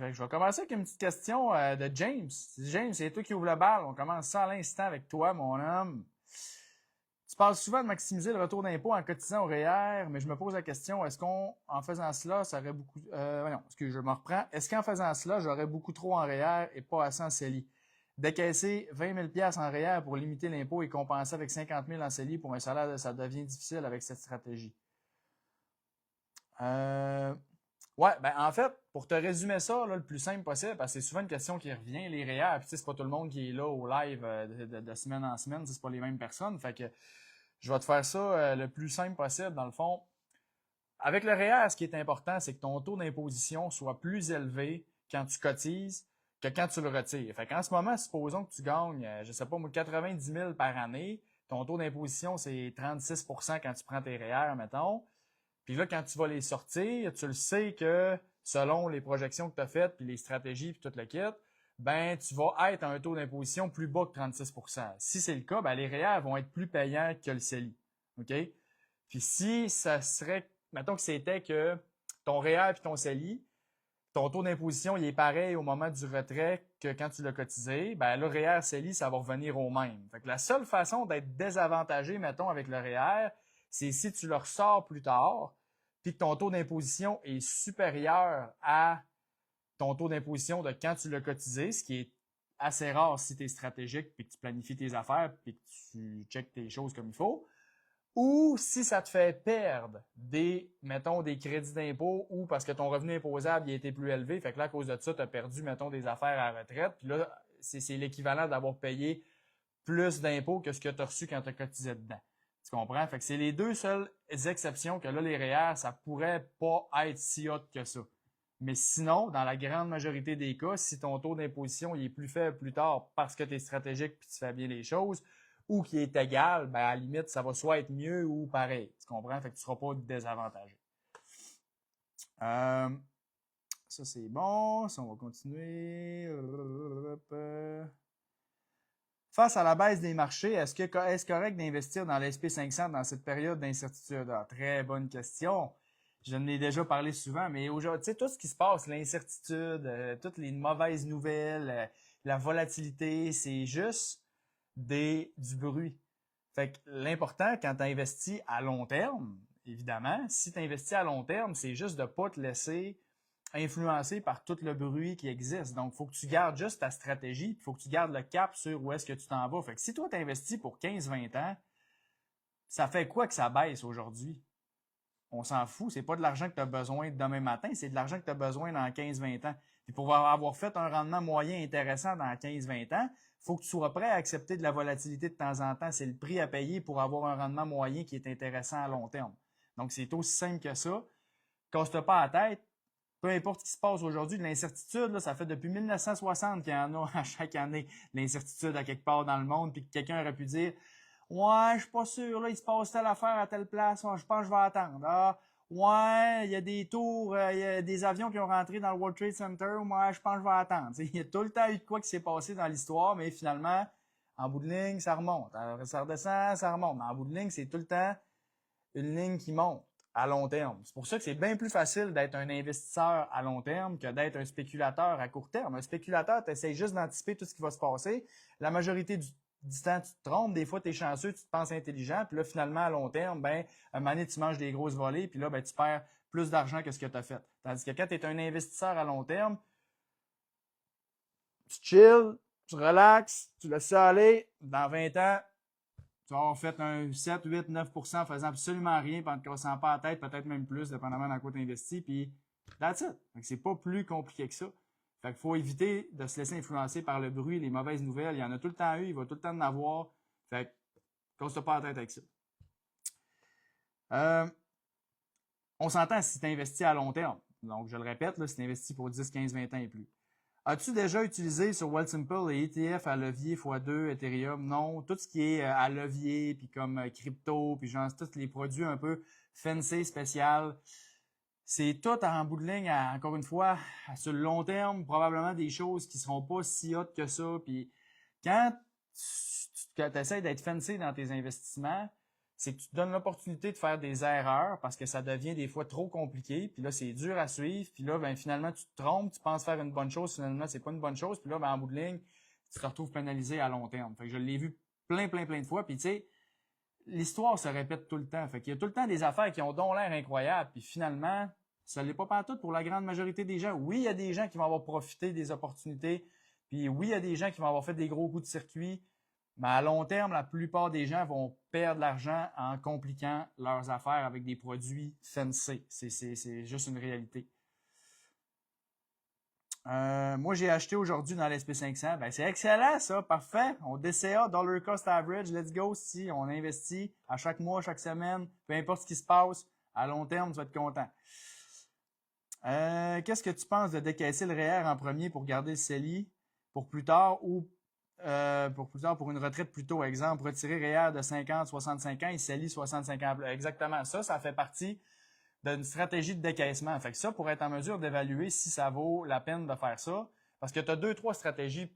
Fait que je vais commencer avec une petite question de James. James, c'est toi qui ouvre le bal. On commence ça à l'instant avec toi, mon homme. Tu parles souvent de maximiser le retour d'impôt en cotisant au REER, mais je me pose la question, est-ce qu'en faisant cela, ça aurait beaucoup... non, excuse, je me reprends. Est-ce qu'en faisant cela, j'aurais beaucoup trop en REER et pas assez en CELI? Décaisser 20 000 $ en REER pour limiter l'impôt et compenser avec 50 000 en CELI pour un salaire, ça devient difficile avec cette stratégie. Ouais, ben en fait, pour te résumer ça là, le plus simple possible, parce que c'est souvent une question qui revient, les REER, puis c'est pas tout le monde qui est là au live de semaine en semaine, c'est pas les mêmes personnes, fait que je vais te faire ça le plus simple possible, dans le fond. Avec le REER, ce qui est important, c'est que ton taux d'imposition soit plus élevé quand tu cotises que quand tu le retires. Fait qu'en ce moment, supposons que tu gagnes, je sais pas, 90 000 par année, ton taux d'imposition, c'est 36 % quand tu prends tes REER, mettons. Puis là, quand tu vas les sortir, tu le sais que selon les projections que tu as faites, puis les stratégies, puis tout le kit, ben tu vas être à un taux d'imposition plus bas que 36 %. Si c'est le cas, ben les REER vont être plus payants que le CELI. OK? Puis si ça serait, mettons que c'était que ton REER et ton CELI, ton taux d'imposition il est pareil au moment du retrait que quand tu l'as cotisé, ben le REER CELI, ça va revenir au même. Fait que la seule façon d'être désavantagé, mettons, avec le REER, c'est si tu le ressors plus tard, puis que ton taux d'imposition est supérieur à ton taux d'imposition de quand tu l'as cotisé, ce qui est assez rare si tu es stratégique, puis que tu planifies tes affaires, puis que tu checkes tes choses comme il faut. Ou si ça te fait perdre mettons, des crédits d'impôt ou parce que ton revenu imposable il a été plus élevé, fait que là, à cause de ça, tu as perdu, mettons, des affaires à la retraite, puis là, c'est l'équivalent d'avoir payé plus d'impôts que ce que tu as reçu quand tu as cotisé dedans. Tu comprends? Fait que c'est les deux seules exceptions que là, les REER, ça pourrait pas être si hot que ça. Mais sinon, dans la grande majorité des cas, si ton taux d'imposition il est plus faible plus tard parce que tu es stratégique puis tu fais bien les choses, ou qui est égal, ben à la limite, ça va soit être mieux ou pareil. Tu comprends? Fait que tu ne seras pas désavantagé. Ça, c'est bon. Ça, on va continuer. Face à la baisse des marchés, est-ce correct d'investir dans l'SP500 dans cette période d'incertitude? Ah, très bonne question. Je n'en ai déjà parlé souvent, mais aujourd'hui, tu sais, tout ce qui se passe, l'incertitude, toutes les mauvaises nouvelles, la volatilité, c'est juste du bruit. Fait que l'important quand tu investis à long terme, évidemment, si tu investis à long terme, c'est juste de ne pas te laisser influencé par tout le bruit qui existe. Donc, il faut que tu gardes juste ta stratégie, il faut que tu gardes le cap sur où est-ce que tu t'en vas. Fait que si toi, tu investis pour 15-20 ans, ça fait quoi que ça baisse aujourd'hui? On s'en fout, c'est pas de l'argent que tu as besoin demain matin, c'est de l'argent que tu as besoin dans 15-20 ans. Puis pour avoir fait un rendement moyen intéressant dans 15-20 ans, il faut que tu sois prêt à accepter de la volatilité de temps en temps. C'est le prix à payer pour avoir un rendement moyen qui est intéressant à long terme. Donc, c'est aussi simple que ça. Casse-toi pas la tête. Peu importe ce qui se passe aujourd'hui, de l'incertitude, là, ça fait depuis 1960 qu'il y en a à chaque année, l'incertitude à quelque part dans le monde, puis que quelqu'un aurait pu dire ouais, je suis pas sûr, là, il se passe telle affaire à telle place, je pense que je vais attendre. Ah, ouais, il y a des tours, il y a des avions qui ont rentré dans le World Trade Center, moi, je pense que je vais attendre. T'sais, il y a tout le temps eu de quoi qui s'est passé dans l'histoire, mais finalement, en bout de ligne, ça remonte. Alors, ça redescend, ça remonte. Mais en bout de ligne, c'est tout le temps une ligne qui monte à long terme. C'est pour ça que c'est bien plus facile d'être un investisseur à long terme que d'être un spéculateur à court terme. Un spéculateur, tu essaies juste d'anticiper tout ce qui va se passer. La majorité du temps, tu te trompes. Des fois, tu es chanceux, tu te penses intelligent. Puis là, finalement, à long terme, ben, un moment donné, tu manges des grosses volées. Puis là, ben, tu perds plus d'argent que ce que tu as fait. Tandis que quand tu es un investisseur à long terme, tu chill, tu relaxes, tu laisses ça aller. Dans 20 ans, tu vas avoir fait un 7, 8, 9 % en faisant absolument rien, en te cassant pas la tête, peut-être même plus, dépendamment dans quoi tu investis, puis that's it. C'est pas plus compliqué que ça. Fait qu'il faut éviter de se laisser influencer par le bruit, les mauvaises nouvelles. Il y en a tout le temps eu, il va tout le temps en avoir. Fait que, casse-toi pas la tête avec ça. On s'entend si tu investis à long terme. Donc, je le répète, là, si tu investis pour 10, 15, 20 ans et plus. As-tu déjà utilisé sur Wealthsimple les ETF à levier x2, Ethereum? Non. Tout ce qui est à levier, puis comme crypto, puis genre tous les produits un peu fancy, spécial, c'est tout en bout de ligne, encore une fois, sur le long terme, probablement des choses qui seront pas si hautes que ça. Puis quand tu essaies d'être fancy dans tes investissements, c'est que tu te donnes l'opportunité de faire des erreurs parce que ça devient des fois trop compliqué, puis là, c'est dur à suivre, puis là, ben, finalement, tu te trompes, tu penses faire une bonne chose, finalement, c'est pas une bonne chose, puis là, ben, en bout de ligne, tu te retrouves pénalisé à long terme. Fait que je l'ai vu plein de fois, puis tu sais, l'histoire se répète tout le temps. Fait qu'il y a tout le temps des affaires qui ont donc l'air incroyables, puis finalement, ça l'est pas pantoute pour la grande majorité des gens. Oui, il y a des gens qui vont avoir profité des opportunités, puis oui, il y a des gens qui vont avoir fait des gros coups de circuit, mais à long terme, la plupart des gens vont perdre de l'argent en compliquant leurs affaires avec des produits fancy. C'est juste une réalité. Moi, j'ai acheté aujourd'hui dans l'SP500. Ben, c'est excellent, ça. Parfait. On DCA, Dollar Cost Average. Let's go. Si on investit à chaque mois, chaque semaine, peu importe ce qui se passe, à long terme, tu vas être content. Qu'est-ce que tu penses de décaisser le REER en premier pour garder le CELI pour plus tard ou pour une retraite plus tôt? Exemple, retirer REER de 50, 65 ans et CELI 65 ans. Exactement. Ça fait partie d'une stratégie de décaissement. Fait que ça, pour être en mesure d'évaluer si ça vaut la peine de faire ça, parce que tu as 2-3 stratégies,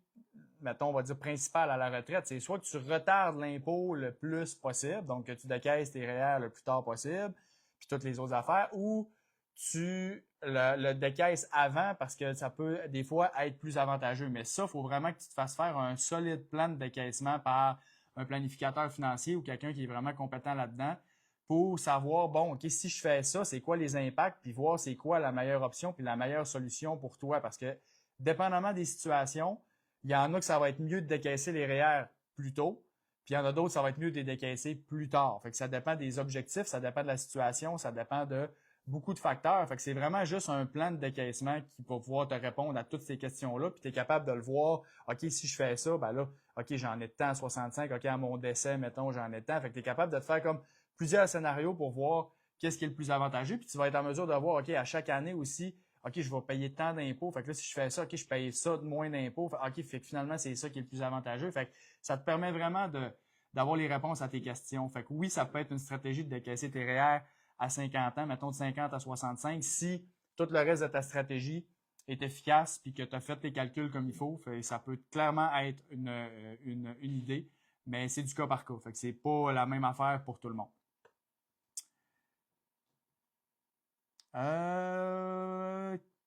mettons, on va dire, principales à la retraite. C'est soit que tu retardes l'impôt le plus possible, donc que tu décaisses tes REER le plus tard possible, puis toutes les autres affaires, ou tu le décaisses avant parce que ça peut des fois être plus avantageux. Mais ça, il faut vraiment que tu te fasses faire un solide plan de décaissement par un planificateur financier ou quelqu'un qui est vraiment compétent là-dedans pour savoir, bon, OK, si je fais ça, c'est quoi les impacts, puis voir c'est quoi la meilleure option, puis la meilleure solution pour toi. Parce que, dépendamment des situations, il y en a que ça va être mieux de décaisser les REER plus tôt, puis il y en a d'autres, ça va être mieux de les décaisser plus tard. Fait que ça dépend des objectifs, ça dépend de la situation, ça dépend de beaucoup de facteurs. Fait que c'est vraiment juste un plan de décaissement qui va pouvoir te répondre à toutes ces questions-là, puis tu es capable de le voir. OK, si je fais ça, ben là, OK, j'en ai de temps à 65, OK, à mon décès, mettons, j'en ai de temps. Fait que tu es capable de te faire comme plusieurs scénarios pour voir qu'est-ce qui est le plus avantageux, puis tu vas être en mesure de voir, OK, à chaque année aussi, OK, je vais payer tant d'impôts. Fait que là, si je fais ça, OK, je paye ça de moins d'impôts. OK, fait que finalement, c'est ça qui est le plus avantageux. Fait que ça te permet vraiment d'avoir les réponses à tes questions. Fait que oui, ça peut être une stratégie de décaisser tes REER à 50 ans, mettons de 50 à 65, si tout le reste de ta stratégie est efficace puis que tu as fait tes calculs comme il faut. Fait, ça peut clairement être une idée, mais c'est du cas par cas. Fait que c'est pas la même affaire pour tout le monde.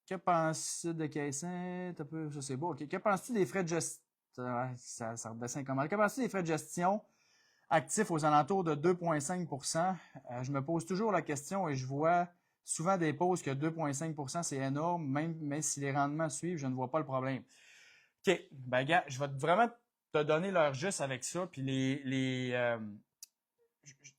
Que penses-tu de caissing? Je sais pas. OK. Que penses-tu des frais de gestion? Ça redescend comment? Que penses-tu des frais de gestion actifs aux alentours de 2,5 %? Je me pose toujours la question et je vois souvent des pauses que 2,5 % c'est énorme, même si les rendements suivent, je ne vois pas le problème. OK. Ben, gars, je vais vraiment te donner l'heure juste avec ça, puis je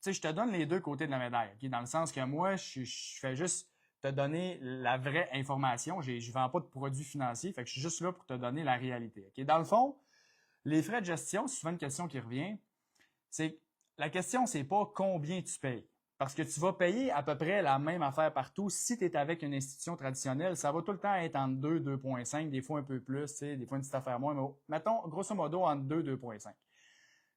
te donne les deux côtés de la médaille, okay? Dans le sens que moi, je fais juste te donner la vraie information. Je ne vends pas de produits financiers, fait que je suis juste là pour te donner la réalité. Okay? Dans le fond, les frais de gestion, c'est souvent une question qui revient. La question, c'est pas combien tu payes. Parce que tu vas payer à peu près la même affaire partout. Si tu es avec une institution traditionnelle, ça va tout le temps être entre 2, 2,5, des fois un peu plus, des fois une petite affaire moins, mais mettons, grosso modo, entre 2, 2,5.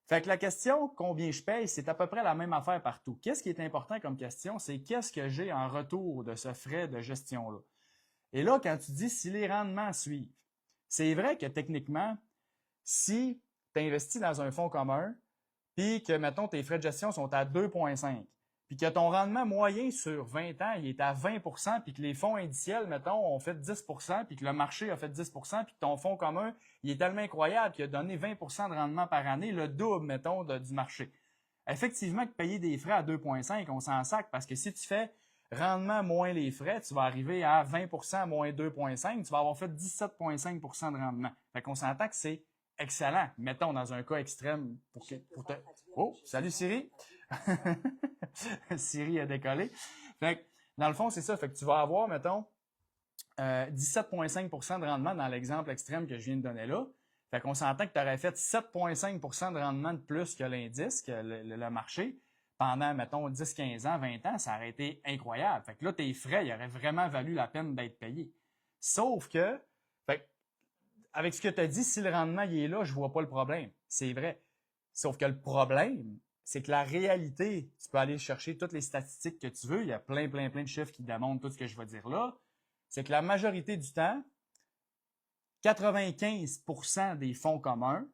Fait que la question, combien je paye, c'est à peu près la même affaire partout. Qu'est-ce qui est important comme question, c'est qu'est-ce que j'ai en retour de ce frais de gestion-là. Et là, quand tu dis si les rendements suivent, c'est vrai que techniquement, si tu investis dans un fonds commun, puis que, mettons, tes frais de gestion sont à 2,5, puis que ton rendement moyen sur 20 ans, il est à 20 %, puis que les fonds indiciels, mettons, ont fait 10 %, puis que le marché a fait 10 %, puis que ton fonds commun, il est tellement incroyable qu'il a donné 20 % de rendement par année, le double, mettons, du marché. Effectivement, que payer des frais à 2,5, on s'en sac, parce que si tu fais rendement moins les frais, tu vas arriver à 20 % moins 2,5, tu vas avoir fait 17,5 % de rendement. Fait qu'on s'entend que c'est excellent. Mettons dans un cas extrême pour te... Oh, salut Siri! Siri a décollé. Fait que, dans le fond, c'est ça. Fait que tu vas avoir, mettons, 17,5 % de rendement dans l'exemple extrême que je viens de donner là. Fait qu'on s'entend que tu aurais fait 7,5 % de rendement de plus que l'indice, que le marché, pendant, mettons, 10, 15 ans, 20 ans, ça aurait été incroyable. Fait que là, tes frais, ils auraient vraiment valu la peine d'être payés. Sauf que, fait, avec ce que tu as dit, si le rendement il est là, je vois pas le problème. C'est vrai. Sauf que le problème, c'est que la réalité, tu peux aller chercher toutes les statistiques que tu veux. Il y a plein de chiffres qui démontrent tout ce que je vais dire là. C'est que la majorité du temps, 95 % des fonds communs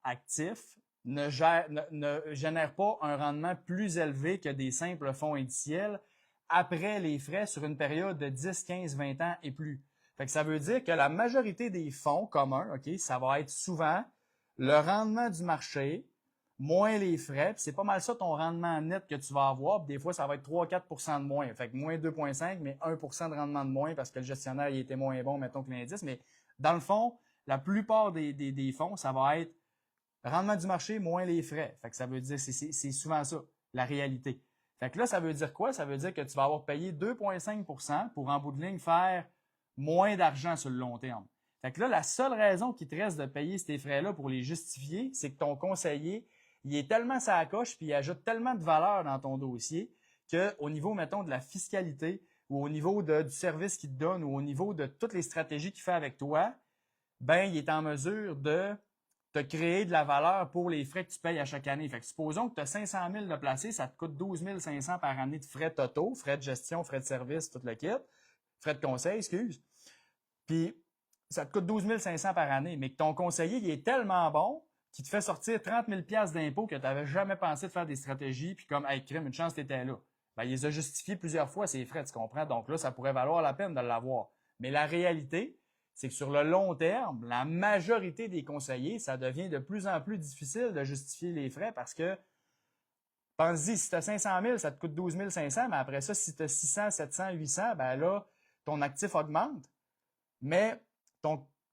actifs ne génère pas un rendement plus élevé que des simples fonds indiciels après les frais sur une période de 10, 15, 20 ans et plus. Fait que ça veut dire que la majorité des fonds communs, OK, ça va être souvent le rendement du marché, moins les frais, puis c'est pas mal ça ton rendement net que tu vas avoir, puis des fois ça va être 3-4% de moins, fait que moins 2,5, mais 1% de rendement de moins parce que le gestionnaire il était moins bon, mettons que l'indice, mais dans le fond, la plupart des fonds, ça va être rendement du marché moins les frais. Fait que ça veut dire, c'est souvent ça, la réalité. Fait que là, ça veut dire quoi? Ça veut dire que tu vas avoir payé 2,5% pour en bout de ligne faire moins d'argent sur le long terme. Fait que là, la seule raison qui te reste de payer ces frais-là pour les justifier, c'est que ton conseiller, il est tellement sa coche puis il ajoute tellement de valeur dans ton dossier qu'au niveau, mettons, de la fiscalité ou au niveau du service qu'il te donne ou au niveau de toutes les stratégies qu'il fait avec toi, ben, il est en mesure de te créer de la valeur pour les frais que tu payes à chaque année. Fait que supposons que tu as 500 000 de placer, ça te coûte 12 500 par année de frais totaux, frais de gestion, frais de service, tout le kit, frais de conseil, excuse. Puis, ça te coûte 12 500 par année, mais que ton conseiller, il est tellement bon qu'il te fait sortir 30 000 d'impôts que tu n'avais jamais pensé de faire des stratégies, puis comme, hey, crime, une chance, tu étais là. Ben, il les a justifiés plusieurs fois, ces frais, tu comprends? Donc là, ça pourrait valoir la peine de l'avoir. Mais la réalité, c'est que sur le long terme, la majorité des conseillers, ça devient de plus en plus difficile de justifier les frais parce que, pense-y, si tu as 500 000, ça te coûte 12 500, mais après ça, si tu as 600, 700, 800, ben là, ton actif augmente, mais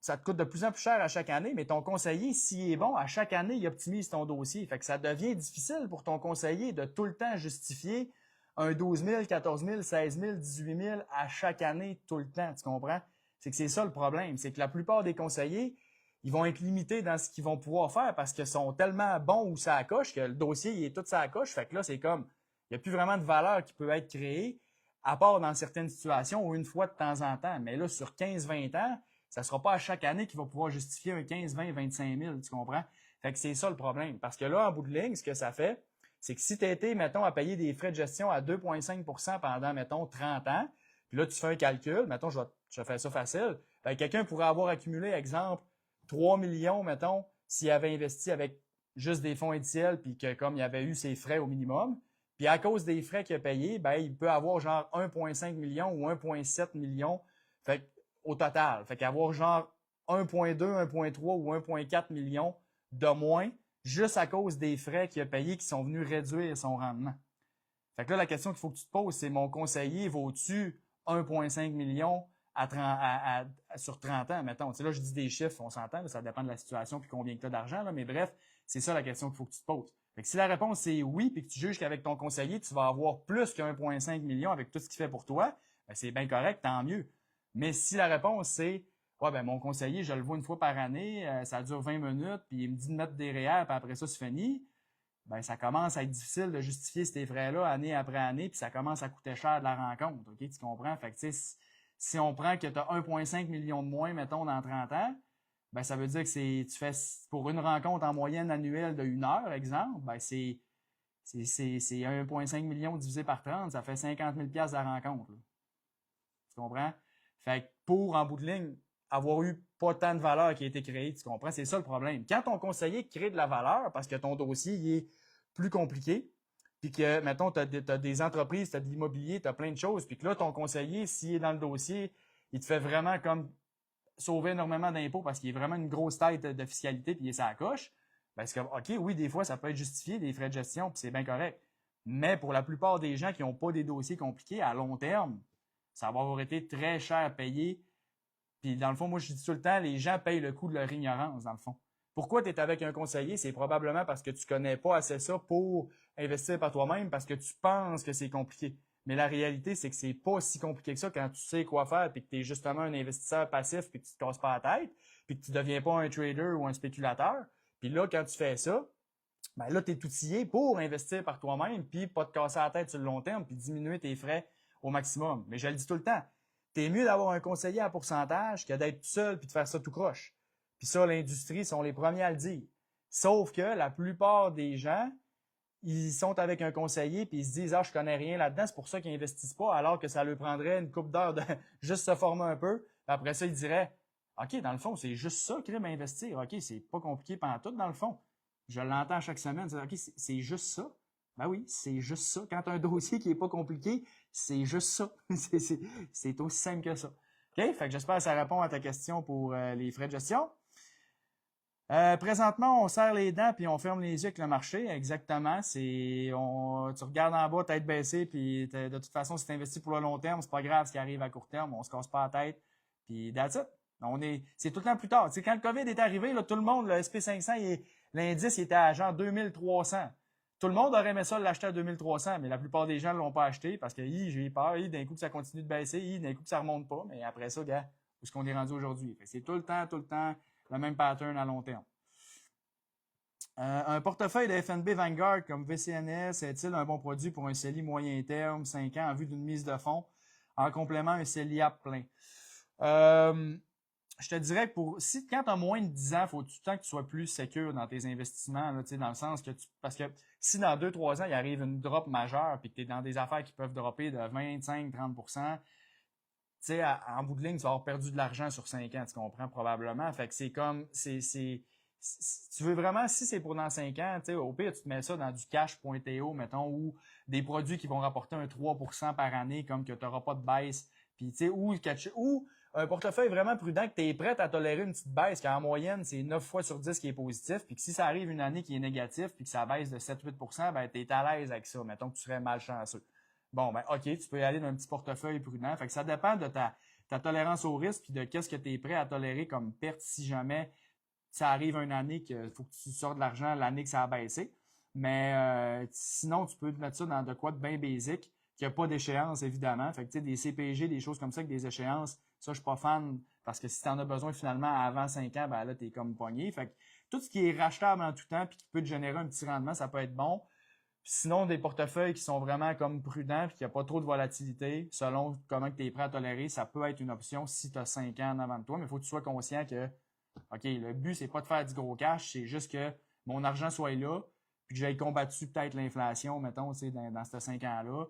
ça te coûte de plus en plus cher à chaque année, mais ton conseiller, s'il est bon, à chaque année, il optimise ton dossier. Fait que ça devient difficile pour ton conseiller de tout le temps justifier un 12 000, 14 000, 16 000, 18 000 à chaque année, tout le temps, tu comprends? C'est que c'est ça le problème, c'est que la plupart des conseillers, ils vont être limités dans ce qu'ils vont pouvoir faire parce qu'ils sont tellement bons ou ça coche que le dossier, il est tout ça coche. Fait que là, c'est comme, il n'y a plus vraiment de valeur qui peut être créée, à part dans certaines situations ou une fois de temps en temps. Mais là, sur 15-20 ans, ça ne sera pas à chaque année qu'il va pouvoir justifier un 15, 20, 25 000, tu comprends? Fait que c'est ça le problème. Parce que là, en bout de ligne, ce que ça fait, c'est que si tu été, mettons, à payer des frais de gestion à 2,5% pendant, mettons, 30 ans, puis là, tu fais un calcul, mettons, je fais ça facile, ben, quelqu'un pourrait avoir accumulé, exemple, 3 millions, mettons, s'il avait investi avec juste des fonds indiciels, puis que comme il avait eu ses frais au minimum, puis à cause des frais qu'il a payés, ben, il peut avoir genre 1,5 million ou 1,7 million fait, au total. Fait qu'avoir genre 1,2, 1,3 ou 1,4 million de moins juste à cause des frais qu'il a payés qui sont venus réduire son rendement. Fait que là, la question qu'il faut que tu te poses, c'est mon conseiller vaut-tu 1,5 million sur 30 ans, mettons. Tu sais, là, je dis des chiffres, on s'entend, ça dépend de la situation puis combien que tu as d'argent, là, mais bref, c'est ça la question qu'il faut que tu te poses. Fait que si la réponse c'est oui, puis que tu juges qu'avec ton conseiller, tu vas avoir plus que 1,5 million avec tout ce qu'il fait pour toi, ben c'est bien correct, tant mieux. Mais si la réponse c'est ouais, ben mon conseiller, je le vois une fois par année, ça dure 20 minutes, puis il me dit de mettre des REER, puis après ça, c'est fini, ben ça commence à être difficile de justifier ces frais-là année après année, puis ça commence à coûter cher de la rencontre, OK? Tu comprends? Fait que, tu sais, si on prend que tu as 1,5 million de moins, mettons, dans 30 ans, ben ça veut dire que tu fais, pour une rencontre en moyenne annuelle de 1 heure, exemple, ben c'est 1,5 million divisé par 30, ça fait 50 000 $ de la rencontre, là. Tu comprends? Fait que pour, en bout de ligne, avoir eu pas tant de valeur qui a été créée, tu comprends? C'est ça le problème. Quand ton conseiller crée de la valeur, parce que ton dossier il est plus compliqué, puis que, mettons, tu as des entreprises, tu as de l'immobilier, tu as plein de choses, puis que là, ton conseiller, s'il est dans le dossier, il te fait vraiment comme sauver énormément d'impôts parce qu'il est vraiment une grosse tête de fiscalité, puis il est sa coche, ben c'est comme, OK, oui, des fois, ça peut être justifié, des frais de gestion, puis c'est bien correct. Mais pour la plupart des gens qui n'ont pas des dossiers compliqués, à long terme, ça va avoir été très cher à payer. Puis dans le fond, moi, je dis tout le temps, les gens payent le coût de leur ignorance, dans le fond. Pourquoi tu es avec un conseiller? C'est probablement parce que tu connais pas assez ça pour investir par toi-même, parce que tu penses que c'est compliqué. Mais la réalité, c'est que c'est pas si compliqué que ça quand tu sais quoi faire, puis que tu es justement un investisseur passif, puis que tu te casses pas la tête, puis que tu deviens pas un trader ou un spéculateur. Puis là, quand tu fais ça, ben là, tu es outillé pour investir par toi-même, puis pas te casser la tête sur le long terme, puis diminuer tes frais au maximum. Mais je le dis tout le temps, t'es mieux d'avoir un conseiller à pourcentage que d'être tout seul puis de faire ça tout croche. Puis ça, l'industrie sont les premiers à le dire. Sauf que la plupart des gens, ils sont avec un conseiller puis ils se disent « Ah, je connais rien là-dedans, c'est pour ça qu'ils investissent pas », alors que ça leur prendrait une couple d'heures de juste se former un peu. Puis après ça, ils diraient « OK, dans le fond, c'est juste ça, crime à investir. OK, c'est pas compliqué pendant tout, dans le fond. » Je l'entends chaque semaine. OK, c'est juste ça. Ben oui, c'est juste ça. Quand tu as un dossier qui n'est pas compliqué, c'est juste ça. C'est aussi simple que ça. OK? Fait que j'espère que ça répond à ta question pour les frais de gestion. Présentement, on serre les dents puis on ferme les yeux avec le marché. Exactement. Tu regardes en bas, tête baissée, puis de toute façon, si tu investis pour le long terme, c'est pas grave ce qui arrive à court terme. On se casse pas la tête. Puis that's it. C'est tout le temps plus tard. Tu sais, quand le COVID est arrivé, là, tout le monde, le SP500, l'indice il était à genre 2300. Tout le monde aurait aimé ça l'acheter à 2300, mais la plupart des gens ne l'ont pas acheté parce que j'ai peur, d'un coup que ça continue de baisser, d'un coup que ça remonte pas. Mais après ça, gars, où est-ce qu'on est rendu aujourd'hui? C'est tout le temps le même pattern à long terme. Un portefeuille de FNB Vanguard comme VCNS est-il un bon produit pour un CELI moyen terme, 5 ans, en vue d'une mise de fonds, en complément un CELI à plein? Je te dirais que quand tu as moins de 10 ans, il faut tout le temps que tu sois plus sécure dans tes investissements, là, dans le sens que parce que si dans 2-3 ans, il arrive une drop majeure puis que tu es dans des affaires qui peuvent dropper de 25-30%, en bout de ligne, tu vas avoir perdu de l'argent sur 5 ans, tu comprends probablement. Fait que c'est comme, si tu veux vraiment, si c'est pour dans 5 ans, au pire, tu te mets ça dans du cash.to, mettons, ou des produits qui vont rapporter un 3% par année, comme que tu n'auras pas de baisse, puis ou un portefeuille vraiment prudent que tu es prêt à tolérer une petite baisse, qu'en moyenne, c'est 9 fois sur 10 qui est positif, puis que si ça arrive une année qui est négatif, puis que ça baisse de 7-8%, ben, tu es à l'aise avec ça. Mettons que tu serais malchanceux. Bon, ben, OK, tu peux y aller d'un petit portefeuille prudent. Fait que ça dépend de ta tolérance au risque, puis de qu'est-ce que tu es prêt à tolérer comme perte si jamais ça arrive une année qu'il faut que tu sortes de l'argent l'année que ça a baissé. Mais sinon, tu peux te mettre ça dans de quoi de bien basique, qui n'a pas d'échéance, évidemment. Fait que, tu sais, des CPG, des choses comme ça avec des échéances, ça, je suis pas fan, parce que si tu en as besoin finalement avant 5 ans, ben là, tu es comme pogné. Fait que tout ce qui est rachetable en tout temps puis qui peut te générer un petit rendement, ça peut être bon. Puis sinon, des portefeuilles qui sont vraiment comme prudents puis qu'il n'y a pas trop de volatilité, selon comment tu es prêt à tolérer, ça peut être une option si tu as 5 ans en avant de toi. Mais il faut que tu sois conscient que, OK, le but, c'est pas de faire du gros cash, c'est juste que mon argent soit là, puis que j'aille combattu peut-être l'inflation, mettons, dans ces 5 ans-là.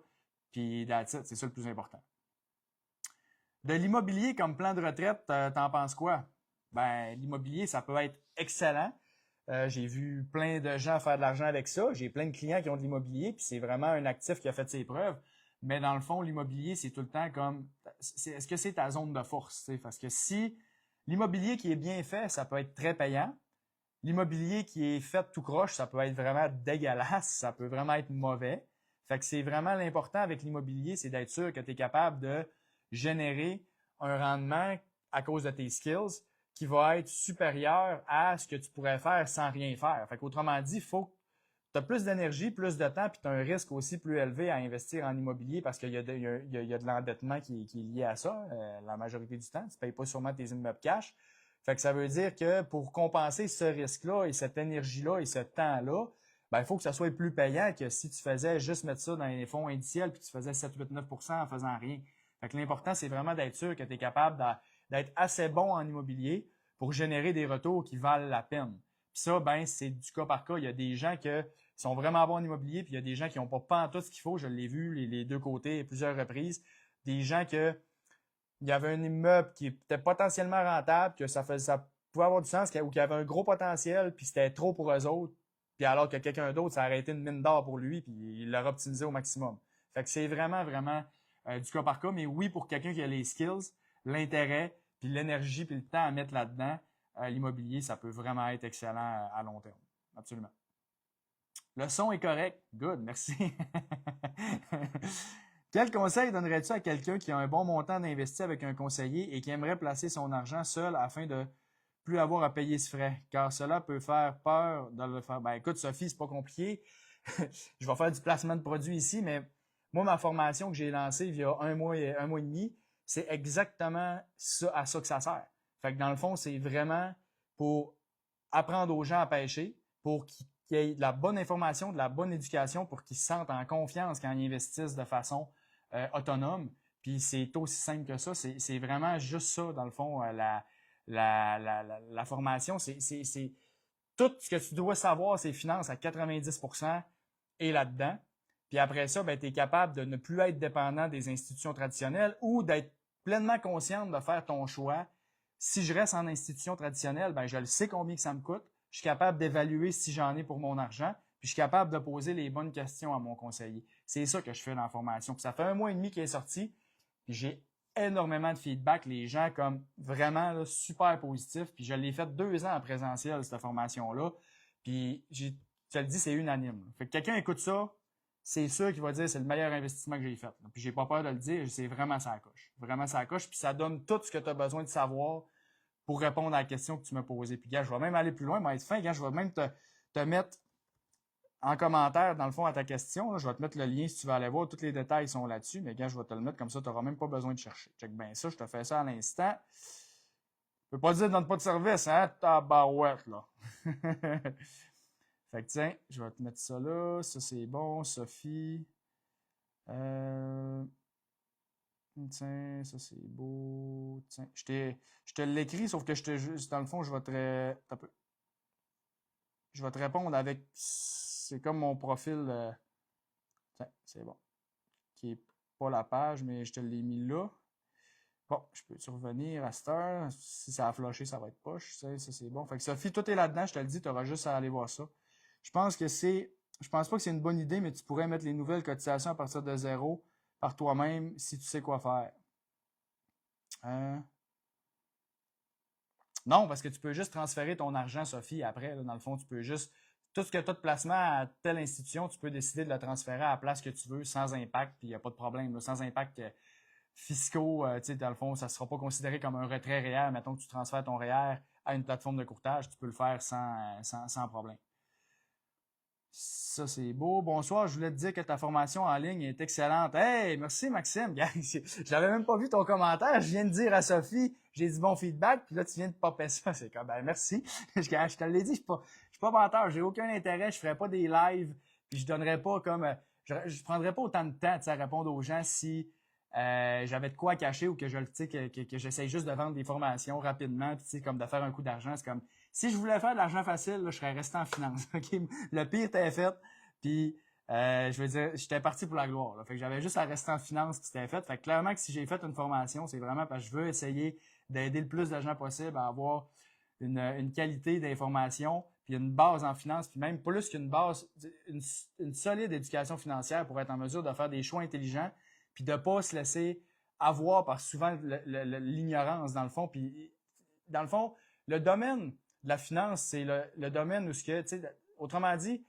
Puis that's it, c'est ça le plus important. De l'immobilier comme plan de retraite, t'en penses quoi? Ben, l'immobilier, ça peut être excellent. J'ai vu plein de gens faire de l'argent avec ça. J'ai plein de clients qui ont de l'immobilier, puis c'est vraiment un actif qui a fait ses preuves. Mais dans le fond, l'immobilier, c'est tout le temps comme, est-ce que c'est ta zone de force? T'sais? Parce que si l'immobilier qui est bien fait, ça peut être très payant. L'immobilier qui est fait tout croche, ça peut être vraiment dégueulasse, ça peut vraiment être mauvais. Fait que c'est vraiment l'important avec l'immobilier, c'est d'être sûr que tu es capable de générer un rendement à cause de tes skills qui va être supérieur à ce que tu pourrais faire sans rien faire. Fait qu'autrement dit, il faut que tu as plus d'énergie, plus de temps, puis tu as un risque aussi plus élevé à investir en immobilier parce qu'il y a de l'endettement qui est lié à ça la majorité du temps. Tu ne payes pas sûrement tes immeubles cash. Fait que ça veut dire que pour compenser ce risque-là et cette énergie-là et ce temps-là, ben, il faut que ça soit plus payant que si tu faisais juste mettre ça dans les fonds indiciels puis tu faisais 7-8-9% en faisant rien. Fait que l'important, c'est vraiment d'être sûr que tu es capable d'être assez bon en immobilier pour générer des retours qui valent la peine. Puis ça, ben, c'est du cas par cas. Il y a des gens qui sont vraiment bons en immobilier, puis il y a des gens qui n'ont pas tout ce qu'il faut. Je l'ai vu les deux côtés à plusieurs reprises. Des gens il y avait un immeuble qui était potentiellement rentable, que ça pouvait avoir du sens, ou qui avait un gros potentiel, puis c'était trop pour eux autres. Puis alors que quelqu'un d'autre, ça aurait été une mine d'or pour lui, puis il l'aurait optimisé au maximum. Fait que c'est vraiment, vraiment du cas par cas. Mais oui, pour quelqu'un qui a les skills, l'intérêt, puis l'énergie, puis le temps à mettre là-dedans, l'immobilier, ça peut vraiment être excellent à long terme. Absolument. Le son est correct. Good, merci. Quel conseil donnerais-tu à quelqu'un qui a un bon montant d'investi avec un conseiller et qui aimerait placer son argent seul afin de plus avoir à payer ce frais? Car cela peut faire peur de le faire. Ben écoute, Sophie, c'est pas compliqué. Je vais faire du placement de produits ici, mais moi, ma formation que j'ai lancée il y a un mois et demi, c'est exactement ça, à ça que ça sert. Fait que dans le fond, c'est vraiment pour apprendre aux gens à pêcher, pour qu'ils aient de la bonne information, de la bonne éducation, pour qu'ils se sentent en confiance quand ils investissent de façon autonome. Puis c'est aussi simple que ça. C'est vraiment juste ça, dans le fond, la formation. C'est tout ce que tu dois savoir, c'est finances à 90% et là-dedans. Puis après ça, ben, tu es capable de ne plus être dépendant des institutions traditionnelles ou d'être pleinement consciente de faire ton choix. Si je reste en institution traditionnelle, ben, je le sais combien que ça me coûte. je suis capable d'évaluer si j'en ai pour mon argent, puis je suis capable de poser les bonnes questions à mon conseiller. C'est ça que je fais dans la formation. Puis ça fait 1 mois et demi qu'il est sorti, puis j'ai énormément de feedback, les gens comme vraiment là, super positifs, puis je l'ai fait 2 ans en présentiel, cette formation-là, puis je te le dis, c'est unanime. Fait que quelqu'un écoute ça, c'est sûr qu'il va dire c'est le meilleur investissement que j'ai fait. Puis j'ai pas peur de le dire, c'est vraiment ça coche. Vraiment ça coche, puis ça donne tout ce que tu as besoin de savoir pour répondre à la question que tu m'as posée. Puis gars, je vais même aller plus loin, mais être fin, gars, je vais même te mettre en commentaire, dans le fond, à ta question. Là, je vais te mettre le lien si tu veux aller voir. Tous les détails sont là-dessus, mais gars, je vais te le mettre comme ça, tu n'auras même pas besoin de chercher. Check bien ça, je te fais ça à l'instant. Je peux pas dire donne pas de service, hein? Tabarouette, là. Fait que tiens, je vais te mettre ça là. Ça, c'est bon. Sophie. Tiens, ça, c'est beau. Tiens, je te l'écris, sauf que dans le fond, je vais te répondre avec... C'est comme mon profil... Tiens, c'est bon. Qui est pas la page, mais je te l'ai mis là. Bon, je peux-tu revenir à cette heure? Si ça a flashé, ça va être poche. Ça, c'est bon. Fait que Sophie, tout est là-dedans, je te le dis, tu auras juste à aller voir ça. Je pense pas que c'est une bonne idée, mais tu pourrais mettre les nouvelles cotisations à partir de 0 par toi-même si tu sais quoi faire. Non, parce que tu peux juste transférer ton argent, Sophie, après. Là, dans le fond, tu peux juste... Tout ce que tu as de placement à telle institution, tu peux décider de le transférer à la place que tu veux sans impact, puis il n'y a pas de problème. Là, sans impact fiscaux, tu sais, dans le fond, ça ne sera pas considéré comme un retrait REER. Mettons que tu transfères ton REER à une plateforme de courtage, tu peux le faire sans problème. Ça, c'est beau. Bonsoir, je voulais te dire que ta formation en ligne est excellente. Hey, merci Maxime. J'avais même pas vu ton commentaire. Je viens de dire à Sophie, j'ai du bon feedback, puis là, tu viens de popper ça. C'est comme, ben merci. Je te l'ai dit, je suis pas menteur, j'ai aucun intérêt, je ferai pas des lives, puis je donnerais pas comme... Je prendrais pas autant de temps à répondre aux gens si j'avais de quoi cacher ou que que j'essaye juste de vendre des formations rapidement, puis comme de faire un coup d'argent. C'est comme... Si je voulais faire de l'argent facile, là, je serais resté en finance. Okay? Le pire était fait, puis je veux dire, j'étais parti pour la gloire. Là. Fait que j'avais juste à rester en finance, puis c'était fait. Fait que clairement que si j'ai fait une formation, c'est vraiment parce que je veux essayer d'aider le plus de gens possible à avoir une qualité d'information, puis une base en finance, puis même plus qu'une base, une solide éducation financière pour être en mesure de faire des choix intelligents, puis de ne pas se laisser avoir par souvent l'ignorance, dans le fond. Puis, dans le fond, le domaine de la finance, c'est le domaine où autrement dit,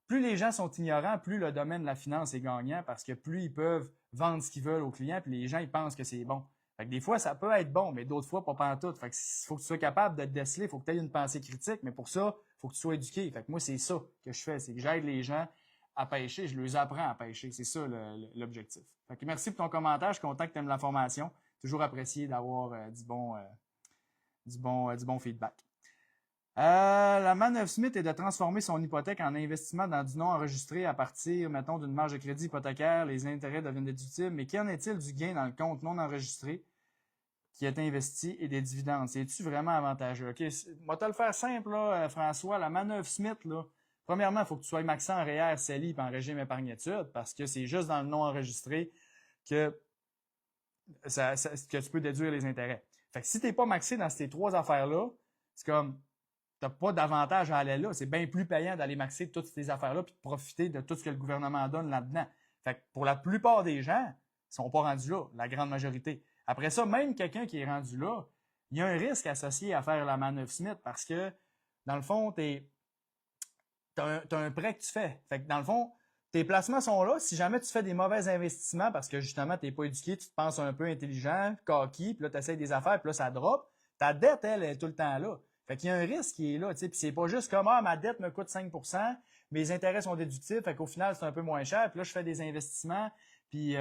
plus les gens sont ignorants, plus le domaine de la finance est gagnant parce que plus ils peuvent vendre ce qu'ils veulent aux clients, puis les gens, ils pensent que c'est bon. Fait que des fois, ça peut être bon, mais d'autres fois, pas pantoute. Fait que faut que tu sois capable de te déceler, faut que tu aies une pensée critique, mais pour ça, faut que tu sois éduqué. Fait que moi, c'est ça que je fais, c'est que j'aide les gens à pêcher, je les apprends à pêcher. C'est ça l'objectif. Fait que merci pour ton commentaire, je suis content que tu aimes la formation. Toujours apprécié d'avoir du bon feedback. La manœuvre Smith est de transformer son hypothèque en investissement dans du non enregistré à partir, mettons, d'une marge de crédit hypothécaire. Les intérêts deviennent déductibles. Mais qu'en est-il du gain dans le compte non enregistré qui est investi et des dividendes? C'est-tu vraiment avantageux? OK, moi, te le faire simple, là, François. La manœuvre Smith, là, premièrement, il faut que tu sois maxé en REER, CELI et en régime épargne-études parce que c'est juste dans le non enregistré que tu peux déduire les intérêts. Fait que si tu n'es pas maxé dans ces 3 affaires-là, c'est comme... tu n'as pas d'avantage à aller là. C'est bien plus payant d'aller maxer toutes ces affaires-là puis de profiter de tout ce que le gouvernement donne là-dedans. Fait que pour la plupart des gens, ils ne sont pas rendus là, la grande majorité. Après ça, même quelqu'un qui est rendu là, il y a un risque associé à faire la manœuvre Smith parce que, dans le fond, tu as un prêt que tu fais. Fait que, dans le fond, tes placements sont là. Si jamais tu fais des mauvais investissements parce que, justement, tu n'es pas éduqué, tu te penses un peu intelligent, cocky, puis là, tu essaies des affaires, puis là, ça drop, ta dette, elle, est tout le temps là. Fait qu'il y a un risque qui est là, tu sais, puis c'est pas juste comme, ma dette me coûte 5%, mes intérêts sont déductibles, fait qu'au final, c'est un peu moins cher, puis là, je fais des investissements, puis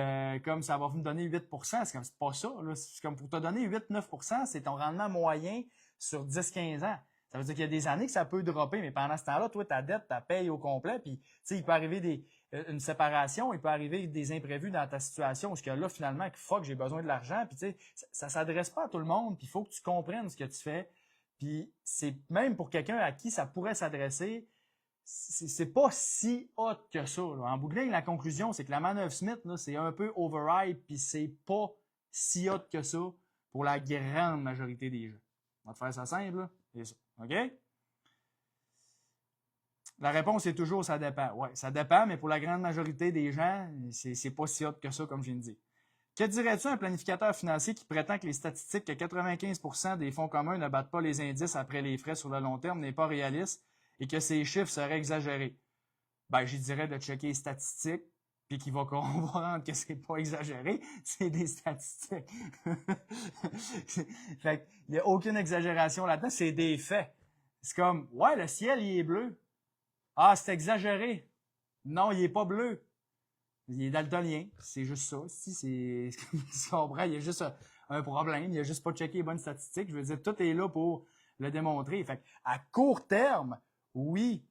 comme ça va me donner 8%, c'est pas ça, là, c'est comme pour te donner 8-9%, c'est ton rendement moyen sur 10-15 ans. Ça veut dire qu'il y a des années que ça peut dropper, mais pendant ce temps-là, toi, ta dette, tu payes au complet, puis, tu sais, il peut arriver une séparation, il peut arriver des imprévus dans ta situation, parce que là, finalement, fuck, j'ai besoin de l'argent, puis tu sais, ça s'adresse pas à tout le monde, puis il faut que tu comprennes ce que tu fais. Puis c'est même pour quelqu'un à qui ça pourrait s'adresser, c'est pas si hot que ça. Là. En bout de ligne, la conclusion, c'est que la manœuvre Smith, là, c'est un peu overhype, puis c'est pas si hot que ça pour la grande majorité des gens. On va te faire ça simple, là. C'est ça. OK? La réponse est toujours ça dépend. Oui, ça dépend, mais pour la grande majorité des gens, c'est pas si hot que ça, comme je viens de dire. Que dirais-tu à un planificateur financier qui prétend que les statistiques que 95% des fonds communs ne battent pas les indices après les frais sur le long terme n'est pas réaliste et que ces chiffres seraient exagérés? Ben, j'y dirais de checker les statistiques, puis qu'il va comprendre que c'est pas exagéré, c'est des statistiques. Fait qu'il n'y a aucune exagération là-dedans, c'est des faits. C'est comme, ouais, le ciel, il est bleu. Ah, c'est exagéré. Non, il est pas bleu. Il est daltonien. C'est juste ça. Si c'est, tu comprends, il y a juste un problème. Il a juste pas checké les bonnes statistiques. Je veux dire, tout est là pour le démontrer. Fait à court terme, oui,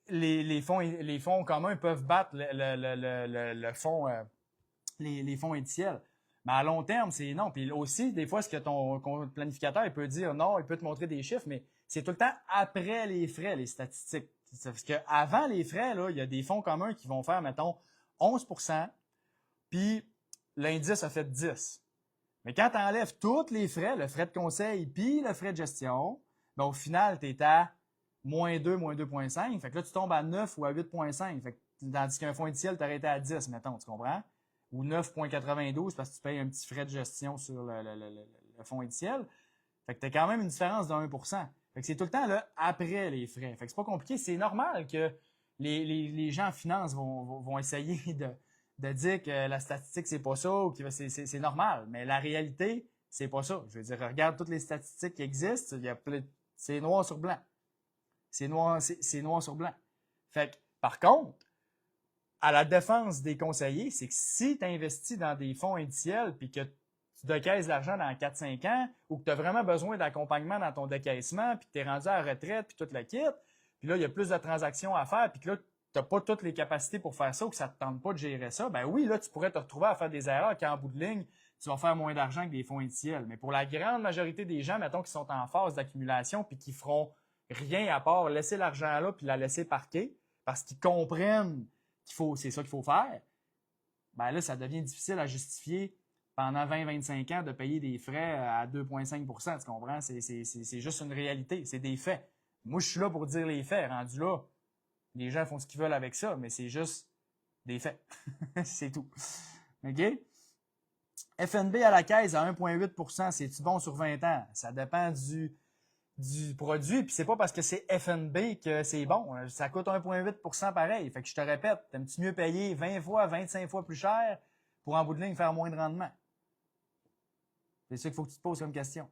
les fonds communs peuvent battre le fonds, les fonds indiciels. Mais à long terme, c'est non. Puis aussi, des fois, ce que ton planificateur il peut dire, non, il peut te montrer des chiffres, mais c'est tout le temps après les frais, les statistiques. Parce qu'avant les frais, là, il y a des fonds communs qui vont faire, mettons, 11%, puis l'indice a fait 10. Mais quand tu enlèves tous les frais, le frais de conseil puis le frais de gestion, ben au final, tu es à moins 2, moins 2,5. Fait que là, tu tombes à 9 ou à 8,5. Fait que, tandis qu'un fonds indiciel, tu arrêté à 10, mettons, tu comprends? Ou 9,92 parce que tu payes un petit frais de gestion sur le fonds indiciel. Fait que tu as quand même une différence de 1%. Fait que c'est tout le temps là après les frais. Fait que c'est pas compliqué. C'est normal que les gens en finance vont essayer de dire que la statistique, c'est pas ça ou que c'est normal. Mais la réalité, c'est pas ça. Je veux dire, regarde toutes les statistiques qui existent, c'est noir sur blanc. C'est noir sur blanc. Fait que, par contre, à la défense des conseillers, c'est que si tu investis dans des fonds indiciels puis que tu décaisses l'argent dans 4-5 ans ou que tu as vraiment besoin d'accompagnement dans ton décaissement puis que tu es rendu à la retraite puis tout le kit, puis là, il y a plus de transactions à faire puis que là, tu n'as pas toutes les capacités pour faire ça ou que ça ne te tente pas de gérer ça, ben oui, là, tu pourrais te retrouver à faire des erreurs qu'en bout de ligne, tu vas faire moins d'argent que des fonds indiciels. Mais pour la grande majorité des gens, mettons, qui sont en phase d'accumulation puis qui feront rien à part laisser l'argent là puis la laisser parquer parce qu'ils comprennent c'est ça qu'il faut faire, ben là, ça devient difficile à justifier pendant 20-25 ans de payer des frais à 2,5 %. Tu comprends? C'est juste une réalité. C'est des faits. Moi, je suis là pour dire les faits. Rendu là, les gens font ce qu'ils veulent avec ça, mais c'est juste des faits. C'est tout. OK? FNB à la caisse à 1,8 %, c'est-tu bon sur 20 ans? Ça dépend du produit, puis c'est pas parce que c'est FNB que c'est bon. Ça coûte 1,8 % pareil. Fait que je te répète, t'aimes-tu mieux payer 20 fois, 25 fois plus cher pour en bout de ligne faire moins de rendement? C'est ça qu'il faut que tu te poses comme question.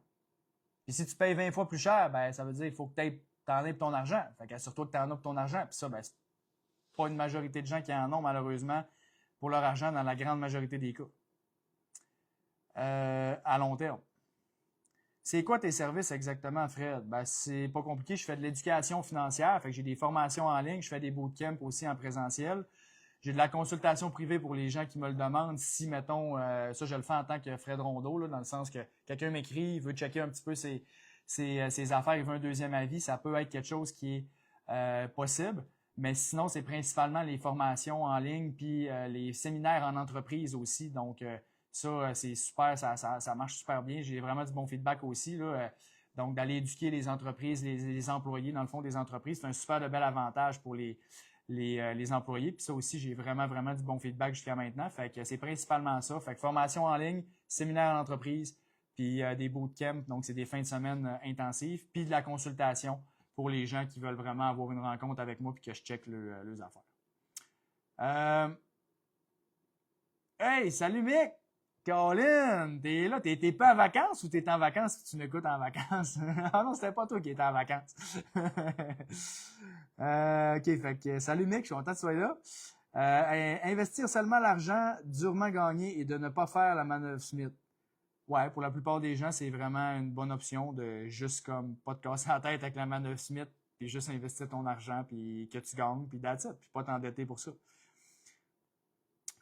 Puis si tu payes 20 fois plus cher, ben ça veut dire qu'il faut que tu en aies pour ton argent. Fait qu'assure-toi que tu en as pour ton argent. Puis ça, ben, c'est pas une majorité de gens qui en ont, malheureusement, pour leur argent dans la grande majorité des cas. À long terme. C'est quoi tes services exactement, Fred? Ben, c'est pas compliqué. Je fais de l'éducation financière. Fait que j'ai des formations en ligne. Je fais des bootcamps aussi en présentiel. J'ai de la consultation privée pour les gens qui me le demandent. Si, mettons, ça, je le fais en tant que Fred Rondeau, là, dans le sens que quelqu'un m'écrit, il veut checker un petit peu ses affaires, il veut un deuxième avis. Ça peut être quelque chose qui est possible. Mais sinon, c'est principalement les formations en ligne puis les séminaires en entreprise aussi. Donc, ça, c'est super, ça marche super bien. J'ai vraiment du bon feedback aussi, là. Donc, d'aller éduquer les entreprises, les employés, dans le fond, des entreprises, c'est un super de bel avantage pour les employés. Puis ça aussi, j'ai vraiment, vraiment du bon feedback jusqu'à maintenant. Fait que c'est principalement ça. Fait que formation en ligne, séminaire en entreprise, puis des bootcamps. Donc, c'est des fins de semaine intensives. Puis de la consultation pour les gens qui veulent vraiment avoir une rencontre avec moi puis que je check leurs affaires. Hey, salut Mick! Colin, t'es là, t'es pas en vacances ou t'es en vacances si tu m'écoutes en vacances? Ah non, c'était pas toi qui étais en vacances. OK, fait que salut Mick, je suis content que tu sois là. Investir seulement l'argent durement gagné et de ne pas faire la manœuvre Smith. Ouais, pour la plupart des gens, c'est vraiment une bonne option de juste comme pas te casser la tête avec la manœuvre Smith, puis juste investir ton argent, puis que tu gagnes, puis that's it, puis pas t'endetter pour ça.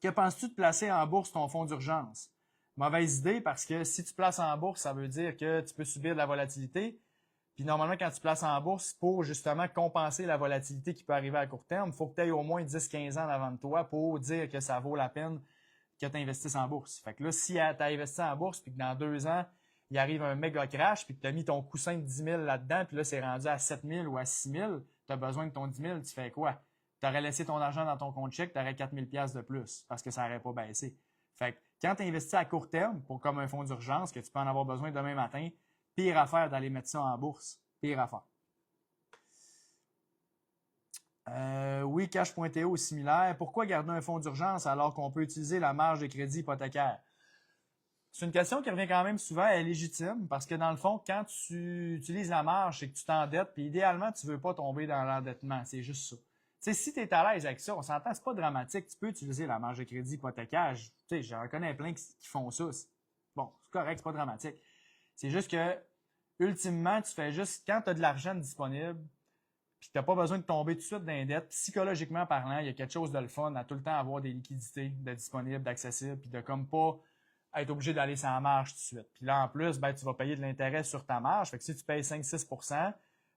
Que penses-tu de placer en bourse ton fonds d'urgence? Mauvaise idée parce que si tu places en bourse, ça veut dire que tu peux subir de la volatilité. Puis normalement, quand tu places en bourse, pour justement compenser la volatilité qui peut arriver à court terme, il faut que tu aies au moins 10-15 ans en avant de toi pour dire que ça vaut la peine que tu investisses en bourse. Fait que là, si tu as investi en bourse puis que dans 2 ans, il arrive un méga crash, puis que tu as mis ton coussin de 10 000 là-dedans, puis là, c'est rendu à 7 000 ou à 6 000, tu as besoin de ton 10 000, tu fais quoi? Tu aurais laissé ton argent dans ton compte chèque, tu aurais 4 000 $ de plus, parce que ça n'aurait pas baissé. Fait que quand tu investis à court terme, pour comme un fonds d'urgence, que tu peux en avoir besoin demain matin, pire affaire d'aller mettre ça en bourse. Pire affaire. Oui, cash.to similaire. Pourquoi garder un fonds d'urgence alors qu'on peut utiliser la marge de crédit hypothécaire? C'est une question qui revient quand même souvent, elle est légitime, parce que dans le fond, quand tu utilises la marge, c'est que tu t'endettes, puis idéalement, tu ne veux pas tomber dans l'endettement. C'est juste ça. T'sais, si tu es à l'aise avec ça, on s'entend, c'est pas dramatique. Tu peux utiliser la marge de crédit hypothécaire. J'en connais plein qui font ça. Bon, c'est correct, c'est pas dramatique. C'est juste que, ultimement, tu fais juste, quand tu as de l'argent disponible, puis tu n'as pas besoin de tomber tout de suite dans les dettes, psychologiquement parlant, il y a quelque chose de le fun à tout le temps avoir des liquidités de disponibles, d'accessibles, puis de comme pas être obligé d'aller sur la marge tout de suite. Puis là, en plus, ben, tu vas payer de l'intérêt sur ta marge. Fait que si tu payes 5-6 %,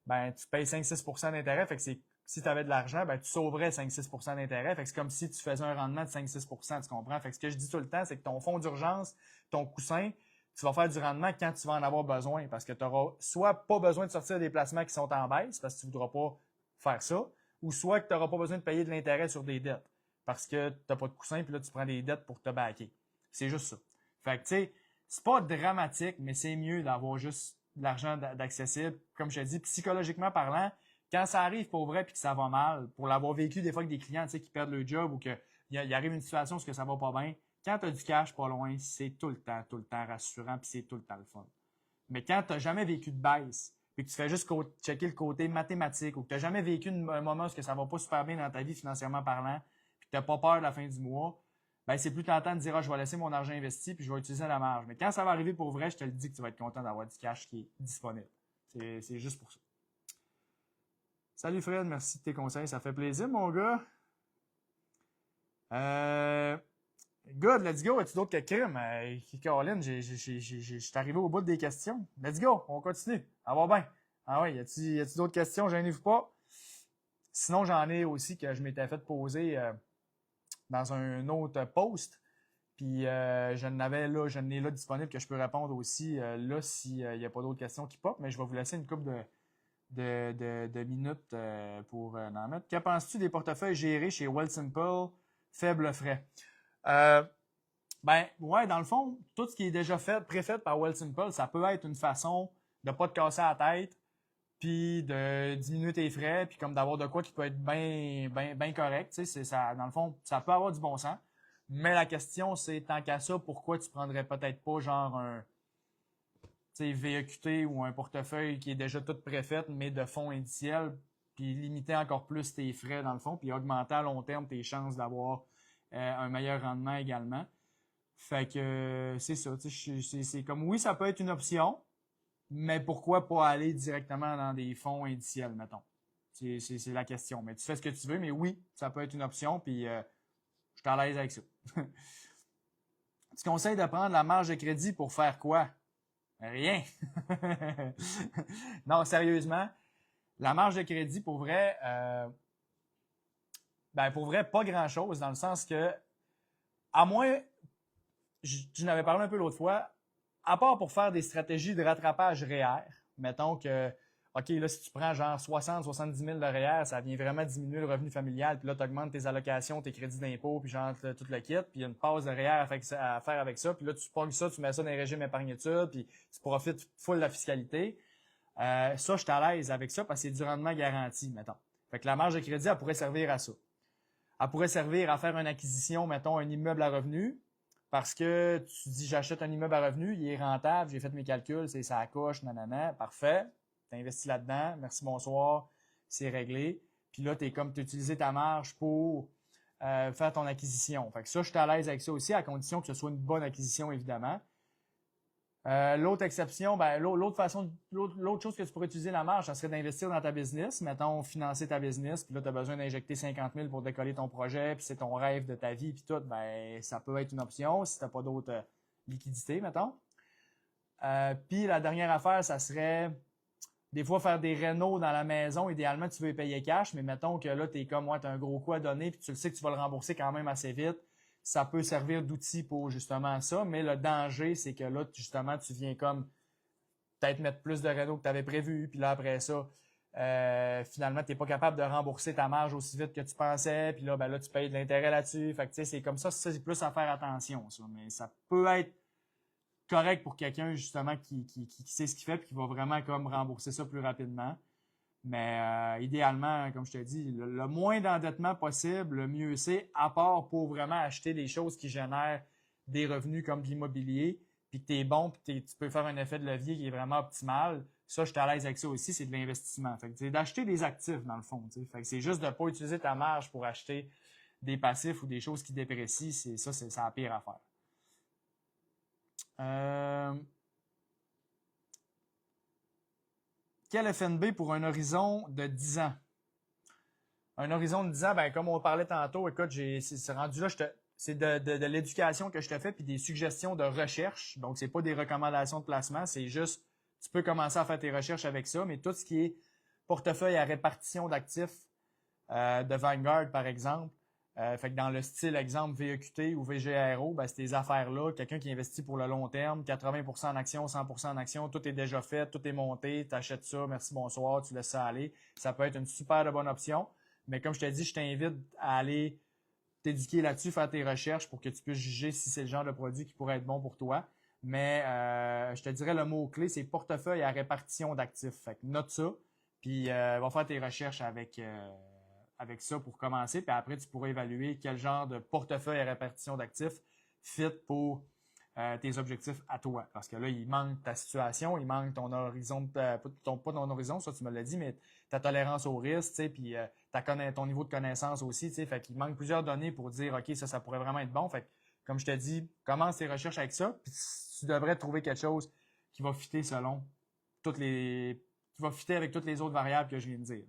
ben, tu payes 5-6 % d'intérêt. Fait que si tu avais de l'argent, ben, tu sauverais 5-6 % d'intérêt. Fait que c'est comme si tu faisais un rendement de 5-6 %, tu comprends? Fait que ce que je dis tout le temps, c'est que ton fonds d'urgence, ton coussin, tu vas faire du rendement quand tu vas en avoir besoin, parce que tu n'auras soit pas besoin de sortir des placements qui sont en baisse, parce que tu ne voudras pas faire ça, ou soit que tu n'auras pas besoin de payer de l'intérêt sur des dettes, parce que tu n'as pas de coussin, puis là, tu prends des dettes pour te baquer. C'est juste ça. Fait que, tu sais, c'est pas dramatique, mais c'est mieux d'avoir juste de l'argent d'accessible. Comme je te dis, psychologiquement parlant, quand ça arrive pour vrai puis que ça va mal, pour l'avoir vécu des fois avec des clients, tu sais, qui perdent leur job ou qu'il arrive une situation où ça va pas bien, quand tu as du cash pas loin, c'est tout le temps rassurant puis c'est tout le temps le fun. Mais quand tu n'as jamais vécu de baisse puis que tu fais juste checker le côté mathématique ou que tu n'as jamais vécu un moment où ça va pas super bien dans ta vie financièrement parlant puis que tu n'as pas peur de la fin du mois, ben c'est plus tentant de dire je vais laisser mon argent investi puis je vais utiliser la marge. Mais quand ça va arriver pour vrai, je te le dis que tu vas être content d'avoir du cash qui est disponible. C'est juste pour ça. Salut Fred, merci de tes conseils, ça fait plaisir mon gars. Good, let's go. As-tu d'autres crime? Caroline, je suis arrivé au bout des questions. Let's go, on continue. Ça va bien. Ah oui, y a-tu d'autres questions? Gênez-vous pas. Sinon, j'en ai aussi que je m'étais fait poser dans un autre post. Puis je n'ai là disponible que je peux répondre aussi là s'il n'y a pas d'autres questions qui pop, mais je vais vous laisser une couple de minutes pour en mettre. Que penses-tu des portefeuilles gérés chez Wealthsimple, faible frais? Ben, ouais, dans le fond, tout ce qui est déjà préfait par Wealthsimple, ça peut être une façon de ne pas te casser la tête, puis de diminuer tes frais, puis comme d'avoir de quoi qui peut être bien correct. Tu sais, ça, dans le fond, ça peut avoir du bon sens. Mais la question, c'est tant qu'à ça, pourquoi tu prendrais peut-être pas genre un VEQT ou un portefeuille qui est déjà tout préfait, mais de fonds indiciels, puis limiter encore plus tes frais dans le fond, puis augmenter à long terme tes chances d'avoir un meilleur rendement également. Fait que c'est ça. C'est comme oui, ça peut être une option, mais pourquoi pas aller directement dans des fonds indiciels, mettons? C'est la question. Mais tu fais ce que tu veux, mais oui, ça peut être une option, puis je suis à l'aise avec ça. Tu conseilles de prendre la marge de crédit pour faire quoi? Rien. Non, sérieusement, la marge de crédit, pour vrai, pas grand-chose, dans le sens que, à moins, je n'avais parlé un peu l'autre fois, à part pour faire des stratégies de rattrapage REER, mettons que, OK, là, si tu prends genre 60-70 000 de REER, ça vient vraiment diminuer le revenu familial, puis là, tu augmentes tes allocations, tes crédits d'impôt, puis genre tout le kit, puis il y a une passe de REER à faire avec ça, puis là, tu pognes ça, tu mets ça dans les régimes épargne-études, puis tu profites full de la fiscalité. Ça, je suis à l'aise avec ça parce que c'est du rendement garanti, mettons. Fait que la marge de crédit, elle pourrait servir à ça. Elle pourrait servir à faire une acquisition, mettons, un immeuble à revenu, parce que tu dis, j'achète un immeuble à revenu, il est rentable, j'ai fait mes calculs, c'est ça coche, nanana, parfait. Tu investis là-dedans, merci, bonsoir, c'est réglé. Puis là, tu as utilisé ta marge pour faire ton acquisition. Fait que ça, je suis à l'aise avec ça aussi, à condition que ce soit une bonne acquisition, évidemment. L'autre exception, ben, l'autre chose que tu pourrais utiliser la marge, ça serait d'investir dans ta business. Mettons, financer ta business, puis là, tu as besoin d'injecter 50 000 pour décoller ton projet, puis c'est ton rêve de ta vie, puis tout, ben, ça peut être une option si tu n'as pas d'autres liquidités, mettons. Puis la dernière affaire, ça serait des fois faire des rénaux dans la maison. Idéalement, tu veux les payer cash, mais mettons que là, tu es comme moi, tu as un gros coup à donner, puis tu le sais que tu vas le rembourser quand même assez vite. Ça peut servir d'outil pour justement ça, mais le danger, c'est que là, justement, tu viens comme peut-être mettre plus de réno que tu avais prévu, puis là, après ça, finalement, tu n'es pas capable de rembourser ta marge aussi vite que tu pensais, puis là, ben là, tu payes de l'intérêt là-dessus. Fait que, tu sais, c'est comme ça, c'est plus à faire attention, ça. Mais ça peut être correct pour quelqu'un, justement, qui sait ce qu'il fait, puis qui va vraiment comme rembourser ça plus rapidement. Mais idéalement, comme je te dis, le moins d'endettement possible, le mieux c'est, à part pour vraiment acheter des choses qui génèrent des revenus comme de l'immobilier, puis que tu es bon, puis tu peux faire un effet de levier qui est vraiment optimal. Ça, je suis à l'aise avec ça aussi, c'est de l'investissement. Fait que c'est d'acheter des actifs, dans le fond. T'sais. Fait que c'est juste de ne pas utiliser ta marge pour acheter des passifs ou des choses qui déprécient. C'est la pire affaire. Quel FNB pour un horizon de 10 ans? Un horizon de 10 ans, ben, comme on parlait tantôt, écoute, c'est rendu là, c'est de l'éducation que je te fais, puis des suggestions de recherche. Donc, c'est pas des recommandations de placement, c'est juste, tu peux commencer à faire tes recherches avec ça, mais tout ce qui est portefeuille à répartition d'actifs de Vanguard, par exemple, fait que dans le style, exemple, VEQT ou VGRO, ben, ces affaires-là, quelqu'un qui investit pour le long terme, 80% en actions, 100% en actions, tout est déjà fait, tout est monté, tu achètes ça, merci, bonsoir, tu laisses ça aller. Ça peut être une super bonne option. Mais comme je t'ai dit, je t'invite à aller t'éduquer là-dessus, faire tes recherches pour que tu puisses juger si c'est le genre de produit qui pourrait être bon pour toi. Mais je te dirais le mot-clé, c'est portefeuille à répartition d'actifs. Fait que note ça, puis va faire tes recherches avec ça pour commencer. Puis après, tu pourras évaluer quel genre de portefeuille à répartition d'actifs fit pour tes objectifs à toi. Parce que là, il manque ta situation, il manque ton horizon, pas ton horizon, ça tu me l'as dit, mais ta tolérance au risque, tu sais, puis ton niveau de connaissance aussi, tu sais. Fait qu'il manque plusieurs données pour dire, OK, ça pourrait vraiment être bon. Fait que, comme je te dis, commence tes recherches avec ça, puis tu devrais trouver quelque chose qui va fitter selon qui va fitter avec toutes les autres variables que je viens de dire.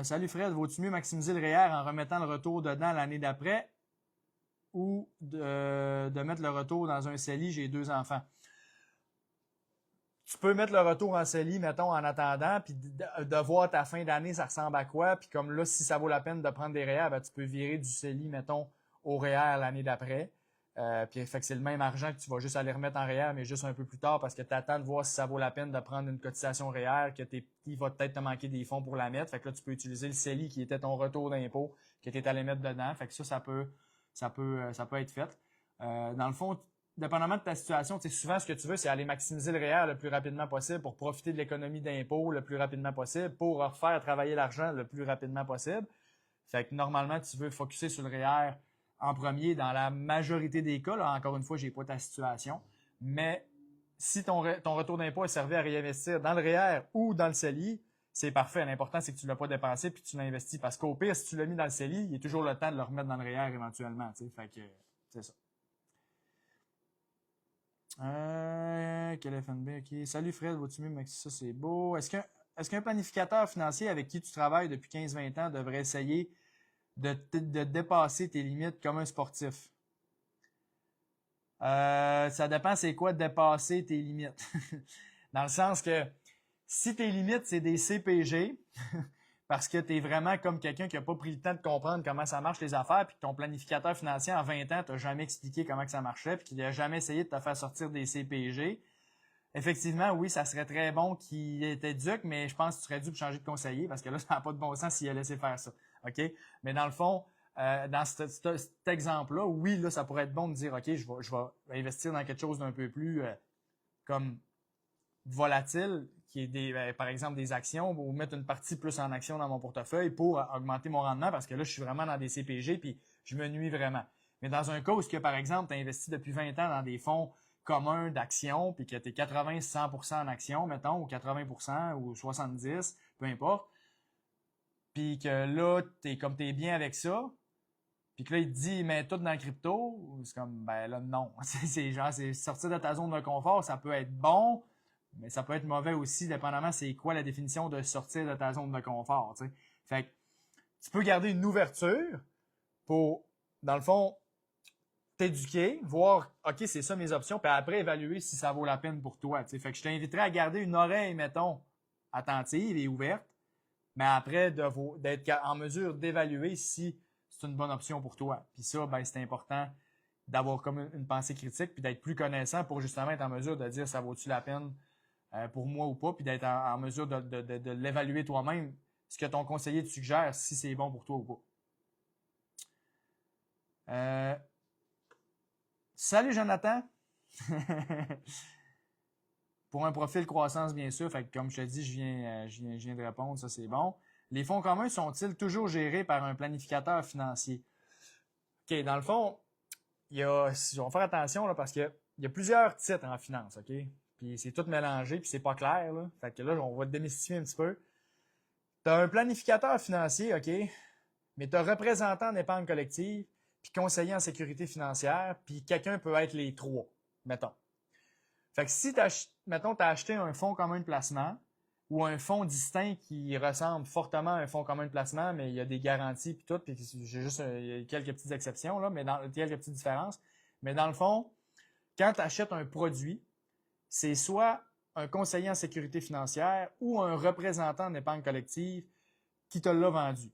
Salut Fred, vaut-tu mieux maximiser le REER en remettant le retour dedans l'année d'après ou de mettre le retour dans un CELI? J'ai 2 enfants. Tu peux mettre le retour en CELI, mettons, en attendant, puis de voir ta fin d'année, ça ressemble à quoi. Puis comme là, si ça vaut la peine de prendre des REER, ben, tu peux virer du CELI, mettons, au REER l'année d'après. Puis fait que c'est le même argent que tu vas juste aller remettre en REER, mais juste un peu plus tard parce que tu attends de voir si ça vaut la peine de prendre une cotisation REER, il va peut-être te manquer des fonds pour la mettre. Fait que là, tu peux utiliser le CELI qui était ton retour d'impôt que tu es allé mettre dedans. Fait que ça peut être fait. Dans le fond, dépendamment de ta situation, souvent ce que tu veux, c'est aller maximiser le REER le plus rapidement possible pour profiter de l'économie d'impôt le plus rapidement possible, pour refaire travailler l'argent le plus rapidement possible. Fait que normalement, tu veux focusser sur le REER en premier dans la majorité des cas. Là, encore une fois, j'ai pas ta situation. Mais si ton retour d'impôt est servi à réinvestir dans le REER ou dans le CELI, c'est parfait. L'important, c'est que tu ne l'as pas dépensé puis que tu l'as investi. Parce qu'au pire, si tu l'as mis dans le CELI, il y a toujours le temps de le remettre dans le REER éventuellement. T'sais. Fait que c'est ça. Quel FNB, ok. Salut Fred, vas-tu mieux, Maxi? Ça, c'est beau. Est-ce qu'un planificateur financier avec qui tu travailles depuis 15-20 ans devrait essayer de dépasser tes limites comme un sportif? Ça dépend c'est quoi dépasser tes limites. Dans le sens que si tes limites, c'est des CPG, parce que tu es vraiment comme quelqu'un qui n'a pas pris le temps de comprendre comment ça marche les affaires, puis que ton planificateur financier en 20 ans t'a jamais expliqué comment que ça marchait, puis qu'il n'a jamais essayé de te faire sortir des CPG, effectivement, oui, ça serait très bon qu'il t'éduque, mais je pense que tu serais dû changer de conseiller, parce que là, ça n'a pas de bon sens s'il a laissé faire ça. OK? Mais dans le fond, dans cet exemple-là, oui, là, ça pourrait être bon de dire, OK, je vais investir dans quelque chose d'un peu plus comme volatile, qui est par exemple des actions, ou mettre une partie plus en actions dans mon portefeuille pour augmenter mon rendement, parce que là, je suis vraiment dans des CPG, puis je me nuis vraiment. Mais dans un cas où, par exemple, tu as investi depuis 20 ans dans des fonds communs d'actions, puis que tu es 80-100% en actions, mettons, ou 80% ou 70%, peu importe, puis que là, tu es bien avec ça, puis que là, il te dit, mets tout dans le crypto, c'est comme, ben là, non. c'est sortir de ta zone de confort, ça peut être bon, mais ça peut être mauvais aussi, dépendamment c'est quoi la définition de sortir de ta zone de confort, t'sais. Fait que tu peux garder une ouverture pour, dans le fond, t'éduquer, voir, OK, c'est ça mes options, puis après évaluer si ça vaut la peine pour toi, t'sais. Fait que je t'inviterais à garder une oreille, mettons, attentive et ouverte, mais après, d'être en mesure d'évaluer si c'est une bonne option pour toi. Puis ça, ben, c'est important d'avoir comme une pensée critique, puis d'être plus connaissant pour justement être en mesure de dire ça vaut-tu la peine pour moi ou pas, puis d'être en mesure de l'évaluer toi-même, ce que ton conseiller te suggère, si c'est bon pour toi ou pas. Salut Jonathan! Pour un profil croissance, bien sûr, fait que comme je te dis, je viens de répondre, ça c'est bon. Les fonds communs sont-ils toujours gérés par un planificateur financier? OK, dans le fond, on va faire attention là, parce qu'il y a plusieurs titres en finance, OK? Puis c'est tout mélangé, puis c'est pas clair, là. Fait que là, on va démystifier un petit peu. Tu as un planificateur financier, OK? Mais tu as représentant en épargne collective, puis conseiller en sécurité financière, puis quelqu'un peut être les trois, mettons. Fait que si, mettons, tu as acheté un fonds commun de placement ou un fonds distinct qui ressemble fortement à un fonds commun de placement, mais il y a des garanties puis tout, puis j'ai juste il y a quelques petites exceptions, là, mais quelques petites différences. Mais dans le fond, quand tu achètes un produit, c'est soit un conseiller en sécurité financière ou un représentant en épargne collective qui te l'a vendu.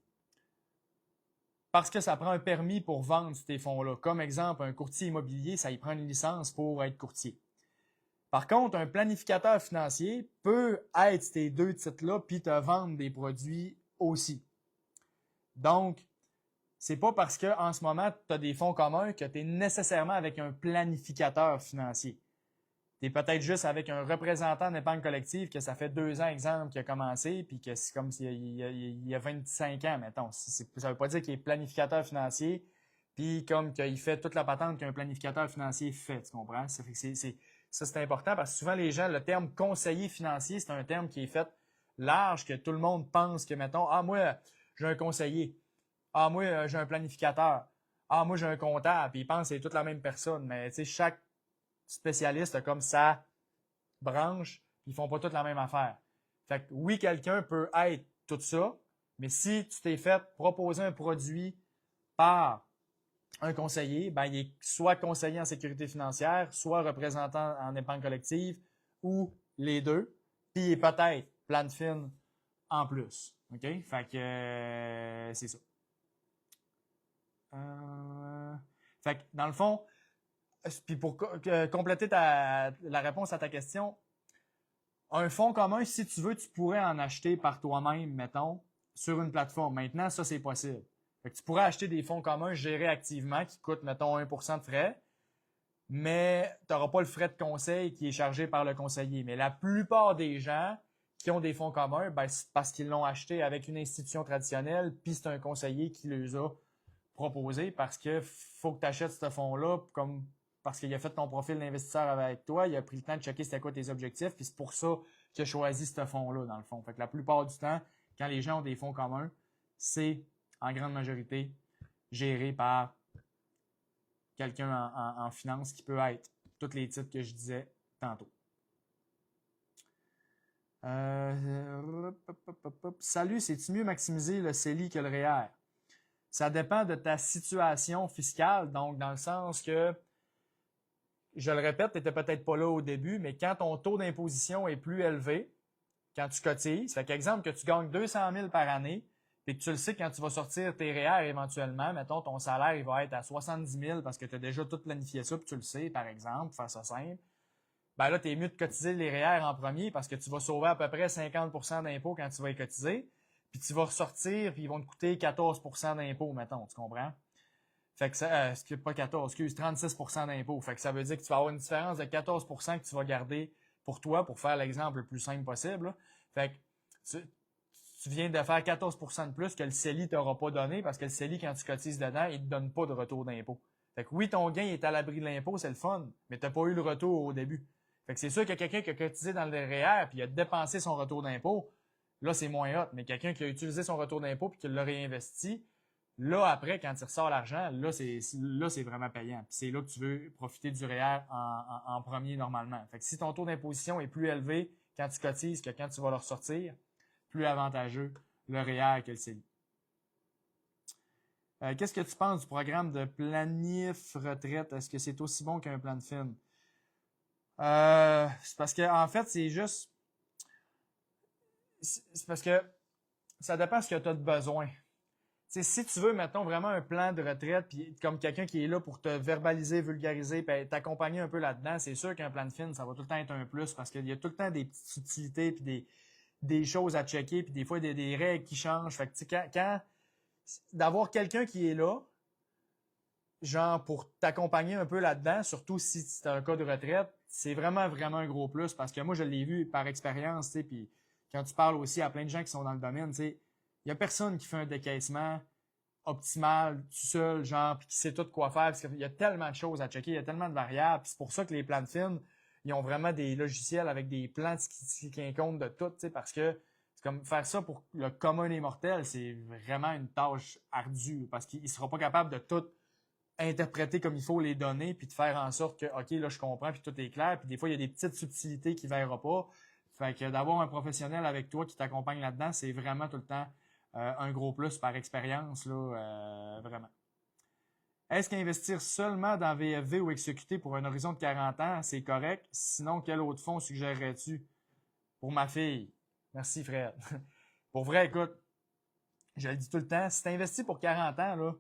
Parce que ça prend un permis pour vendre ces fonds-là. Comme exemple, un courtier immobilier, ça y prend une licence pour être courtier. Par contre, un planificateur financier peut être ces deux titres-là puis te vendre des produits aussi. Donc, c'est pas parce qu'en ce moment, tu as des fonds communs que tu es nécessairement avec un planificateur financier. Tu es peut-être juste avec un représentant d'épargne collective que ça fait 2 ans, exemple, qui a commencé, puis que c'est comme s'il y a 25 ans, mettons. Ça ne veut pas dire qu'il est planificateur financier, puis comme qu'il fait toute la patente qu'un planificateur financier fait, tu comprends? Ça fait que ça, c'est important parce que souvent, les gens, le terme conseiller financier, c'est un terme qui est fait large, que tout le monde pense que, mettons, ah, moi, j'ai un conseiller. Ah, moi, j'ai un planificateur. Ah, moi, j'ai un comptable. Puis ils pensent que c'est toute la même personne. Mais, tu sais, chaque spécialiste a comme sa branche, puis ils font pas toute la même affaire. Fait que oui, quelqu'un peut être tout ça, mais si tu t'es fait proposer un produit par un conseiller, ben, il est soit conseiller en sécurité financière, soit représentant en épargne collective, ou les deux, puis il est peut-être plan fin en plus. OK? Fait que c'est ça. Fait que dans le fond, puis pour compléter la réponse à ta question, un fonds commun, si tu veux, tu pourrais en acheter par toi-même, mettons, sur une plateforme. Maintenant, ça, c'est possible. Fait que tu pourrais acheter des fonds communs gérés activement qui coûtent, mettons, 1% de frais, mais tu n'auras pas le frais de conseil qui est chargé par le conseiller. Mais la plupart des gens qui ont des fonds communs, ben, c'est parce qu'ils l'ont acheté avec une institution traditionnelle, puis c'est un conseiller qui les a proposés parce que faut que tu achètes ce fonds-là parce qu'il a fait ton profil d'investisseur avec toi, il a pris le temps de checker c'était quoi tes objectifs, puis c'est pour ça qu'il a choisi ce fonds-là, dans le fond. Fait que la plupart du temps, quand les gens ont des fonds communs, c'est en grande majorité géré par quelqu'un en finance qui peut être tous les titres que je disais tantôt. Salut, c'est-tu mieux maximiser le CELI que le REER? Ça dépend de ta situation fiscale, donc dans le sens que, je le répète, tu n'étais peut-être pas là au début, mais quand ton taux d'imposition est plus élevé, quand tu cotises, fait qu'exemple que tu gagnes 200 000 par année, et que tu le sais quand tu vas sortir tes REER éventuellement, mettons ton salaire il va être à 70 000 parce que tu as déjà tout planifié ça, puis tu le sais, par exemple, pour faire ça simple, ben là, tu es mieux de cotiser les REER en premier parce que tu vas sauver à peu près 50% d'impôts quand tu vas y cotiser, puis tu vas ressortir, puis ils vont te coûter 14% d'impôts, mettons, tu comprends? Fait que ça, pas 14, excuse, 36% d'impôts. Fait que ça veut dire que tu vas avoir une différence de 14% que tu vas garder pour toi, pour faire l'exemple le plus simple possible, là. Fait que tu viens de faire 14% de plus que le CELI t'aura pas donné parce que le CELI, quand tu cotises dedans, il te donne pas de retour d'impôt. Fait que oui, ton gain est à l'abri de l'impôt, c'est le fun, mais t'as pas eu le retour au début. Fait que c'est sûr qu'il y a quelqu'un qui a cotisé dans le REER puis il a dépensé son retour d'impôt. Là, c'est moins hot. Mais quelqu'un qui a utilisé son retour d'impôt puis qui l'a réinvesti, là, après, quand il ressort l'argent, là, c'est vraiment payant. Puis c'est là que tu veux profiter du REER en premier normalement. Fait que si ton taux d'imposition est plus élevé quand tu cotises que quand tu vas le ressortir, plus avantageux le REER que le CELI. Qu'est-ce que tu penses du programme de planif retraite? Est-ce que c'est aussi bon qu'un plan de fin? C'est parce que, en fait, c'est parce que ça dépend de ce que tu as de besoin. Tu sais, si tu veux, mettons, vraiment un plan de retraite, puis comme quelqu'un qui est là pour te verbaliser, vulgariser, puis t'accompagner un peu là-dedans, c'est sûr qu'un plan de film, ça va tout le temps être un plus parce qu'il y a tout le temps des petites subtilités, puis des choses à checker, puis des fois, des règles qui changent. Fait que, tu sais, quand d'avoir quelqu'un qui est là, genre, pour t'accompagner un peu là-dedans, surtout si c'est un cas de retraite, c'est vraiment, vraiment un gros plus parce que moi, je l'ai vu par expérience, tu sais, puis quand tu parles aussi à plein de gens qui sont dans le domaine, tu sais, il n'y a personne qui fait un décaissement optimal tout seul, genre, puis qui sait tout quoi faire, parce qu'il y a tellement de choses à checker, il y a tellement de variables, puis c'est pour ça que les plans de film, ils ont vraiment des logiciels avec des plans qui tiennent compte de tout, tu sais, parce que c'est comme faire ça pour le commun des mortels, c'est vraiment une tâche ardue, parce qu'il ne sera pas capable de tout interpréter comme il faut les données, puis de faire en sorte que, OK, là, je comprends, puis tout est clair, puis des fois, il y a des petites subtilités qu'il ne verra pas. Fait que d'avoir un professionnel avec toi qui t'accompagne là-dedans, c'est vraiment tout le temps un gros plus par expérience, là, vraiment. Est-ce qu'investir seulement dans VFV ou exécuter pour un horizon de 40 ans, c'est correct? Sinon, quel autre fonds suggérerais-tu pour ma fille? Merci, Fred. Pour vrai, écoute, je le dis tout le temps, si tu investis pour 40 ans, là,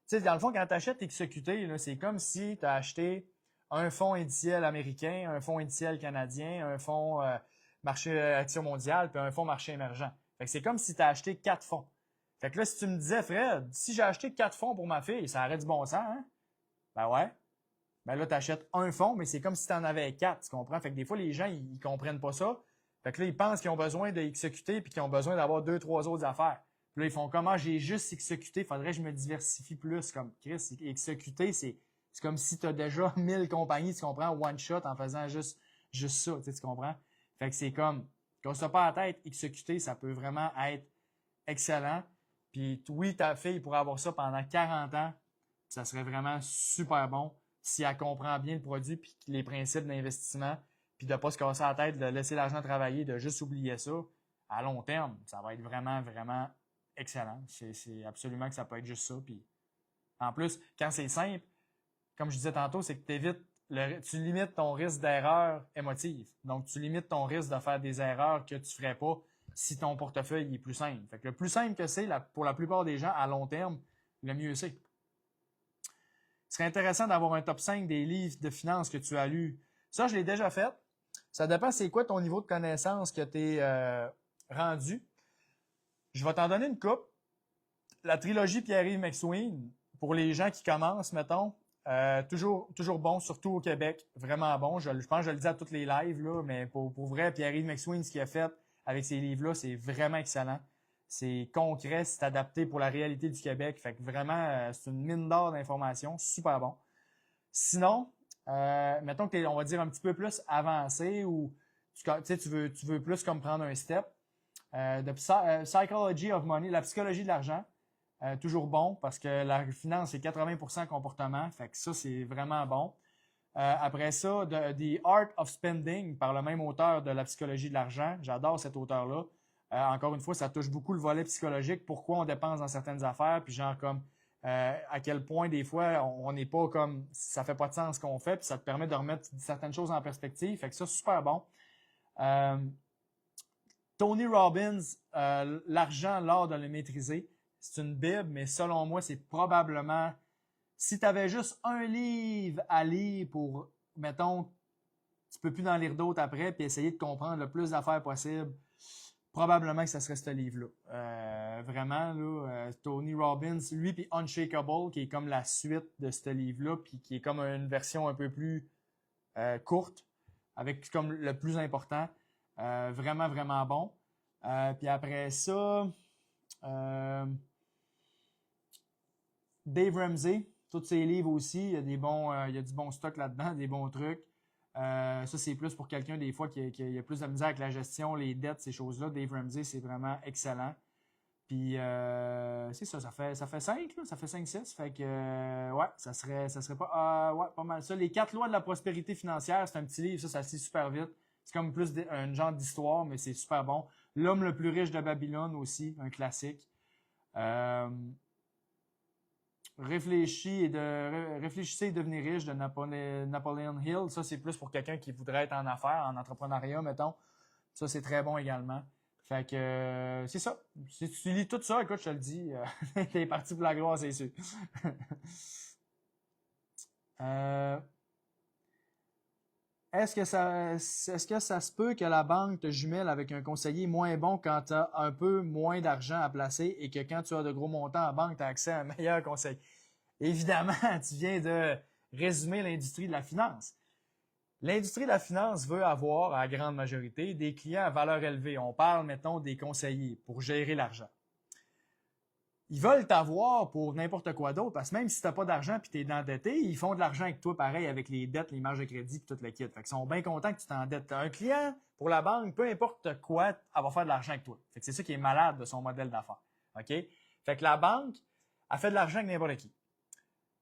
tu sais, dans le fond, quand tu achètes XQT, c'est comme si tu as acheté un fonds indiciel américain, un fonds indiciel canadien, un fonds marché action mondiale, puis un fonds marché émergent. Fait que c'est comme si tu as acheté 4 fonds. Fait que là, si tu me disais, Fred, si j'ai acheté 4 fonds pour ma fille, ça aurait du bon sens, hein? Ben ouais. Ben là, tu achètes un fonds, mais c'est comme si tu en avais 4, tu comprends? Fait que des fois, les gens, ils comprennent pas ça. Fait que là, ils pensent qu'ils ont besoin de XQT puis qu'ils ont besoin d'avoir 2-3 autres affaires. Puis là, ils font comment j'ai juste XQT, faudrait que je me diversifie plus. Comme Chris, XQT, c'est comme si tu as déjà 1000 compagnies, tu comprends, one shot en faisant juste ça, tu comprends? Fait que c'est comme, quand ça pas à la tête, XQT, ça peut vraiment être excellent. Puis oui, ta fille pourrait avoir ça pendant 40 ans. Ça serait vraiment super bon si elle comprend bien le produit puis les principes d'investissement, puis de ne pas se casser la tête, de laisser l'argent travailler, de juste oublier ça. À long terme, ça va être vraiment, vraiment excellent. C'est absolument que ça peut être juste ça. Puis, en plus, quand c'est simple, comme je disais tantôt, c'est que tu limites ton risque d'erreur émotive. Donc, tu limites ton risque de faire des erreurs que tu ne ferais pas si ton portefeuille est plus simple. Fait que le plus simple que c'est, pour la plupart des gens, à long terme, le mieux c'est. Ce serait intéressant d'avoir un top 5 des livres de finances que tu as lus. Ça, je l'ai déjà fait. Ça dépend c'est quoi ton niveau de connaissance que tu es rendu. Je vais t'en donner une coupe. La trilogie Pierre-Yves McSween, pour les gens qui commencent, mettons, toujours bon, surtout au Québec. Vraiment bon. Je pense que je le dis à tous les lives, là, mais pour vrai, Pierre-Yves McSween, ce qu'il a fait avec ces livres-là, c'est vraiment excellent. C'est concret, c'est adapté pour la réalité du Québec. Fait que vraiment, c'est une mine d'or d'informations. Super bon. Sinon, mettons que on va dire un petit peu plus avancé ou tu veux plus comme prendre un step. Psychology of Money, la psychologie de l'argent. Toujours bon parce que la finance, c'est 80% comportement. Fait que ça, c'est vraiment bon. Après ça, The Art of Spending, par le même auteur de la psychologie de l'argent. J'adore cet auteur-là. Encore une fois, ça touche beaucoup le volet psychologique. Pourquoi on dépense dans certaines affaires, puis genre comme à quel point des fois on n'est pas comme ça fait pas de sens ce qu'on fait, puis ça te permet de remettre certaines choses en perspective. Fait que ça, super bon. Tony Robbins, l'argent, l'art de le maîtriser. C'est une bible, mais selon moi, c'est probablement si tu avais juste un livre à lire pour, mettons, tu peux plus en lire d'autres après, puis essayer de comprendre le plus d'affaires possible, probablement que ça serait ce livre-là. Vraiment, là, Tony Robbins, lui, puis Unshakable, qui est comme la suite de ce livre-là, puis qui est comme une version un peu plus courte, avec comme le plus important. Vraiment, vraiment bon. Puis après ça, Dave Ramsey, tous ses livres aussi, il y a il y a du bon stock là-dedans, des bons trucs. Ça, c'est plus pour quelqu'un des fois qui a plus de misère avec la gestion, les dettes, ces choses-là. Dave Ramsey, c'est vraiment excellent. Puis c'est ça fait 5, là, ça fait 5-6. Fait que ouais, ça serait pas. Ouais, pas mal ça. Les 4 lois de la prospérité financière, c'est un petit livre, ça se lit super vite. C'est comme plus un genre d'histoire, mais c'est super bon. L'homme le plus riche de Babylone aussi, un classique. Réfléchissez et devenez riche de Napoleon Hill. Ça, c'est plus pour quelqu'un qui voudrait être en affaires, en entrepreneuriat, mettons. Ça, c'est très bon également. Fait que c'est ça. Si tu lis tout ça, écoute, je te le dis, t'es parti pour la gloire, c'est sûr. Est-ce que ça se peut que la banque te jumelle avec un conseiller moins bon quand tu as un peu moins d'argent à placer et que quand tu as de gros montants en banque, tu as accès à un meilleur conseil? Évidemment, tu viens de résumer l'industrie de la finance. L'industrie de la finance veut avoir, à la grande majorité, des clients à valeur élevée. On parle, mettons, des conseillers pour gérer l'argent. Ils veulent t'avoir pour n'importe quoi d'autre, parce que même si tu n'as pas d'argent et tu es endetté, ils font de l'argent avec toi pareil avec les dettes, les marges de crédit et tout le kit. Fait qu'ils sont bien contents que tu t'endettes. Un client, pour la banque, peu importe quoi, elle va faire de l'argent avec toi. Fait que c'est ça qui est malade de son modèle d'affaires. OK? Fait que la banque, elle fait de l'argent avec n'importe qui.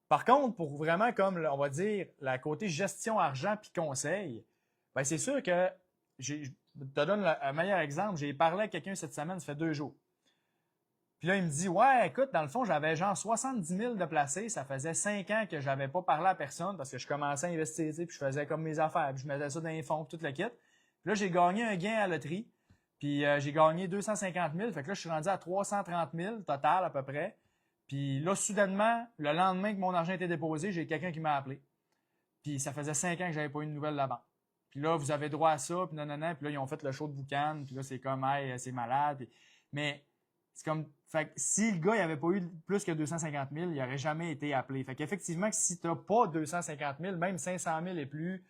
Par contre, pour vraiment, comme on va dire, la côté gestion argent puis conseil, ben c'est sûr que je te donne un meilleur exemple. J'ai parlé à quelqu'un cette semaine, ça fait 2 jours. Puis là, il me dit, ouais, écoute, dans le fond, j'avais genre 70 000 de placés. Ça faisait 5 ans que j'avais pas parlé à personne parce que je commençais à investir, puis je faisais comme mes affaires, puis je mettais ça dans les fonds, puis tout le kit. Puis là, j'ai gagné un gain à la loterie, puis j'ai gagné 250 000. Fait que là, je suis rendu à 330 000 total à peu près. Puis là, soudainement, le lendemain que mon argent était déposé, j'ai quelqu'un qui m'a appelé. Puis ça faisait 5 ans que j'avais pas eu de nouvelles de la banque. Puis là, vous avez droit à ça, puis nanana. Puis là, ils ont fait le show de boucan. Puis là, c'est comme, hey, c'est malade. Puis... Mais c'est comme, fait que si le gars, il avait pas eu plus que 250 000, il n'aurait jamais été appelé. Fait qu'effectivement, si tu n'as pas 250 000, même 500 000 et plus,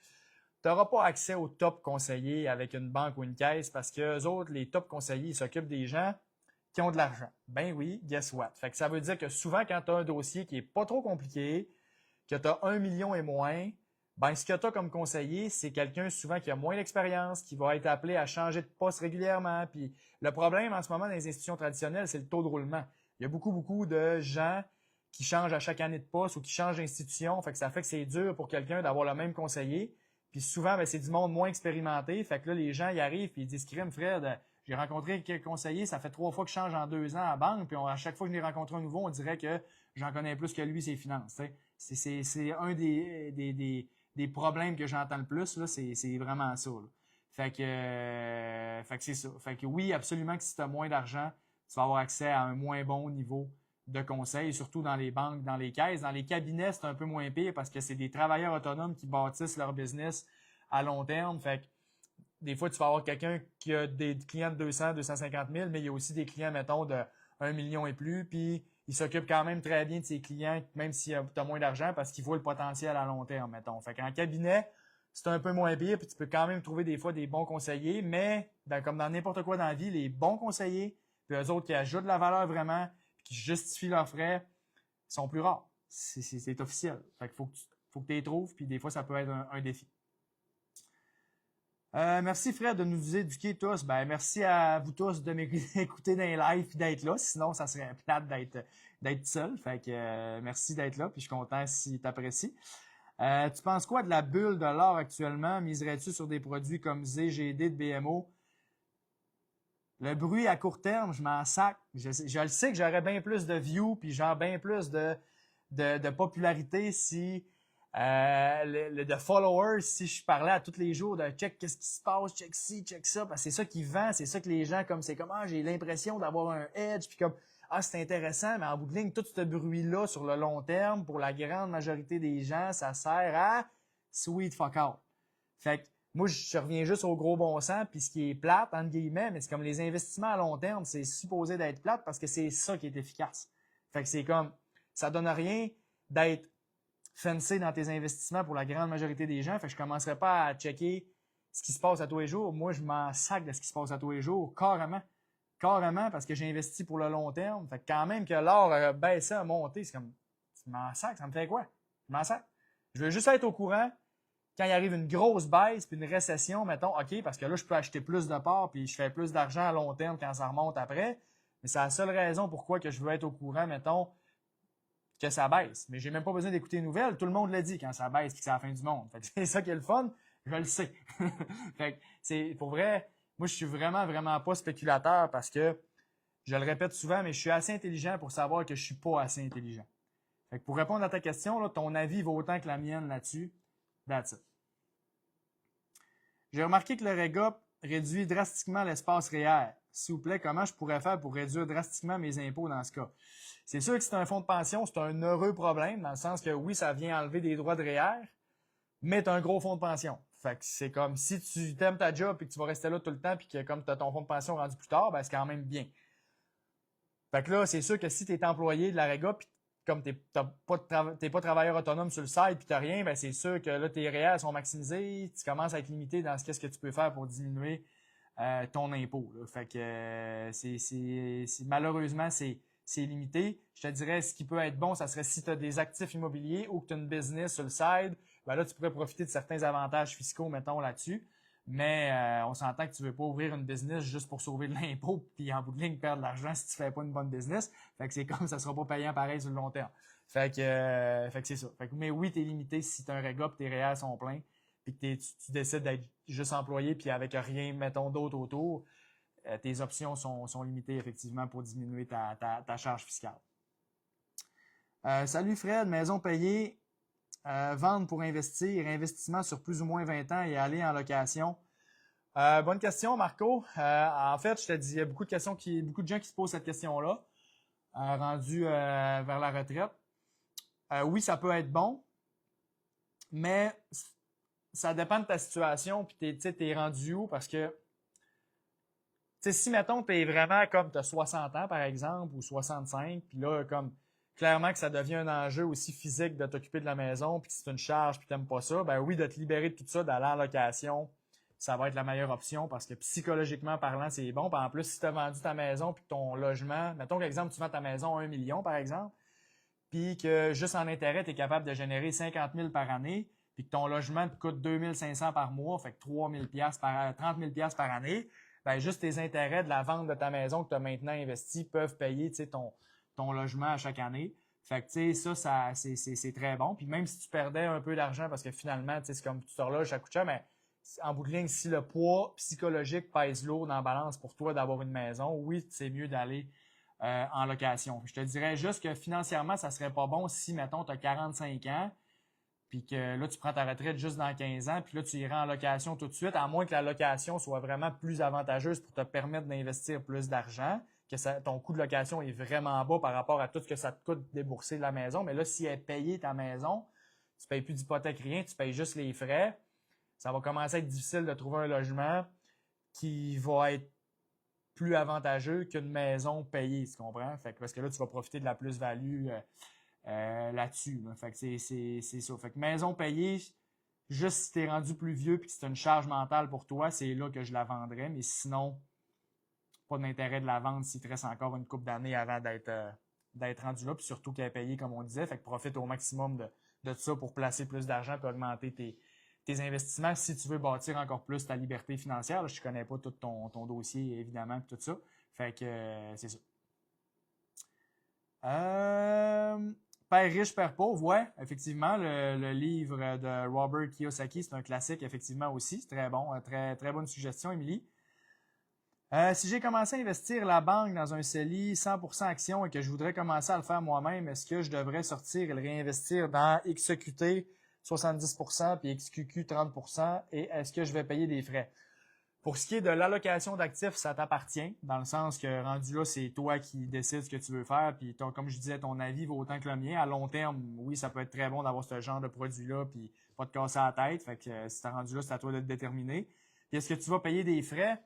tu n'auras pas accès aux top conseillers avec une banque ou une caisse parce que eux autres, les top conseillers, ils s'occupent des gens qui ont de l'argent. Ben oui, guess what? Fait que ça veut dire que souvent, quand tu as un dossier qui est pas trop compliqué, que tu as 1 million et moins, ben ce que tu as comme conseiller, c'est quelqu'un souvent qui a moins d'expérience, qui va être appelé à changer de poste régulièrement. Puis le problème en ce moment dans les institutions traditionnelles, c'est le taux de roulement. Il y a beaucoup de gens qui changent à chaque année de poste ou qui changent d'institution. Fait que ça fait que c'est dur pour quelqu'un d'avoir le même conseiller. Puis souvent, ben, c'est du monde moins expérimenté. Fait que là, les gens y arrivent et ils disent, crime, Fred, j'ai rencontré quelques conseillers, ça fait 3 fois que je change en 2 ans à la banque, puis à chaque fois que je l'ai rencontré un nouveau, on dirait que j'en connais plus que lui, ses finances. C'est un des problèmes que j'entends le plus, là, c'est vraiment ça. Là. Fait que c'est ça. Fait que oui, absolument que si tu as moins d'argent, tu vas avoir accès à un moins bon niveau de conseil, surtout dans les banques, dans les caisses. Dans les cabinets, c'est un peu moins pire parce que c'est des travailleurs autonomes qui bâtissent leur business à long terme. Fait que des fois, tu vas avoir quelqu'un qui a des clients de 200, 250 000, mais il y a aussi des clients, mettons, de 1 million et plus, puis il s'occupe quand même très bien de ses clients, même si tu as moins d'argent, parce qu'il voit le potentiel à long terme, mettons. Fait qu'en cabinet, c'est un peu moins pire, puis tu peux quand même trouver des fois des bons conseillers, mais comme dans n'importe quoi dans la vie, les bons conseillers, puis eux autres qui ajoutent de la valeur vraiment, puis qui justifient leurs frais, sont plus rares. C'est officiel. Fait qu'il faut que tu les trouves, puis des fois, ça peut être un défi. Merci Fred de nous éduquer tous. Ben, merci à vous tous de m'écouter dans les lives et d'être là. Sinon, ça serait plate d'être seul. Fait que merci d'être là. Puis je suis content si tu apprécies. Tu penses quoi de la bulle de l'or actuellement? Miserais-tu sur des produits comme ZGD de BMO? Le bruit à court terme, je m'en sac. Je le sais que j'aurais bien plus de views puis genre bien plus de popularité si de followers, si je parlais à tous les jours de check qu'est-ce qui se passe, check ci, check ça, parce que c'est ça qui vend, c'est ça que les gens, comme c'est comme, j'ai l'impression d'avoir un edge, puis comme, c'est intéressant, mais en bout de ligne, tout ce bruit-là sur le long terme, pour la grande majorité des gens, ça sert à sweet fuck out. Fait que, moi, je reviens juste au gros bon sens, puis ce qui est plate, entre guillemets, mais c'est comme les investissements à long terme, c'est supposé d'être plate parce que c'est ça qui est efficace. Fait que c'est comme, ça donne rien d'être fancy dans tes investissements pour la grande majorité des gens. Fait que je commencerai pas à checker ce qui se passe à tous les jours. Moi, je m'en sac de ce qui se passe à tous les jours, carrément. Carrément, parce que j'ai investi pour le long terme. Fait que quand même que l'or a baissé, a monté, c'est comme, tu m'en sac, ça me fait quoi? Je m'en sac. Je veux juste être au courant quand il arrive une grosse baisse puis une récession, mettons, OK, parce que là, je peux acheter plus de parts puis je fais plus d'argent à long terme quand ça remonte après. Mais c'est la seule raison pourquoi que je veux être au courant, mettons, que ça baisse. Mais j'ai même pas besoin d'écouter les nouvelles. Tout le monde le dit quand ça baisse et que c'est la fin du monde. Fait que c'est ça qui est le fun. Je le sais. Fait que c'est, pour vrai, moi, je suis vraiment pas spéculateur parce que, je le répète souvent, mais je suis assez intelligent pour savoir que je suis pas assez intelligent. Fait que pour répondre à ta question, là, ton avis vaut autant que la mienne là-dessus. That's it. J'ai remarqué que le Reg Up réduit drastiquement l'espace réel. S'il vous plaît, comment je pourrais faire pour réduire drastiquement mes impôts dans ce cas? C'est sûr que c'est un fonds de pension, c'est un heureux problème, dans le sens que oui, ça vient enlever des droits de REER, mais tu as un gros fonds de pension. Fait que c'est comme si tu t'aimes ta job et que tu vas rester là tout le temps puis que comme tu as ton fonds de pension rendu plus tard, ben c'est quand même bien. Fait que là, c'est sûr que si tu es employé de la REGA puis comme t'es pas travailleur autonome sur le site puis t'as rien, ben c'est sûr que là, tes REER sont maximisés, tu commences à être limité dans ce que tu peux faire pour diminuer ton impôt. Là. Fait que malheureusement, c'est limité. Je te dirais, ce qui peut être bon, ça serait si tu as des actifs immobiliers ou que tu as une business sur le side, ben là, tu pourrais profiter de certains avantages fiscaux, mettons, là-dessus. Mais on s'entend que tu ne veux pas ouvrir une business juste pour sauver de l'impôt puis en bout de ligne perdre de l'argent si tu ne fais pas une bonne business. Fait que c'est comme ça ne sera pas payant pareil sur le long terme. Fait que c'est ça. Fait que, mais oui, tu es limité si tu as un REGA et tes REER sont pleins puis que tu décides d'être juste employé puis avec rien, mettons, d'autre autour, tes options sont limitées effectivement pour diminuer ta charge fiscale. Salut Fred, maison payée. Vendre pour investir, investissement sur plus ou moins 20 ans et aller en location. Bonne question, Marco. En fait, je te dis, il y a beaucoup de gens qui se posent cette question-là, rendu vers la retraite. Oui, ça peut être bon, mais ça dépend de ta situation, puis t'es rendu où, parce que si, mettons, t'es vraiment comme t'as 60 ans, par exemple, ou 65, puis là, comme clairement que ça devient un enjeu aussi physique de t'occuper de la maison, puis que c'est une charge, puis t'aimes pas ça, ben oui, de te libérer de tout ça, d'aller en location, ça va être la meilleure option parce que psychologiquement parlant, c'est bon. Puis en plus, si tu as vendu ta maison puis que ton logement, mettons qu'exemple, tu vends ta maison à 1 million, par exemple, puis que juste en intérêt, tu es capable de générer 50 000 par année, puis que ton logement te coûte 2 500 par mois, fait que 30 000 par année, ben juste tes intérêts de la vente de ta maison que tu as maintenant investi peuvent payer ton logement à chaque année. Fait que, ça c'est très bon. Puis même si tu perdais un peu d'argent, parce que finalement, c'est comme tu te reloges, ça coûte cher, mais en bout de ligne, si le poids psychologique pèse lourd dans la balance pour toi d'avoir une maison, oui, c'est mieux d'aller en location. Je te dirais juste que financièrement, ça serait pas bon si, mettons, tu as 45 ans, puis que là, tu prends ta retraite juste dans 15 ans, puis là, tu iras en location tout de suite, à moins que la location soit vraiment plus avantageuse pour te permettre d'investir plus d'argent, que ton coût de location est vraiment bas par rapport à tout ce que ça te coûte de débourser de la maison. Mais là, si elle est payée ta maison, tu ne payes plus d'hypothèque, rien, tu payes juste les frais, ça va commencer à être difficile de trouver un logement qui va être plus avantageux qu'une maison payée, tu comprends? Fait que, parce que là, tu vas profiter de la plus-value là-dessus. Là. Fait que c'est ça. Fait que maison payée, juste si tu es rendu plus vieux et que c'est une charge mentale pour toi, c'est là que je la vendrais. Mais sinon, pas d'intérêt de la vendre s'il te reste encore une couple d'années avant d'être rendu là. Puis surtout qu'elle est payée, comme on disait. Fait que profite au maximum de ça pour placer plus d'argent et augmenter tes investissements si tu veux bâtir encore plus ta liberté financière. Là, je ne connais pas tout ton dossier, évidemment, tout ça. Fait que c'est ça. Père riche, père pauvre, ouais, effectivement. Le livre de Robert Kiyosaki, c'est un classique, effectivement, aussi. C'est très bon. Très, très bonne suggestion, Émilie. Si j'ai commencé à investir la banque dans un CELI 100% action et que je voudrais commencer à le faire moi-même, est-ce que je devrais sortir et le réinvestir dans XEQT 70% puis XQQ 30% et est-ce que je vais payer des frais? Pour ce qui est de l'allocation d'actifs, ça t'appartient, dans le sens que rendu là, c'est toi qui décides ce que tu veux faire, puis comme je disais, ton avis vaut autant que le mien. À long terme, oui, ça peut être très bon d'avoir ce genre de produit-là, puis pas te casser la tête. Fait que si t'as rendu là, c'est à toi de te déterminer. Puis est-ce que tu vas payer des frais?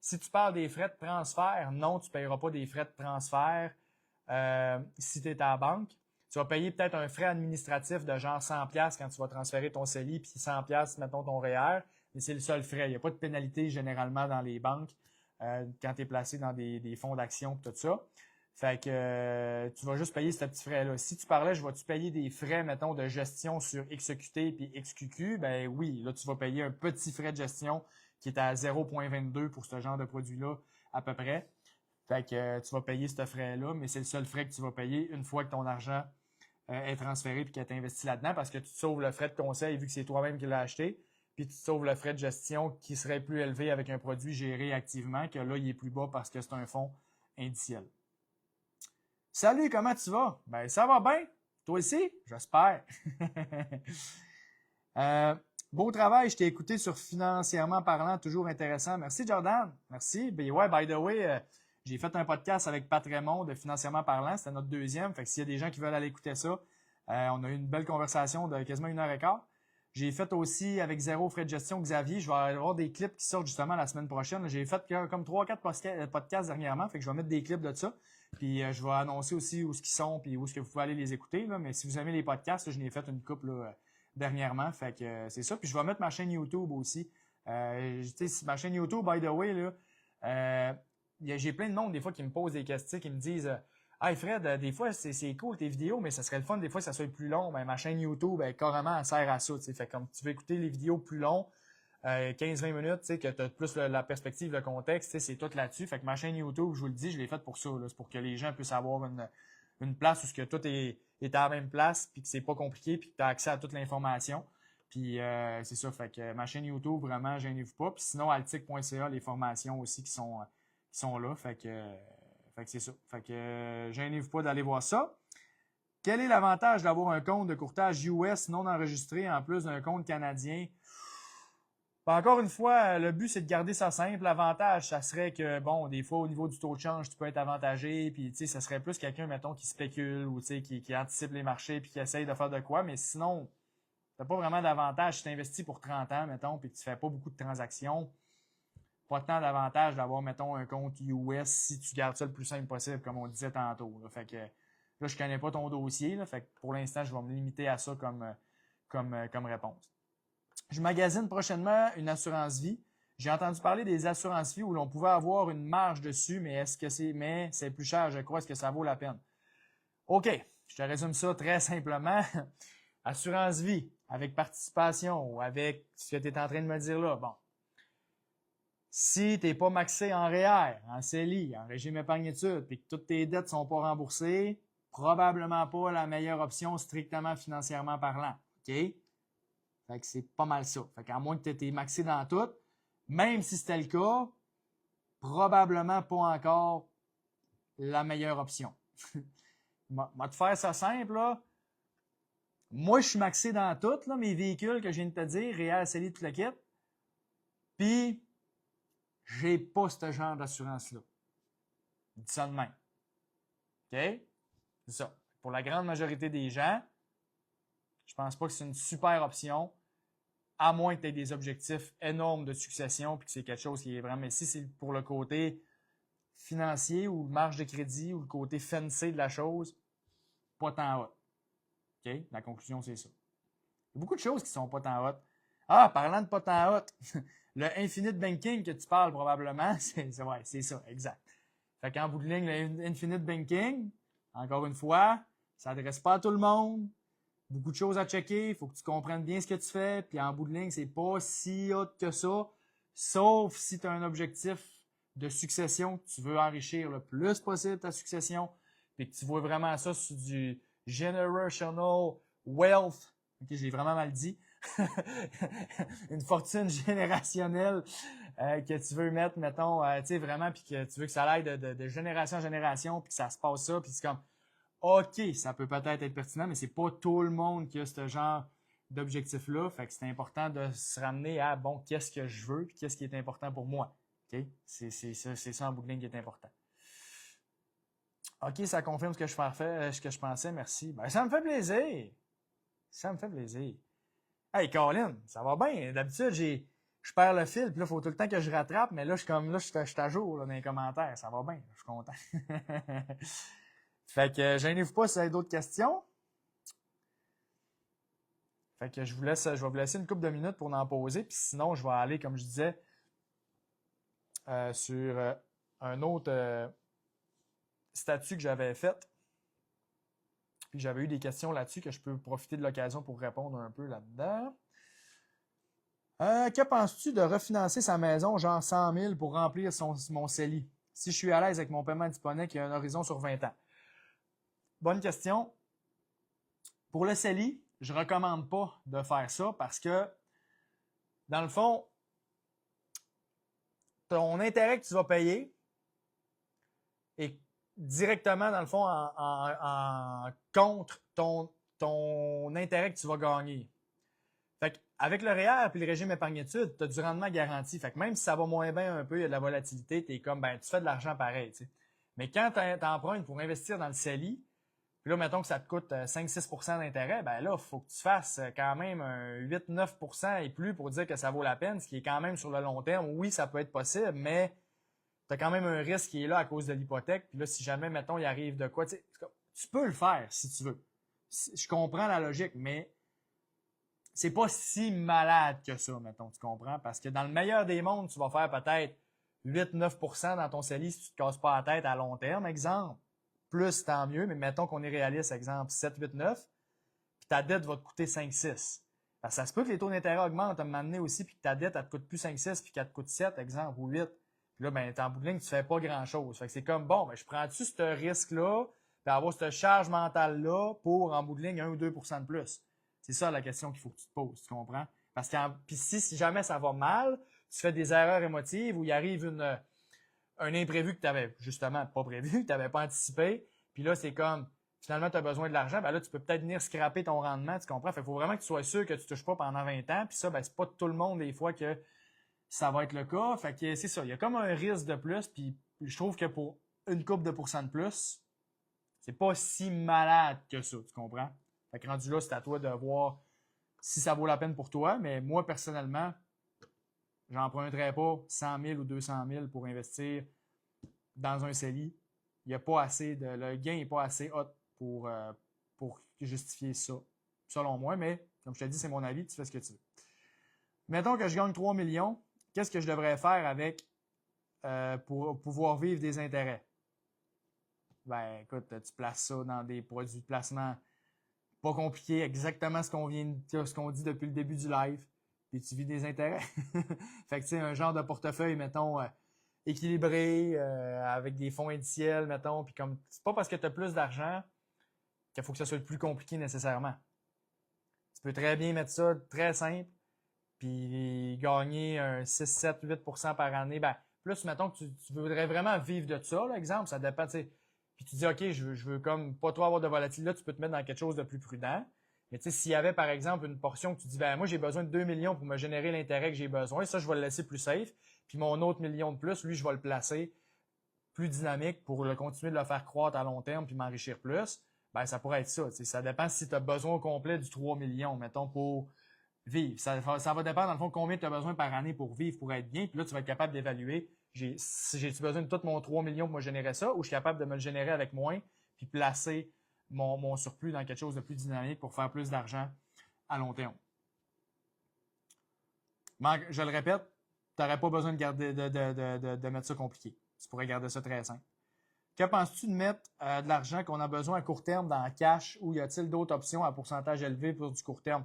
Si tu parles des frais de transfert, non, tu ne payeras pas des frais de transfert si tu es à la banque. Tu vas payer peut-être un frais administratif de genre 100$ quand tu vas transférer ton CELI, puis 100$, mettons, ton REER, mais c'est le seul frais. Il n'y a pas de pénalité généralement dans les banques quand tu es placé dans des fonds d'action et tout ça. Fait que tu vas juste payer ce petit frais-là. Si tu parlais, je vais-tu payer des frais, mettons, de gestion sur XEQT puis XQQ? Ben oui, là, tu vas payer un petit frais de gestion qui est à 0,22 pour ce genre de produit-là à peu près. Fait que tu vas payer ce frais-là, mais c'est le seul frais que tu vas payer une fois que ton argent est transféré et que tu as investi là-dedans parce que tu te sauves le frais de conseil vu que c'est toi-même qui l'as acheté, puis tu te sauves le frais de gestion qui serait plus élevé avec un produit géré activement, que là, il est plus bas parce que c'est un fonds indiciel. Salut, comment tu vas? Ben, ça va bien. Toi aussi? J'espère. Beau travail, je t'ai écouté sur Financièrement parlant, toujours intéressant. Merci Jordan, merci. Ben ouais, by the way, j'ai fait un podcast avec Pat Raymond de Financièrement parlant, c'était notre deuxième, fait que s'il y a des gens qui veulent aller écouter ça, on a eu une belle conversation de quasiment 1h15. J'ai fait aussi avec Zéro Frais de gestion Xavier, je vais avoir des clips qui sortent justement la semaine prochaine. J'ai fait comme 3-4 podcasts dernièrement, fait que je vais mettre des clips de ça. Puis je vais annoncer aussi où ce qu'ils sont puis où est-ce que vous pouvez aller les écouter. Là. Mais si vous aimez les podcasts, là, je n'ai fait une couple là, dernièrement. Fait que c'est ça. Puis je vais mettre ma chaîne YouTube aussi. Ma chaîne YouTube, by the way, là, j'ai plein de monde des fois qui me posent des questions, qui me disent Hey Fred, des fois c'est cool tes vidéos, mais ça serait le fun des fois que ça soit plus long. Ben, ma chaîne YouTube, carrément, elle sert à ça. T'sais. Fait comme tu veux écouter les vidéos plus longues, 15-20 minutes, que tu as plus la perspective, le contexte, c'est tout là-dessus. Fait que ma chaîne YouTube, je vous le dis, je l'ai faite pour ça. C'est pour que les gens puissent avoir une place où ce que tout est à la même place, puis que c'est pas compliqué, puis que tu as accès à toute l'information. Puis c'est ça. Fait que ma chaîne YouTube, vraiment, gênez-vous pas. Puis sinon, altic.ca, les formations aussi qui sont là. Fait que c'est ça. Fait que gênez-vous pas d'aller voir ça. Quel est l'avantage d'avoir un compte de courtage US non enregistré en plus d'un compte canadien? Ben, encore une fois, le but, c'est de garder ça simple. L'avantage, ça serait que, bon, des fois, au niveau du taux de change, tu peux être avantagé, puis, tu sais, ça serait plus quelqu'un, mettons, qui spécule ou, tu sais, qui anticipe les marchés puis qui essaye de faire de quoi. Mais sinon, t'as pas vraiment d'avantage si tu investis pour 30 ans, mettons, puis que tu fais pas beaucoup de transactions. Pas tant d'avantage d'avoir, mettons, un compte US si tu gardes ça le plus simple possible, comme on disait tantôt. Là. Fait que là, je connais pas ton dossier. Là, fait que pour l'instant, je vais me limiter à ça comme réponse. Je magasine prochainement une assurance vie. J'ai entendu parler des assurances vie où l'on pouvait avoir une marge dessus, mais c'est plus cher, je crois. Est-ce que ça vaut la peine? OK. Je te résume ça très simplement. Assurance vie avec participation ou avec ce que tu es en train de me dire là. Bon. Si tu n'es pas maxé en REER, en CELI, en régime épargne-études, et que toutes tes dettes ne sont pas remboursées, probablement pas la meilleure option strictement financièrement parlant. OK? Fait que c'est pas mal ça. Fait qu'à moins que tu aies maxé dans tout, même si c'était le cas, probablement pas encore la meilleure option. Moi, te faire ça simple, là. Moi, je suis maxé dans tout, là, mes véhicules que je viens de te dire, REER, CELI, tout le kit. Puis, j'ai pas ce genre d'assurance-là. Dis ça de même. OK? C'est ça. Pour la grande majorité des gens, je pense pas que c'est une super option, à moins que tu aies des objectifs énormes de succession puis que c'est quelque chose qui est vraiment. Mais si c'est pour le côté financier ou marge de crédit ou le côté fancy de la chose, pas tant hot. OK? La conclusion, c'est ça. Il y a beaucoup de choses qui sont pas tant hot. Ah, parlant de pas tant hot, le infinite banking que tu parles probablement, c'est ça, exact. Fait qu'en bout de ligne, le infinite banking, encore une fois, ça s'adresse pas à tout le monde. Beaucoup de choses à checker, il faut que tu comprennes bien ce que tu fais, puis en bout de ligne, c'est pas si hot que ça, sauf si tu as un objectif de succession, que tu veux enrichir le plus possible ta succession, puis que tu vois vraiment ça sur du generational wealth. Ok, j'ai vraiment mal dit. Une fortune générationnelle que tu veux mettre, mettons, tu sais, vraiment, puis que tu veux que ça aille de génération en génération, puis que ça se passe ça, puis c'est comme OK, ça peut peut-être être pertinent, mais c'est pas tout le monde qui a ce genre d'objectif-là. Fait que c'est important de se ramener à, bon, qu'est-ce que je veux, puis qu'est-ce qui est important pour moi. OK? C'est ça en bout de ligne qui est important. OK, ça confirme ce que je pensais, merci. Ben, ça me fait plaisir. Ça me fait plaisir. Hey, Colin, ça va bien. D'habitude, je perds le fil, puis là, il faut tout le temps que je rattrape, mais là, je suis à jour là, dans les commentaires. Ça va bien, je suis content. Fait que gênez-vous pas si vous avez d'autres questions. Fait que je vais vous laisser une couple de minutes pour en poser, puis sinon, je vais aller, comme je disais, sur un autre statut que j'avais fait. Puis j'avais eu des questions là-dessus que je peux profiter de l'occasion pour répondre un peu là-dedans. Que penses-tu de refinancer sa maison, genre 100 000 pour remplir mon CELI? Si je suis à l'aise avec mon paiement disponible qui a un horizon sur 20 ans. Bonne question. Pour le CELI, je ne recommande pas de faire ça parce que, dans le fond, ton intérêt que tu vas payer est directement, dans le fond, en contre ton intérêt que tu vas gagner. Fait que avec le REER et le régime épargne-études, tu as du rendement garanti. Fait que même si ça va moins bien un peu, il y a de la volatilité, tu es comme, ben, tu fais de l'argent pareil. T'sais. Mais quand tu empruntes pour investir dans le CELI, puis là, mettons que ça te coûte 5-6 d'intérêt, ben là, il faut que tu fasses quand même un 8-9 et plus pour dire que ça vaut la peine, ce qui est quand même sur le long terme. Oui, ça peut être possible, mais tu as quand même un risque qui est là à cause de l'hypothèque. Puis là, si jamais, mettons, il arrive de quoi, tu peux le faire si tu veux. Je comprends la logique, mais c'est pas si malade que ça, mettons, tu comprends? Parce que dans le meilleur des mondes, tu vas faire peut-être 8-9 dans ton CELI si tu te casses pas la tête à long terme, exemple. Plus, tant mieux, mais mettons qu'on est réaliste, exemple 7-8-9, puis ta dette va te coûter 5-6. Parce que ça se peut que les taux d'intérêt augmentent à un moment donné aussi, puis que ta dette, elle te coûte plus 5-6, puis qu'elle te coûte 7, exemple, ou 8. Puis là, ben, en bout de ligne, tu fais pas grand-chose. Fait que c'est comme, bon, ben, je prends-tu ce risque-là, puis avoir cette charge mentale-là pour, en bout de ligne, 1 ou 2 de plus? C'est ça la question qu'il faut que tu te poses, tu comprends? Parce que puis si jamais ça va mal, tu fais des erreurs émotives où il arrive un imprévu que tu n'avais justement pas prévu, que tu n'avais pas anticipé, puis là, c'est comme, finalement, tu as besoin de l'argent, ben là, tu peux peut-être venir scraper ton rendement, tu comprends? Fait qu'il faut vraiment que tu sois sûr que tu ne touches pas pendant 20 ans, puis ça, ben, c'est pas tout le monde, des fois, que ça va être le cas. Fait que c'est ça, il y a comme un risque de plus, puis je trouve que pour une couple de pourcents de plus, c'est pas si malade que ça, tu comprends? Fait que rendu là, c'est à toi de voir si ça vaut la peine pour toi, mais moi, personnellement, j'emprunterais pas 100 000 ou 200 000 pour investir dans un CELI. Il y a pas assez le gain n'est pas assez haut pour justifier ça, selon moi, mais comme je te dis, c'est mon avis, tu fais ce que tu veux. Mettons que je gagne 3 millions, qu'est-ce que je devrais faire avec pour pouvoir vivre des intérêts? Ben, écoute, tu places ça dans des produits de placement pas compliqué, exactement ce qu'on dit depuis le début du live, puis tu vis des intérêts. Fait que tu sais, un genre de portefeuille, mettons, équilibré, avec des fonds indiciels, mettons, puis comme c'est pas parce que tu as plus d'argent qu'il faut que ça soit le plus compliqué nécessairement. Tu peux très bien mettre ça très simple, puis gagner un 6, 7, 8% par année. Ben, plus, mettons que tu voudrais vraiment vivre de ça, là, exemple, ça dépend, tu sais. Puis tu dis, OK, je veux comme pas trop avoir de volatilité, là, tu peux te mettre dans quelque chose de plus prudent. Mais tu sais, s'il y avait, par exemple, une portion que tu dis, ben moi, j'ai besoin de 2 millions pour me générer l'intérêt que j'ai besoin, ça, je vais le laisser plus safe. Puis mon autre million de plus, lui, je vais le placer plus dynamique pour le continuer de le faire croître à long terme puis m'enrichir plus. Ben, ça pourrait être ça. Tu sais, ça dépend si tu as besoin au complet du 3 millions, mettons, pour vivre. Ça va dépendre, dans le fond, combien tu as besoin par année pour vivre, pour être bien. Puis là, tu vas être capable d'évaluer j'ai-tu besoin de tout mon 3 millions pour me générer ça ou je suis capable de me le générer avec moins puis placer mon surplus dans quelque chose de plus dynamique pour faire plus d'argent à long terme. Mais je le répète, tu n'aurais pas besoin de mettre ça compliqué. Tu pourrais garder ça très simple. Que penses-tu de mettre de l'argent qu'on a besoin à court terme dans cash ou y a-t-il d'autres options à pourcentage élevé pour du court terme?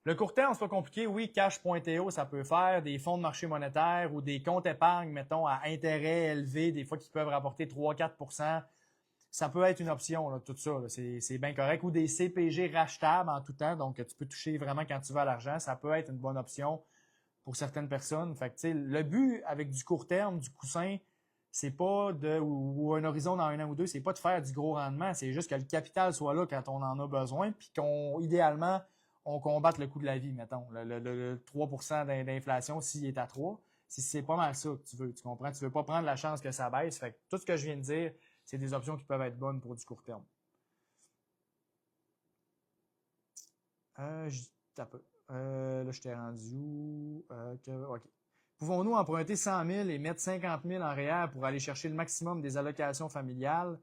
Le court terme, c'est pas compliqué. Oui, cash.to, ça peut faire des fonds de marché monétaire ou des comptes épargne, mettons, à intérêt élevé, des fois qui peuvent rapporter 3-4 %. Ça peut être une option, là, tout ça. C'est bien correct. Ou des CPG rachetables en tout temps, donc tu peux toucher vraiment quand tu veux à l'argent. Ça peut être une bonne option pour certaines personnes. Fait que, tu sais, le but avec du court terme, du coussin, c'est pas ou un horizon dans 1 an ou 2, c'est pas de faire du gros rendement. C'est juste que le capital soit là quand on en a besoin, puis idéalement, on combatte le coût de la vie, mettons. Le 3% d'inflation, s'il est à 3, c'est pas mal ça que tu veux, tu comprends? Tu veux pas prendre la chance que ça baisse. Fait que tout ce que je viens de dire, c'est des options qui peuvent être bonnes pour du court terme. Là, je t'ai rendu où? OK. Pouvons-nous emprunter 100 000 et mettre 50 000 en REER pour aller chercher le maximum des allocations familiales,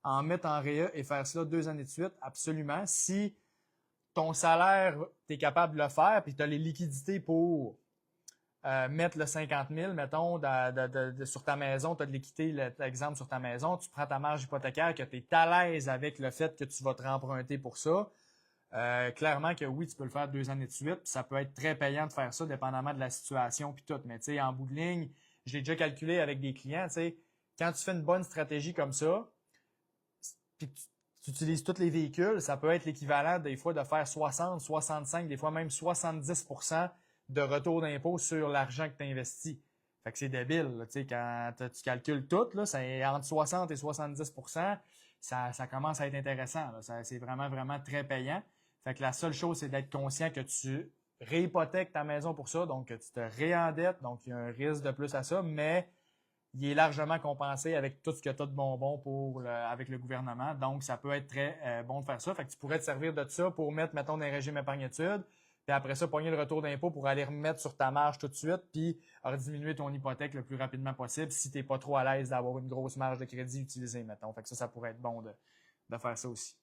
en mettre en REER et faire cela 2 années de suite? Absolument. Si ton salaire, tu es capable de le faire, puis tu as les liquidités pour mettre le 50 000, mettons, sur ta maison, tu as de l'équité, l'exemple sur ta maison, tu prends ta marge hypothécaire, que tu es à l'aise avec le fait que tu vas te remprunter pour ça. Clairement que oui, tu peux le faire 2 années de suite, puis ça peut être très payant de faire ça, dépendamment de la situation, puis tout. Mais tu sais, en bout de ligne, je l'ai déjà calculé avec des clients, tu sais, quand tu fais une bonne stratégie comme ça, puis tu utilises tous les véhicules, ça peut être l'équivalent des fois de faire 60, 65, des fois même 70% de retour d'impôt sur l'argent que tu investis. Fait que c'est débile, là, tu sais, quand tu calcules tout, là, c'est entre 60 et 70%, ça commence à être intéressant. C'est vraiment, vraiment très payant. Fait que la seule chose, c'est d'être conscient que tu réhypothèques ta maison pour ça, donc que tu te réendettes, donc il y a un risque de plus à ça, mais il est largement compensé avec tout ce que tu as de bonbons avec le gouvernement. Donc, ça peut être très bon de faire ça. Fait que tu pourrais te servir de ça pour mettre, mettons, dans un régime épargne-études, puis après ça, pogner le retour d'impôt pour aller remettre sur ta marge tout de suite, puis diminuer ton hypothèque le plus rapidement possible si tu n'es pas trop à l'aise d'avoir une grosse marge de crédit utilisée, mettons. Fait que ça pourrait être bon de faire ça aussi.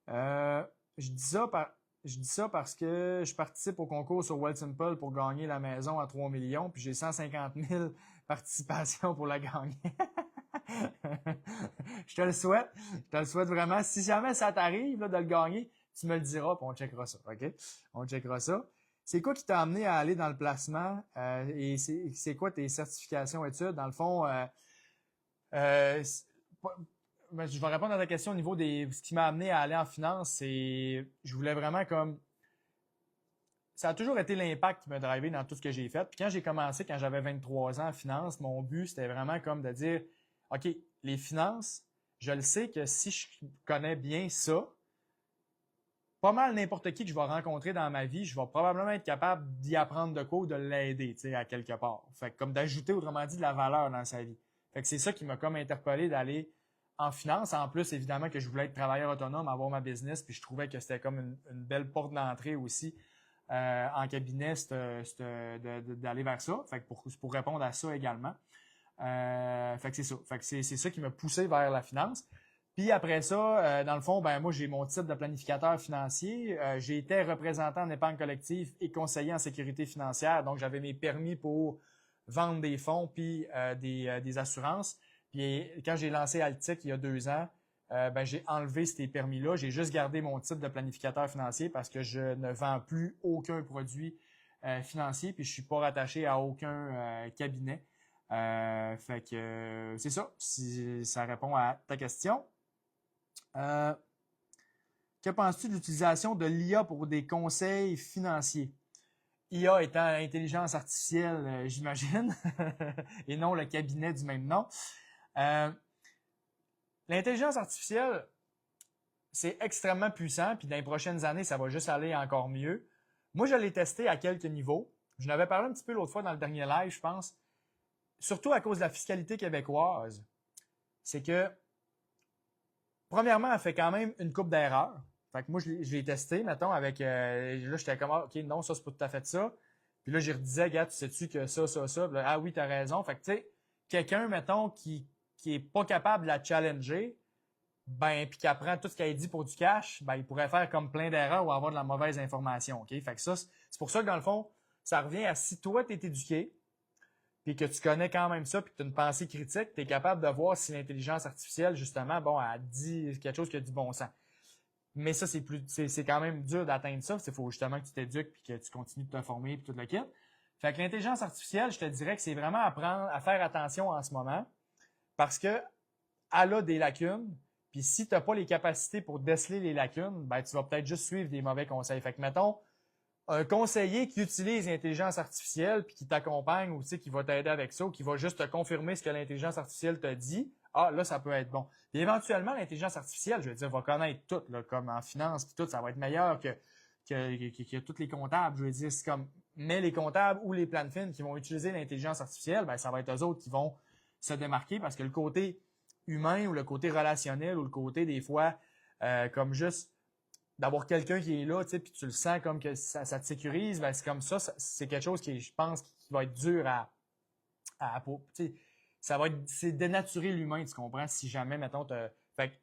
Je dis ça parce que je participe au concours sur Wealthsimple pour gagner la maison à 3 millions, puis j'ai 150 000 participations pour la gagner. Je te le souhaite. Je te le souhaite vraiment. Si jamais ça t'arrive de le gagner, tu me le diras, puis on checkera ça. OK? On checkera ça. C'est quoi qui t'a amené à aller dans le placement et c'est quoi tes certifications études? Dans le fond, je vais répondre à ta question au niveau ce qui m'a amené à aller en finance, c'est je voulais vraiment comme ça a toujours été l'impact qui m'a drivé dans tout ce que j'ai fait. Puis quand j'ai commencé, quand j'avais 23 ans en finance, mon but, c'était vraiment comme de dire OK, les finances, je le sais que si je connais bien ça, pas mal n'importe qui que je vais rencontrer dans ma vie, je vais probablement être capable d'y apprendre de quoi ou de l'aider, tu sais, à quelque part. Fait que comme d'ajouter, autrement dit, de la valeur dans sa vie. Fait que c'est ça qui m'a comme interpellé d'aller en finance. En plus, évidemment, que je voulais être travailleur autonome, avoir ma business, puis je trouvais que c'était comme une belle porte d'entrée aussi en cabinet, d'aller vers ça. Fait que pour répondre à ça également. Fait que c'est ça. Fait que c'est ça qui m'a poussé vers la finance. Puis après ça, dans le fond, ben moi, j'ai mon titre de planificateur financier. J'ai été représentant en épargne collective et conseiller en sécurité financière. Donc, j'avais mes permis pour vendre des fonds puis des assurances. Puis quand j'ai lancé Altic il y a 2 ans, ben j'ai enlevé ces permis-là. J'ai juste gardé mon titre de planificateur financier parce que je ne vends plus aucun produit financier puis je suis pas rattaché à aucun cabinet. Fait que c'est ça, si ça répond à ta question. Que penses-tu de l'utilisation de l'IA pour des conseils financiers? IA étant l'intelligence artificielle, j'imagine, et non le cabinet du même nom. L'intelligence artificielle, c'est extrêmement puissant, puis dans les prochaines années, ça va juste aller encore mieux. Moi, je l'ai testé à quelques niveaux. Je n'avais parlé un petit peu l'autre fois dans le dernier live, je pense. Surtout à cause de la fiscalité québécoise. C'est que premièrement, elle fait quand même une coupe d'erreurs. Fait que moi, je l'ai testé, mettons, avec... là, j'étais comme, OK, non, ça, c'est pas tout à fait ça. Puis là, je redisais, gars, tu sais-tu que ça... Là, ah oui, t'as raison. Fait que, tu sais, quelqu'un, mettons, qui est pas capable de la challenger, ben, puis qui apprend tout ce qu'elle dit pour du cash, ben, il pourrait faire comme plein d'erreurs ou avoir de la mauvaise information, OK? Fait que ça, c'est pour ça que, dans le fond, ça revient à si toi, t'es éduqué, puis que tu connais quand même ça, puis que tu as une pensée critique, tu es capable de voir si l'intelligence artificielle, justement, bon, elle dit quelque chose qui a du bon sens. Mais ça, c'est quand même dur d'atteindre ça. Il faut justement que tu t'éduques puis que tu continues de te former puis tout le kit. Fait que l'intelligence artificielle, je te dirais que c'est vraiment à faire attention en ce moment parce que elle a des lacunes. Puis si tu n'as pas les capacités pour déceler les lacunes, ben tu vas peut-être juste suivre des mauvais conseils. Fait que mettons, un conseiller qui utilise l'intelligence artificielle puis qui t'accompagne ou qui va t'aider avec ça ou qui va juste te confirmer ce que l'intelligence artificielle te dit, ah, là, ça peut être bon. Puis éventuellement, l'intelligence artificielle, je veux dire, va connaître tout, là, comme en finance puis tout, ça va être meilleur que tous les comptables. Je veux dire, c'est comme, mais les comptables ou les plans fines qui vont utiliser l'intelligence artificielle, ben, ça va être eux autres qui vont se démarquer parce que le côté humain ou le côté relationnel ou le côté, des fois, comme juste d'avoir quelqu'un qui est là, tu sais, puis tu le sens comme que ça te sécurise, ben c'est comme ça, c'est quelque chose qui, je pense, qui va être dur tu sais, c'est dénaturer l'humain, tu comprends, si jamais, mettons, fait que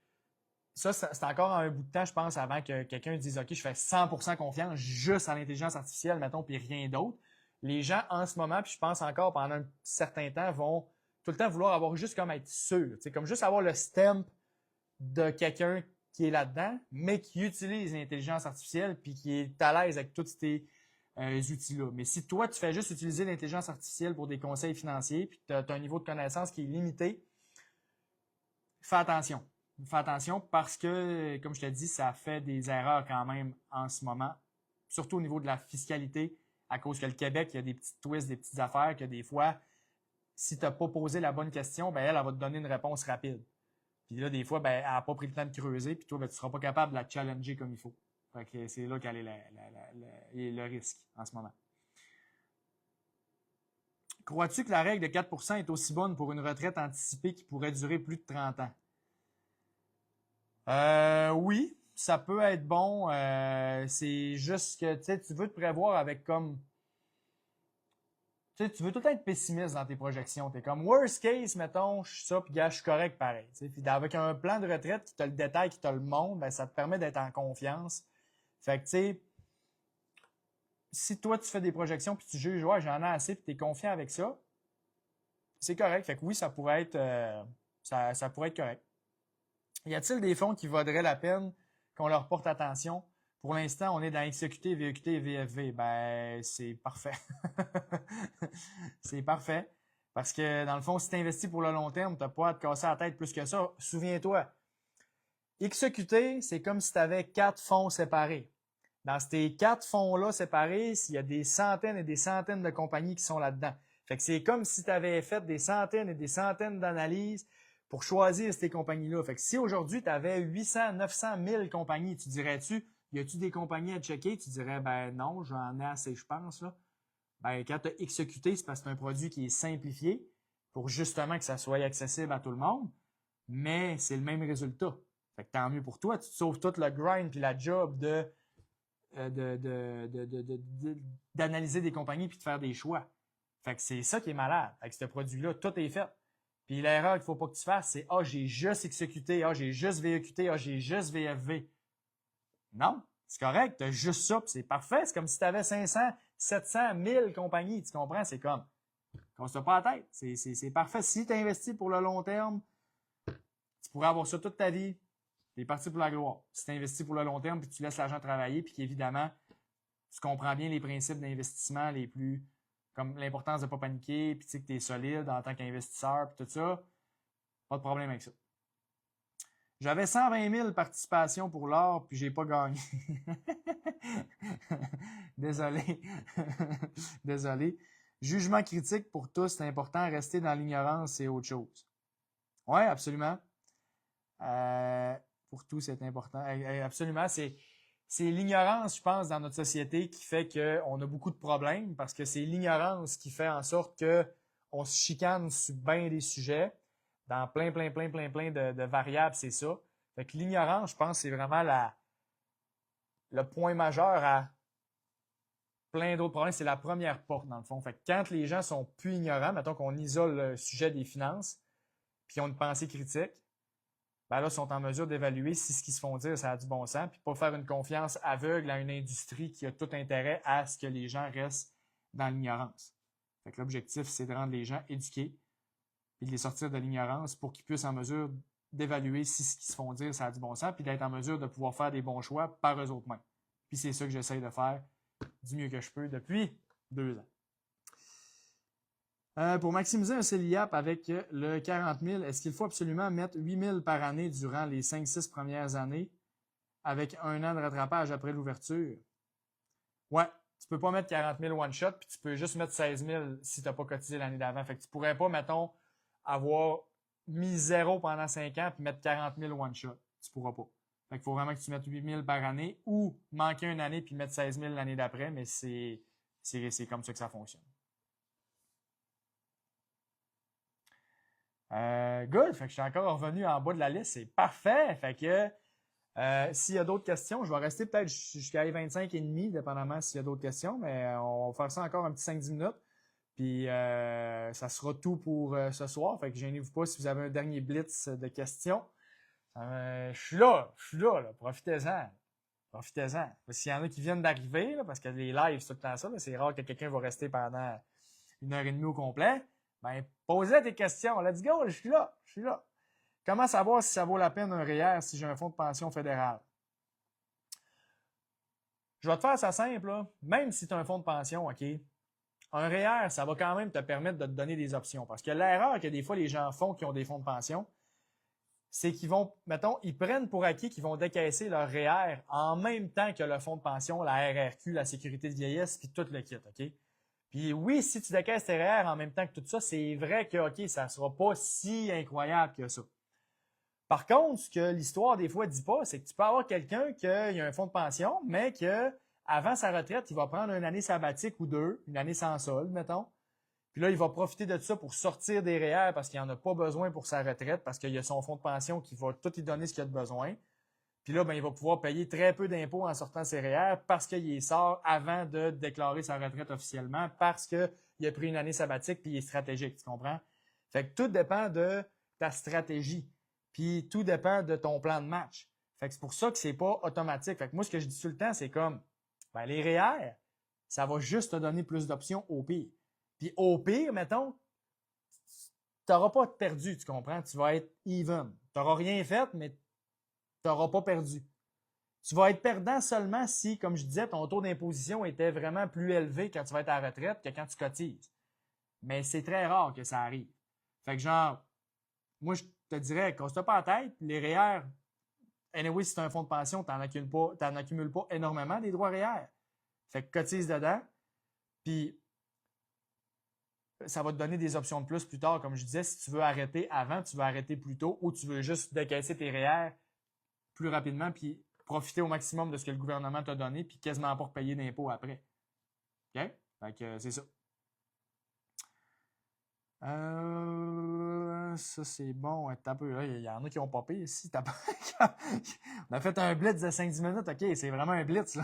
ça, c'est encore un bout de temps, je pense, avant que quelqu'un dise, OK, je fais 100% confiance juste à l'intelligence artificielle, mettons, puis rien d'autre. Les gens, en ce moment, puis je pense encore pendant un certain temps, vont tout le temps vouloir avoir juste comme être sûr, tu sais, comme juste avoir le stamp de quelqu'un qui est là-dedans, mais qui utilise l'intelligence artificielle puis qui est à l'aise avec tous ces outils-là. Mais si toi, tu fais juste utiliser l'intelligence artificielle pour des conseils financiers puis tu as un niveau de connaissance qui est limité, fais attention. Fais attention parce que, comme je te dis, ça fait des erreurs quand même en ce moment, surtout au niveau de la fiscalité, à cause que le Québec, il y a des petits twists, des petites affaires que des fois, si tu n'as pas posé la bonne question, ben elle va te donner une réponse rapide. Puis là, des fois, ben, elle n'a pas pris le temps de creuser, puis toi, ben, tu ne seras pas capable de la challenger comme il faut. Fait que c'est là qu'elle est le risque en ce moment. Crois-tu que la règle de 4% est aussi bonne pour une retraite anticipée qui pourrait durer plus de 30 ans? Oui, ça peut être bon. C'est juste que tu veux te prévoir avec comme... Tu veux tout le temps être pessimiste dans tes projections. Tu es comme worst case, mettons, je suis ça, puis gars, je suis correct pareil. Puis avec un plan de retraite qui te le détaille, qui te le montre, ben, ça te permet d'être en confiance. Fait que tu sais, si toi tu fais des projections puis tu juges, ouais, j'en ai assez, puis tu es confiant avec ça, c'est correct. Fait que oui, ça pourrait être ça pourrait être correct. Y a-t-il des fonds qui vaudraient la peine qu'on leur porte attention? Pour l'instant, on est dans XQT, VEQT et VFV. Ben, c'est parfait. C'est parfait. Parce que, dans le fond, si tu investis pour le long terme, tu n'as pas à te casser la tête plus que ça. Souviens-toi, XQT, c'est comme si tu avais 4 fonds séparés. Dans ces 4 fonds-là séparés, il y a des centaines et des centaines de compagnies qui sont là-dedans. Fait que c'est comme si tu avais fait des centaines et des centaines d'analyses pour choisir ces compagnies-là. Fait que si aujourd'hui, tu avais 800, 900, 1000 compagnies, tu dirais-tu, y a-tu des compagnies à checker? Tu dirais, ben non, j'en ai assez, je pense, là. Ben, quand tu as XQT, c'est parce que c'est un produit qui est simplifié pour justement que ça soit accessible à tout le monde, mais c'est le même résultat. Fait que tant mieux pour toi, tu te sauves tout le grind puis la job d'analyser des compagnies puis de faire des choix. Fait que c'est ça qui est malade. Avec ce produit-là, tout est fait. Puis l'erreur qu'il ne faut pas que tu fasses, c'est j'ai juste XQT, j'ai juste VEQT, j'ai juste VFV. Non, c'est correct, tu as juste ça, puis c'est parfait. C'est comme si tu avais 500, 700, 1000 compagnies. Tu comprends? C'est comme, qu'on se pas la tête. C'est parfait. Si tu investis pour le long terme, tu pourrais avoir ça toute ta vie. Tu es parti pour la gloire. Si tu investis pour le long terme, puis tu laisses l'argent travailler, puis qu'évidemment, tu comprends bien les principes d'investissement les plus, comme l'importance de ne pas paniquer, puis tu sais que tu es solide en tant qu'investisseur, puis tout ça, pas de problème avec ça. J'avais 120 000 participations pour l'or, puis j'ai pas gagné. Désolé. Désolé. Jugement critique pour tous, c'est important. Rester dans l'ignorance, c'est autre chose. Oui, absolument. Pour tous, c'est important. Absolument. C'est l'ignorance, je pense, dans notre société qui fait qu'on a beaucoup de problèmes parce que c'est l'ignorance qui fait en sorte qu'on se chicane sur bien des sujets. Dans plein de variables, c'est ça. Fait que l'ignorance, je pense, c'est vraiment le point majeur à plein d'autres problèmes. C'est la première porte, dans le fond. Fait que quand les gens sont plus ignorants, mettons qu'on isole le sujet des finances, puis ils ont une pensée critique, ben là, ils sont en mesure d'évaluer si ce qu'ils se font dire, ça a du bon sens, puis pas faire une confiance aveugle à une industrie qui a tout intérêt à ce que les gens restent dans l'ignorance. Fait que l'objectif, c'est de rendre les gens éduqués, puis de les sortir de l'ignorance pour qu'ils puissent en mesure d'évaluer si ce qu'ils se font dire, ça a du bon sens, puis d'être en mesure de pouvoir faire des bons choix par eux autres mêmes. Puis c'est ça que j'essaye de faire du mieux que je peux depuis 2 ans. Pour maximiser un CELIAP avec le 40 000, est-ce qu'il faut absolument mettre 8 000 par année durant les 5-6 premières années avec 1 an de rattrapage après l'ouverture? Ouais, tu peux pas mettre 40 000 one shot, puis tu peux juste mettre 16 000 si tu n'as pas cotisé l'année d'avant. Fait que tu pourrais pas, mettons, avoir mis 0 pendant 5 ans puis mettre 40 000 one shot. Tu pourras pas. Fait qu'il faut vraiment que tu mettes 8 000 par année ou manquer une année puis mettre 16 000 l'année d'après, mais c'est comme ça que ça fonctionne. Good. Fait que je suis encore revenu en bas de la liste. C'est parfait. Fait que s'il y a d'autres questions, je vais rester peut-être jusqu'à les 25 et demi, dépendamment s'il y a d'autres questions, mais on va faire ça encore un petit 5-10 minutes. Puis ça sera tout pour ce soir. Fait que gênez-vous pas si vous avez un dernier blitz de questions. Je suis là. Profitez-en. Profitez-en. S'il y en a qui viennent d'arriver, parce que les lives, c'est tout le temps ça, c'est rare que quelqu'un va rester pendant 1h30 au complet. Ben, posez tes questions. Let's go, je suis là. Comment savoir si ça vaut la peine un REER si j'ai un fonds de pension fédéral? Je vais te faire ça simple, là. Même si tu as un fonds de pension, OK? Un REER, ça va quand même te permettre de te donner des options. Parce que l'erreur que des fois les gens font qui ont des fonds de pension, c'est qu'ils vont, mettons, ils prennent pour acquis qu'ils vont décaisser leur REER en même temps que le fonds de pension, la RRQ, la sécurité de vieillesse, puis tout le kit, OK? Puis oui, si tu décaisses tes REER en même temps que tout ça, c'est vrai que, OK, ça ne sera pas si incroyable que ça. Par contre, ce que l'histoire des fois dit pas, c'est que tu peux avoir quelqu'un qui a un fonds de pension, mais que avant sa retraite, il va prendre une année sabbatique ou deux, une année sans solde, mettons. Puis là, il va profiter de ça pour sortir des REER parce qu'il n'en a pas besoin pour sa retraite, parce qu'il y a son fonds de pension qui va tout lui donner ce qu'il a de besoin. Puis là, ben, il va pouvoir payer très peu d'impôts en sortant ses REER parce qu'il sort avant de déclarer sa retraite officiellement, parce qu'il a pris une année sabbatique puis il est stratégique, tu comprends? Fait que tout dépend de ta stratégie. Puis tout dépend de ton plan de match. Fait que c'est pour ça que c'est pas automatique. Fait que moi, ce que je dis tout le temps, c'est comme, ben, les REER, ça va juste te donner plus d'options au pire. Puis au pire, mettons, tu n'auras pas perdu, tu comprends? Tu vas être even. Tu n'auras rien fait, mais tu n'auras pas perdu. Tu vas être perdant seulement si, comme je disais, ton taux d'imposition était vraiment plus élevé quand tu vas être à la retraite que quand tu cotises. Mais c'est très rare que ça arrive. Fait que genre, moi, je te dirais, casse-toi pas la tête, les REER, anyway, si tu as un fonds de pension, tu n'en accumules pas énormément des droits REER. Fait que cotise dedans, puis ça va te donner des options de plus tard. Comme je disais, si tu veux arrêter avant, tu veux arrêter plus tôt, ou tu veux juste décaisser tes REER plus rapidement, puis profiter au maximum de ce que le gouvernement t'a donné, puis quasiment pas repayer d'impôts après. OK? Fait que c'est ça. Ça, c'est bon. T'as peu, là, il y en a qui ont popé ici. On a fait un blitz de 5-10 minutes. OK, c'est vraiment un blitz, là.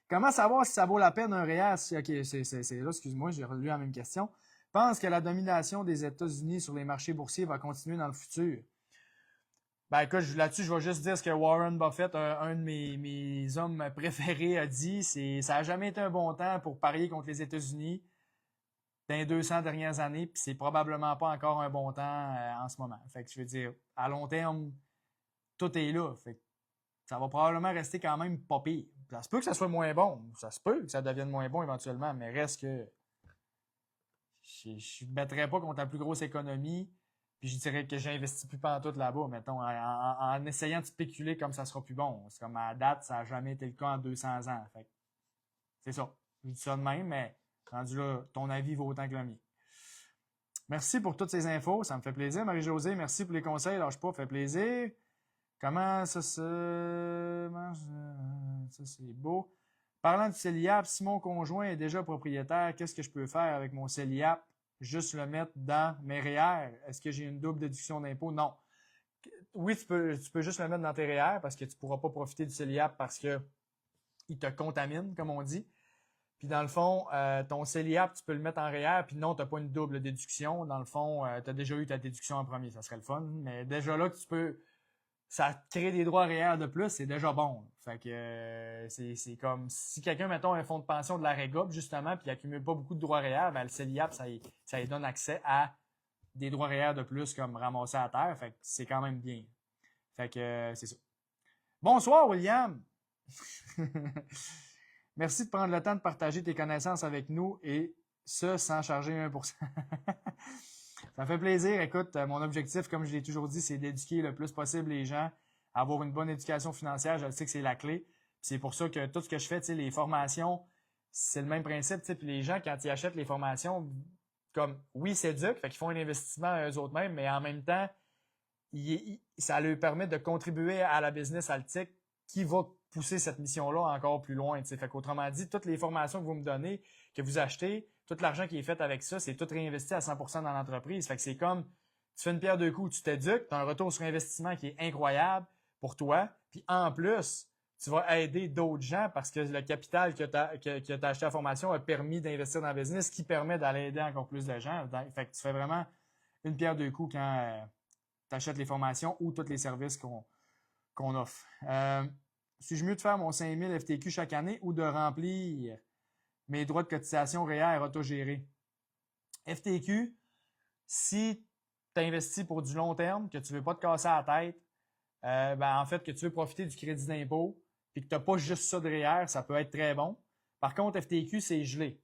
Comment savoir si ça vaut la peine un REER? OK, c'est là, excuse-moi, j'ai relu la même question. Pense que la domination des États-Unis sur les marchés boursiers va continuer dans le futur. Ben écoute, là-dessus, je vais juste dire ce que Warren Buffett, un de mes hommes préférés, a dit. Ça n'a jamais été un bon temps pour parier contre les États-Unis dans les 200 dernières années, puis c'est probablement pas encore un bon temps en ce moment. Fait que je veux dire, à long terme, tout est là. Fait que ça va probablement rester quand même pas pire. Ça se peut que ça soit moins bon. Ça se peut que ça devienne moins bon éventuellement, mais reste que je ne mettrais pas contre la plus grosse économie, puis je dirais que j'investis plus pantoute là-bas, mettons, en essayant de spéculer comme ça sera plus bon. C'est comme à date, ça n'a jamais été le cas en 200 ans. Fait que c'est ça. Je dis ça de même, mais rendu là, ton avis vaut autant que le mien. Merci pour toutes ces infos, ça me fait plaisir. Marie-Josée, merci pour les conseils. Lâche pas, fait plaisir. Comment ça se mange? Ça, c'est beau. Parlant du CELIAP, si mon conjoint est déjà propriétaire, qu'est-ce que je peux faire avec mon CELIAP? Juste le mettre dans mes REER. Est-ce que j'ai une double déduction d'impôt? Non. Oui, tu peux juste le mettre dans tes REER parce que tu ne pourras pas profiter du CELIAP parce qu'il te contamine, comme on dit. Puis dans le fond, ton CELIAP, tu peux le mettre en REER, puis non, tu n'as pas une double déduction. Dans le fond, tu as déjà eu ta déduction en premier, ça serait le fun. Mais déjà là, tu peux. Ça crée des droits REER de plus, c'est déjà bon. Fait que c'est comme si quelqu'un, mettons, a un fonds de pension de la REGOP, justement, puis il accumule pas beaucoup de droits REER, ben le CELIAP, ça lui donne accès à des droits REER de plus comme ramasser à terre. Fait que c'est quand même bien. Fait que c'est ça. Bonsoir, William! Merci de prendre le temps de partager tes connaissances avec nous et ce, sans charger 1%. Ça fait plaisir. Écoute, mon objectif, comme je l'ai toujours dit, c'est d'éduquer le plus possible les gens, avoir une bonne éducation financière. Je sais que c'est la clé. C'est pour ça que tout ce que je fais, les formations, c'est le même principe. Puis les gens, quand ils achètent les formations, comme oui, c'est éduquent, fait qu'ils font un investissement eux-mêmes, mais en même temps, ça leur permet de contribuer à la business Altic qui va pousser cette mission-là encore plus loin. Fait qu'autrement dit, toutes les formations que vous me donnez, que vous achetez, tout l'argent qui est fait avec ça, c'est tout réinvesti à 100% dans l'entreprise. Fait que c'est comme, tu fais une pierre deux coups, tu t'éduques, tu as un retour sur investissement qui est incroyable pour toi. Puis en plus, tu vas aider d'autres gens parce que le capital que tu as acheté à la formation a permis d'investir dans le business, qui permet d'aller aider encore plus de gens. Fait que tu fais vraiment une pierre deux coups quand tu achètes les formations ou tous les services qu'on offre. Suis-je mieux de faire mon 5000 FTQ chaque année ou de remplir mes droits de cotisation REER autogérés? FTQ, si tu investis pour du long terme, que tu ne veux pas te casser la tête, en fait, que tu veux profiter du crédit d'impôt et que tu n'as pas juste ça de REER, ça peut être très bon. Par contre, FTQ, c'est gelé.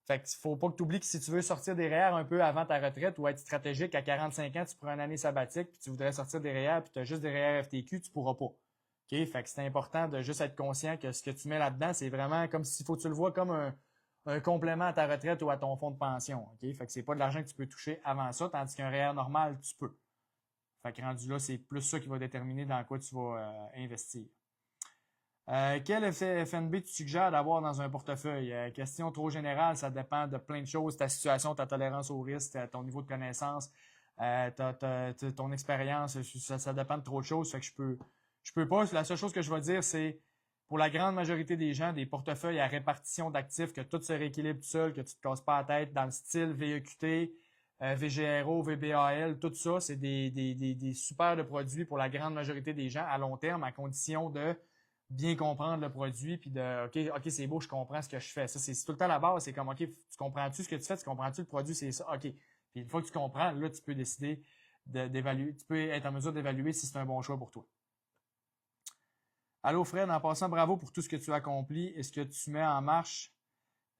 Fait qu'il ne faut pas que tu oublies que si tu veux sortir des REER un peu avant ta retraite ou être stratégique, à 45 ans, tu prends une année sabbatique puis tu voudrais sortir des REER puis tu as juste des REER FTQ, tu ne pourras pas. OK? Fait que c'est important de juste être conscient que ce que tu mets là-dedans, c'est vraiment comme s'il faut que tu le vois comme un complément à ta retraite ou à ton fonds de pension. OK? Fait que c'est pas de l'argent que tu peux toucher avant ça, tandis qu'un REER normal, tu peux. Fait que rendu là, c'est plus ça qui va déterminer dans quoi tu vas investir. Quel effet FNB tu suggères d'avoir dans un portefeuille? Question trop générale, ça dépend de plein de choses, ta situation, ta tolérance au risque, ton niveau de connaissance, ton expérience, ça dépend de trop de choses. Fait que je peux pas. La seule chose que je vais dire, c'est pour la grande majorité des gens, des portefeuilles à répartition d'actifs, que tout se rééquilibre tout seul, que tu te casses pas la tête dans le style VEQT, VGRO, VBAL, tout ça, c'est des super de produits pour la grande majorité des gens à long terme, à condition de bien comprendre le produit, puis de OK, c'est beau, je comprends ce que je fais. Ça, c'est tout le temps la base, c'est comme OK, tu comprends-tu ce que tu fais, tu comprends-tu le produit, c'est ça, OK. Puis une fois que tu comprends, là, tu peux décider d'évaluer, tu peux être en mesure d'évaluer si c'est un bon choix pour toi. Allô Fred, en passant, bravo pour tout ce que tu as accompli et ce que tu mets en marche.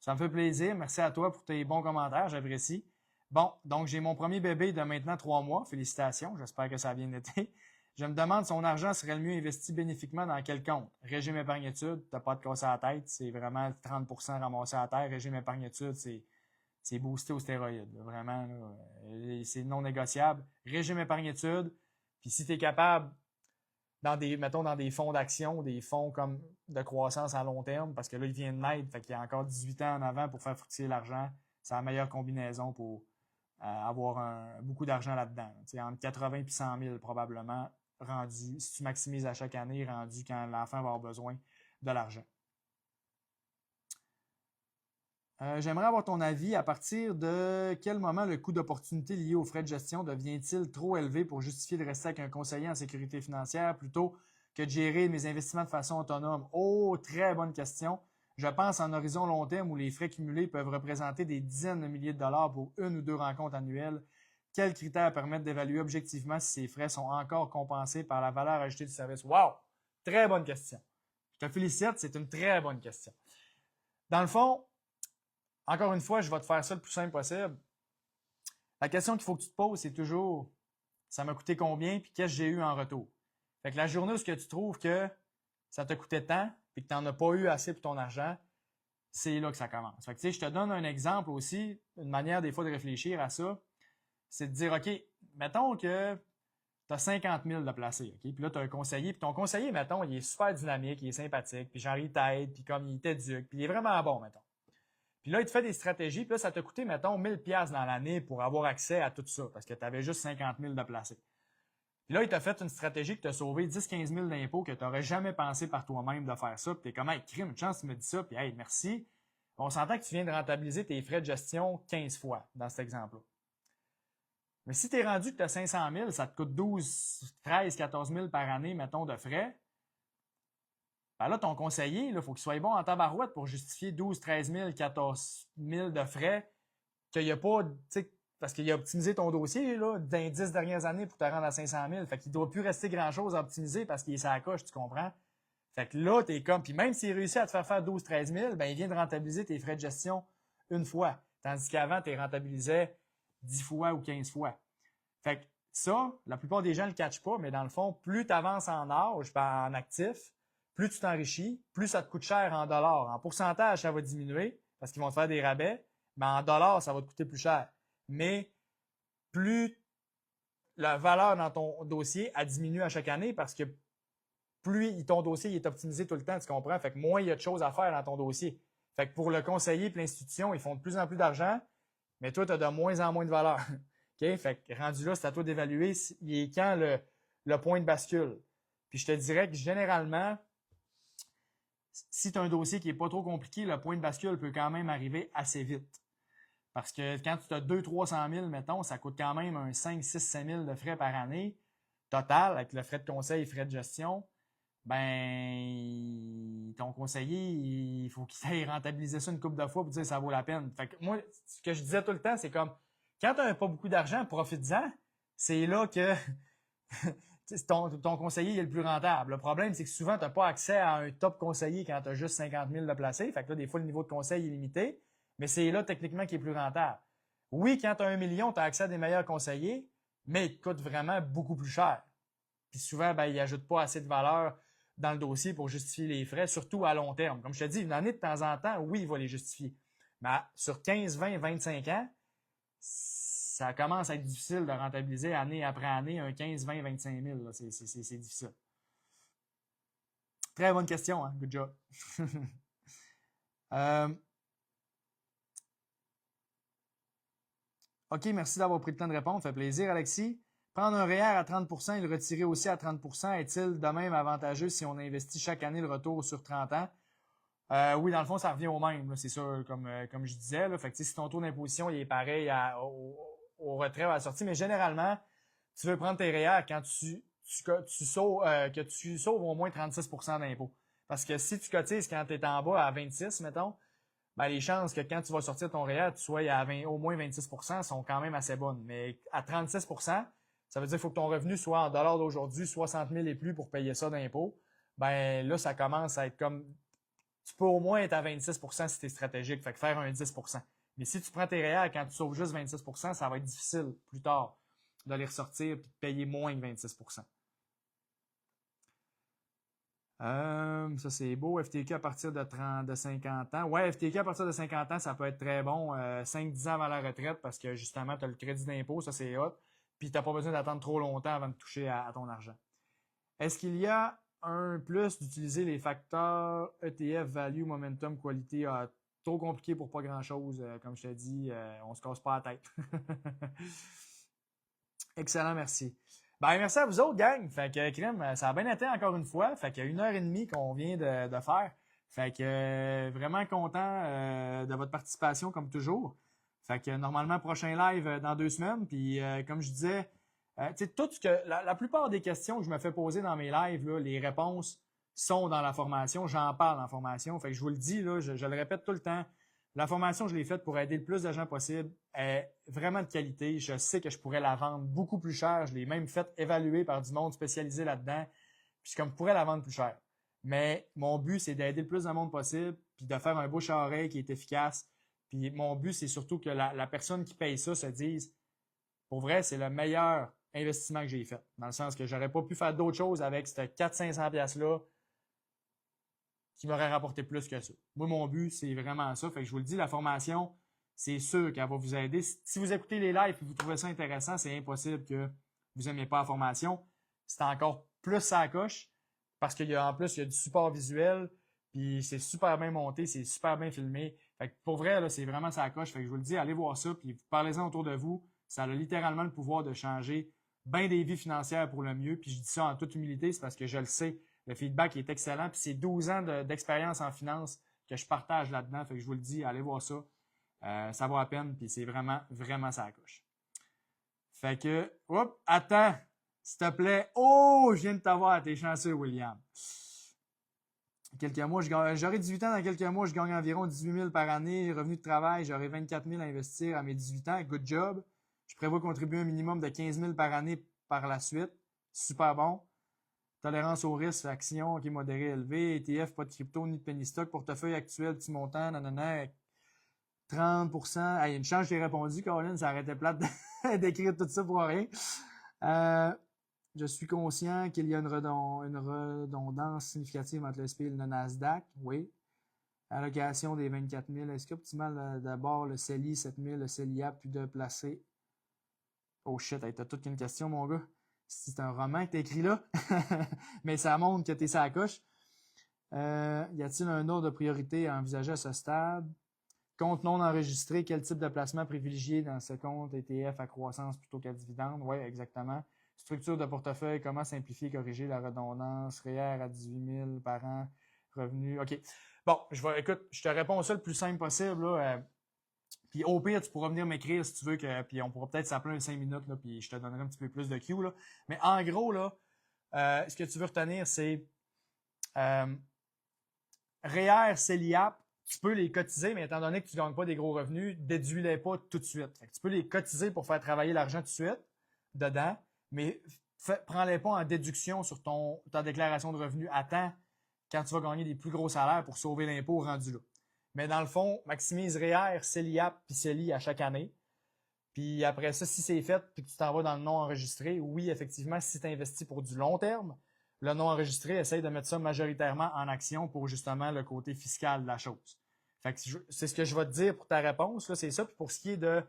Ça me fait plaisir. Merci à toi pour tes bons commentaires, j'apprécie. Bon, donc j'ai mon premier bébé de maintenant 3 mois. Félicitations, j'espère que ça a bien été. Je me demande son argent serait le mieux investi bénéfiquement dans quel compte? Régime épargne-études, t'as pas de casser à la tête, c'est vraiment 30% ramassé à terre. Régime épargne-études, c'est boosté aux stéroïdes. Là, vraiment, là, c'est non négociable. Régime épargne-études, puis si tu es capable, mettons dans des fonds d'action, des fonds comme de croissance à long terme, parce que là, il vient de naître, fait qu'il y a encore 18 ans en avant pour faire fructifier l'argent. C'est la meilleure combinaison pour avoir beaucoup d'argent là-dedans. Entre 80 et 100 000 probablement rendu, si tu maximises à chaque année, rendu quand l'enfant va avoir besoin de l'argent. J'aimerais avoir ton avis. À partir de quel moment le coût d'opportunité lié aux frais de gestion devient-il trop élevé pour justifier de rester avec un conseiller en sécurité financière plutôt que de gérer mes investissements de façon autonome? Oh, très bonne question. Je pense en horizon long terme où les frais cumulés peuvent représenter des dizaines de milliers de dollars pour 1 ou 2 rencontres annuelles. Quels critères permettent d'évaluer objectivement si ces frais sont encore compensés par la valeur ajoutée du service? Wow! Très bonne question. Je te félicite, c'est une très bonne question. Dans le fond, encore une fois, je vais te faire ça le plus simple possible. La question qu'il faut que tu te poses, c'est toujours ça m'a coûté combien puis qu'est-ce que j'ai eu en retour? Fait que la journée où tu trouves que ça t'a coûté tant puis que tu n'en as pas eu assez pour ton argent, c'est là que ça commence. Fait que, je te donne un exemple aussi, une manière des fois de réfléchir à ça, c'est de dire, OK, mettons que tu as 50 000 de placer, OK? Puis là, tu as un conseiller, puis ton conseiller, mettons, il est super dynamique, il est sympathique, puis genre, il t'aide, puis comme il t'éduque, puis il est vraiment bon, mettons. Puis là, il te fait des stratégies, puis là, ça t'a coûté, mettons, 1000 $ dans l'année pour avoir accès à tout ça, parce que tu avais juste 50 000 de placer. Puis là, il t'a fait une stratégie qui t'a sauvé 10-15 000 d'impôts que tu n'aurais jamais pensé par toi-même de faire ça. Puis t'es comme, hey, crime, une chance, tu me dis ça, puis hey, merci. On s'entend que tu viens de rentabiliser tes frais de gestion 15 fois dans cet exemple-là. Mais si tu es rendu que tu as 500 000, ça te coûte 12, 13, 14 000 par année, mettons, de frais. Ben là, ton conseiller, il faut qu'il soit bon en tabarouette pour justifier 12, 13 000, 14 000 de frais qu'il n'y a pas, tu sais, parce qu'il a optimisé ton dossier là, dans les 10 dernières années pour te rendre à 500 000. Fait qu'il ne doit plus rester grand-chose à optimiser parce qu'il est sur la coche, tu comprends? Fait que là, tu es comme, puis même s'il réussit à te faire 12, 13 000, ben il vient de rentabiliser tes frais de gestion une fois. Tandis qu'avant, tu les rentabilisais 10 fois ou 15 fois. Fait que ça, la plupart des gens ne le catchent pas, mais dans le fond, plus tu avances en âge, en actif, plus tu t'enrichis, plus ça te coûte cher en dollars. En pourcentage, ça va diminuer parce qu'ils vont te faire des rabais, mais en dollars, ça va te coûter plus cher. Mais plus la valeur dans ton dossier a diminué à chaque année parce que plus ton dossier est optimisé tout le temps, tu comprends? Fait que moins il y a de choses à faire dans ton dossier. Fait que pour le conseiller et l'institution, ils font de plus en plus d'argent, mais toi, tu as de moins en moins de valeur. Okay? Fait que rendu là, c'est à toi d'évaluer il est quand le point de bascule. Puis je te dirais que généralement, si tu as un dossier qui n'est pas trop compliqué, le point de bascule peut quand même arriver assez vite. Parce que quand tu as 200-300 000, mettons, ça coûte quand même un 5, 6, 7 000 de frais par année, total, avec le frais de conseil et frais de gestion. Ben, ton conseiller, il faut qu'il aille rentabiliser ça une couple de fois pour dire que ça vaut la peine. Fait que moi, ce que je disais tout le temps, c'est comme, quand tu n'as pas beaucoup d'argent, profite-en. C'est là que ton conseiller est le plus rentable. Le problème, c'est que souvent, tu n'as pas accès à un top conseiller quand tu as juste 50 000 de placé. Fait que là, des fois, le niveau de conseil est limité. Mais c'est là, techniquement, qui est plus rentable. Oui, quand tu as 1 million, tu as accès à des meilleurs conseillers, mais ils te coûtent vraiment beaucoup plus cher. Puis souvent, ben, ils n'ajoutent pas assez de valeur dans le dossier pour justifier les frais, surtout à long terme. Comme je te dis, une année de temps en temps, oui, il va les justifier. Mais sur 15, 20, 25 ans, ça commence à être difficile de rentabiliser année après année un 15, 20, 25 000. Là. C'est difficile. Très bonne question, hein? Good job. OK, merci d'avoir pris le temps de répondre. Ça fait plaisir, Alexis. Prendre un REER à 30 % et le retirer aussi à 30 % est-il de même avantageux si on investit chaque année le retour sur 30 ans? Oui, dans le fond, ça revient au même. C'est ça, comme je disais. Là. Fait que, si ton taux d'imposition il est pareil au retrait ou à la sortie, mais généralement, tu veux prendre tes REER quand que tu sauves au moins 36 % d'impôts. Parce que si tu cotises quand tu es en bas à 26, mettons, ben les chances que quand tu vas sortir ton REER, tu sois à au moins 26 % sont quand même assez bonnes. Mais à 36 % ça veut dire qu'il faut que ton revenu soit en dollars d'aujourd'hui 60 000 et plus pour payer ça d'impôts. Ben là, ça commence à être comme... Tu peux au moins être à 26 % si tu es stratégique, fait que faire un 10 %. Mais si tu prends tes REER quand tu sauves juste 26 %, ça va être difficile plus tard de les ressortir et de payer moins que 26 % ça, c'est beau. FTQ à partir de 50 ans. Ouais, FTQ à partir de 50 ans, ça peut être très bon. 5-10 ans avant la retraite parce que justement, tu as le crédit d'impôt, ça c'est hot. Puis tu n'as pas besoin d'attendre trop longtemps avant de toucher à ton argent. Est-ce qu'il y a un plus d'utiliser les facteurs ETF, value, momentum, qualité? Trop compliqué pour pas grand-chose. Comme je t'ai dit, on se casse pas la tête. Excellent, merci. Ben, merci à vous autres, gang. Fait que, crème, ça a bien été encore une fois. Fait qu'il y a 1h30 qu'on vient de faire. Fait que, vraiment content de votre participation, comme toujours. Fait que, normalement, prochain live dans 2 semaines. Puis, comme je disais, tu sais, tout ce que, la plupart des questions que je me fais poser dans mes lives, là, les réponses sont dans la formation. J'en parle en formation. Fait que je vous le dis, là, je le répète tout le temps. La formation, je l'ai faite pour aider le plus de gens possible. Elle est vraiment de qualité. Je sais que je pourrais la vendre beaucoup plus cher. Je l'ai même faite évaluer par du monde spécialisé là-dedans. Puis comme je pourrais la vendre plus cher. Mais mon but, c'est d'aider le plus de monde possible, puis de faire un bouche à oreille qui est efficace. Puis mon but, c'est surtout que la personne qui paye ça se dise, pour vrai, c'est le meilleur investissement que j'ai fait. Dans le sens que j'aurais pas pu faire d'autres choses avec ce 400-500$ qui m'aurait rapporté plus que ça. Moi, mon but, c'est vraiment ça. Fait que je vous le dis, la formation, c'est sûr qu'elle va vous aider. Si vous écoutez les lives et vous trouvez ça intéressant, c'est impossible que vous n'aimiez pas la formation. C'est encore plus ça coche parce qu'en plus, il y a du support visuel, puis c'est super bien monté, c'est super bien filmé. Fait que pour vrai, là, c'est vraiment ça coche. Fait que je vous le dis, allez voir ça, puis parlez-en autour de vous. Ça a littéralement le pouvoir de changer bien des vies financières pour le mieux. Puis je dis ça en toute humilité, c'est parce que je le sais. Le feedback est excellent. Puis c'est 12 ans d'expérience en finance que je partage là-dedans. Fait que je vous le dis, allez voir ça. Ça vaut la peine. Puis c'est vraiment, vraiment ça coche. Fait que, hop, attends, s'il te plaît. Oh, je viens de t'avoir. T'es chanceux, William. Quelques mois, j'aurai 18 ans dans quelques mois. Je gagne environ 18 000 par année. Revenu de travail, j'aurai 24 000 à investir à mes 18 ans. Good job. Je prévois contribuer un minimum de 15 000 par année par la suite. Super bon. Tolérance au risque, action, OK, modéré, élevé, ETF, pas de crypto, ni de penny stock, portefeuille actuel, petit montant, nanana, 30 %. Hey, une chance, j'ai répondu, Caroline, ça arrêtait plate d'écrire tout ça pour rien. Je suis conscient qu'il y a une redondance significative entre le SPI et le Nasdaq. Oui. Allocation des 24 000. Est-ce qu'optimal d'abord le CELI 7 000, le CELIA, puis de placer. Oh shit, hey, t'as toute une question, mon gars. C'est un roman que tu as écrit là, mais ça montre que tu es sur la coche. Y a-t-il un ordre de priorité à envisager à ce stade? Compte non enregistré, quel type de placement privilégié dans ce compte ETF à croissance plutôt qu'à dividende? Oui, exactement. Structure de portefeuille, comment simplifier et corriger la redondance? REER à 18 000 par an, revenu. OK. Bon, écoute, je te réponds ça le plus simple possible. Là. Puis au pire, tu pourras venir m'écrire si tu veux, puis on pourra peut-être s'appeler un 5 minutes, là, puis je te donnerai un petit peu plus de cue. Là. Mais en gros, là, ce que tu veux retenir, c'est REER, CELIAP, tu peux les cotiser, mais étant donné que tu ne gagnes pas des gros revenus, déduis-les pas tout de suite. Fait que tu peux les cotiser pour faire travailler l'argent tout de suite dedans, mais prends-les pas en déduction sur ta déclaration de revenus à temps quand tu vas gagner des plus gros salaires pour sauver l'impôt rendu là. Mais dans le fond, maximise REER, CELIAP puis CELI à chaque année. Puis après ça, si c'est fait puis que tu t'en vas dans le non enregistré, oui, effectivement, si tu investis pour du long terme, le non enregistré, essaye de mettre ça majoritairement en action pour justement le côté fiscal de la chose. Fait que c'est ce que je vais te dire pour ta réponse, là, c'est ça. Puis pour ce qui est de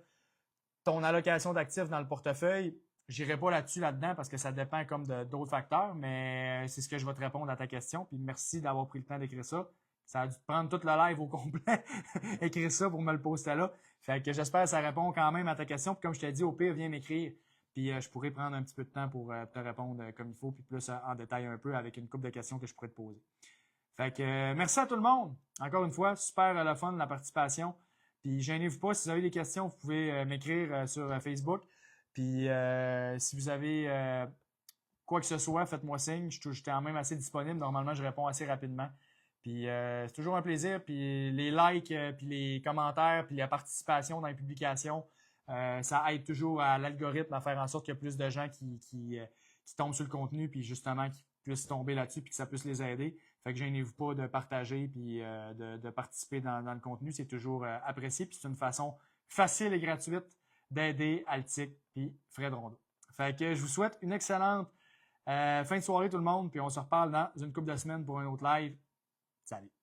ton allocation d'actifs dans le portefeuille, j'irai pas là-dedans parce que ça dépend comme d'autres facteurs, mais c'est ce que je vais te répondre à ta question. Puis merci d'avoir pris le temps d'écrire ça. Ça a dû te prendre toute la live au complet, écrire ça pour me le poster là. Fait que j'espère que ça répond quand même à ta question. Puis comme je t'ai dit, au pire, viens m'écrire. Puis je pourrais prendre un petit peu de temps pour te répondre comme il faut, puis plus en détail un peu avec une couple de questions que je pourrais te poser. Fait que merci à tout le monde. Encore une fois, super le fun, la participation. Puis gênez-vous pas, si vous avez des questions, vous pouvez m'écrire sur Facebook. Puis si vous avez quoi que ce soit, faites-moi signe. Je suis quand même assez disponible. Normalement, je réponds assez rapidement. Puis c'est toujours un plaisir. Puis les likes, puis les commentaires, puis la participation dans les publications, ça aide toujours à l'algorithme à faire en sorte qu'il y a plus de gens qui tombent sur le contenu, puis justement qui puissent tomber là-dessus, puis que ça puisse les aider. Fait que gênez-vous pas de partager puis de participer dans le contenu. C'est toujours apprécié. Puis c'est une façon facile et gratuite d'aider Altic puis Fred Rondeau. Fait que je vous souhaite une excellente fin de soirée tout le monde. Puis on se reparle dans une couple de semaines pour un autre live. Salut!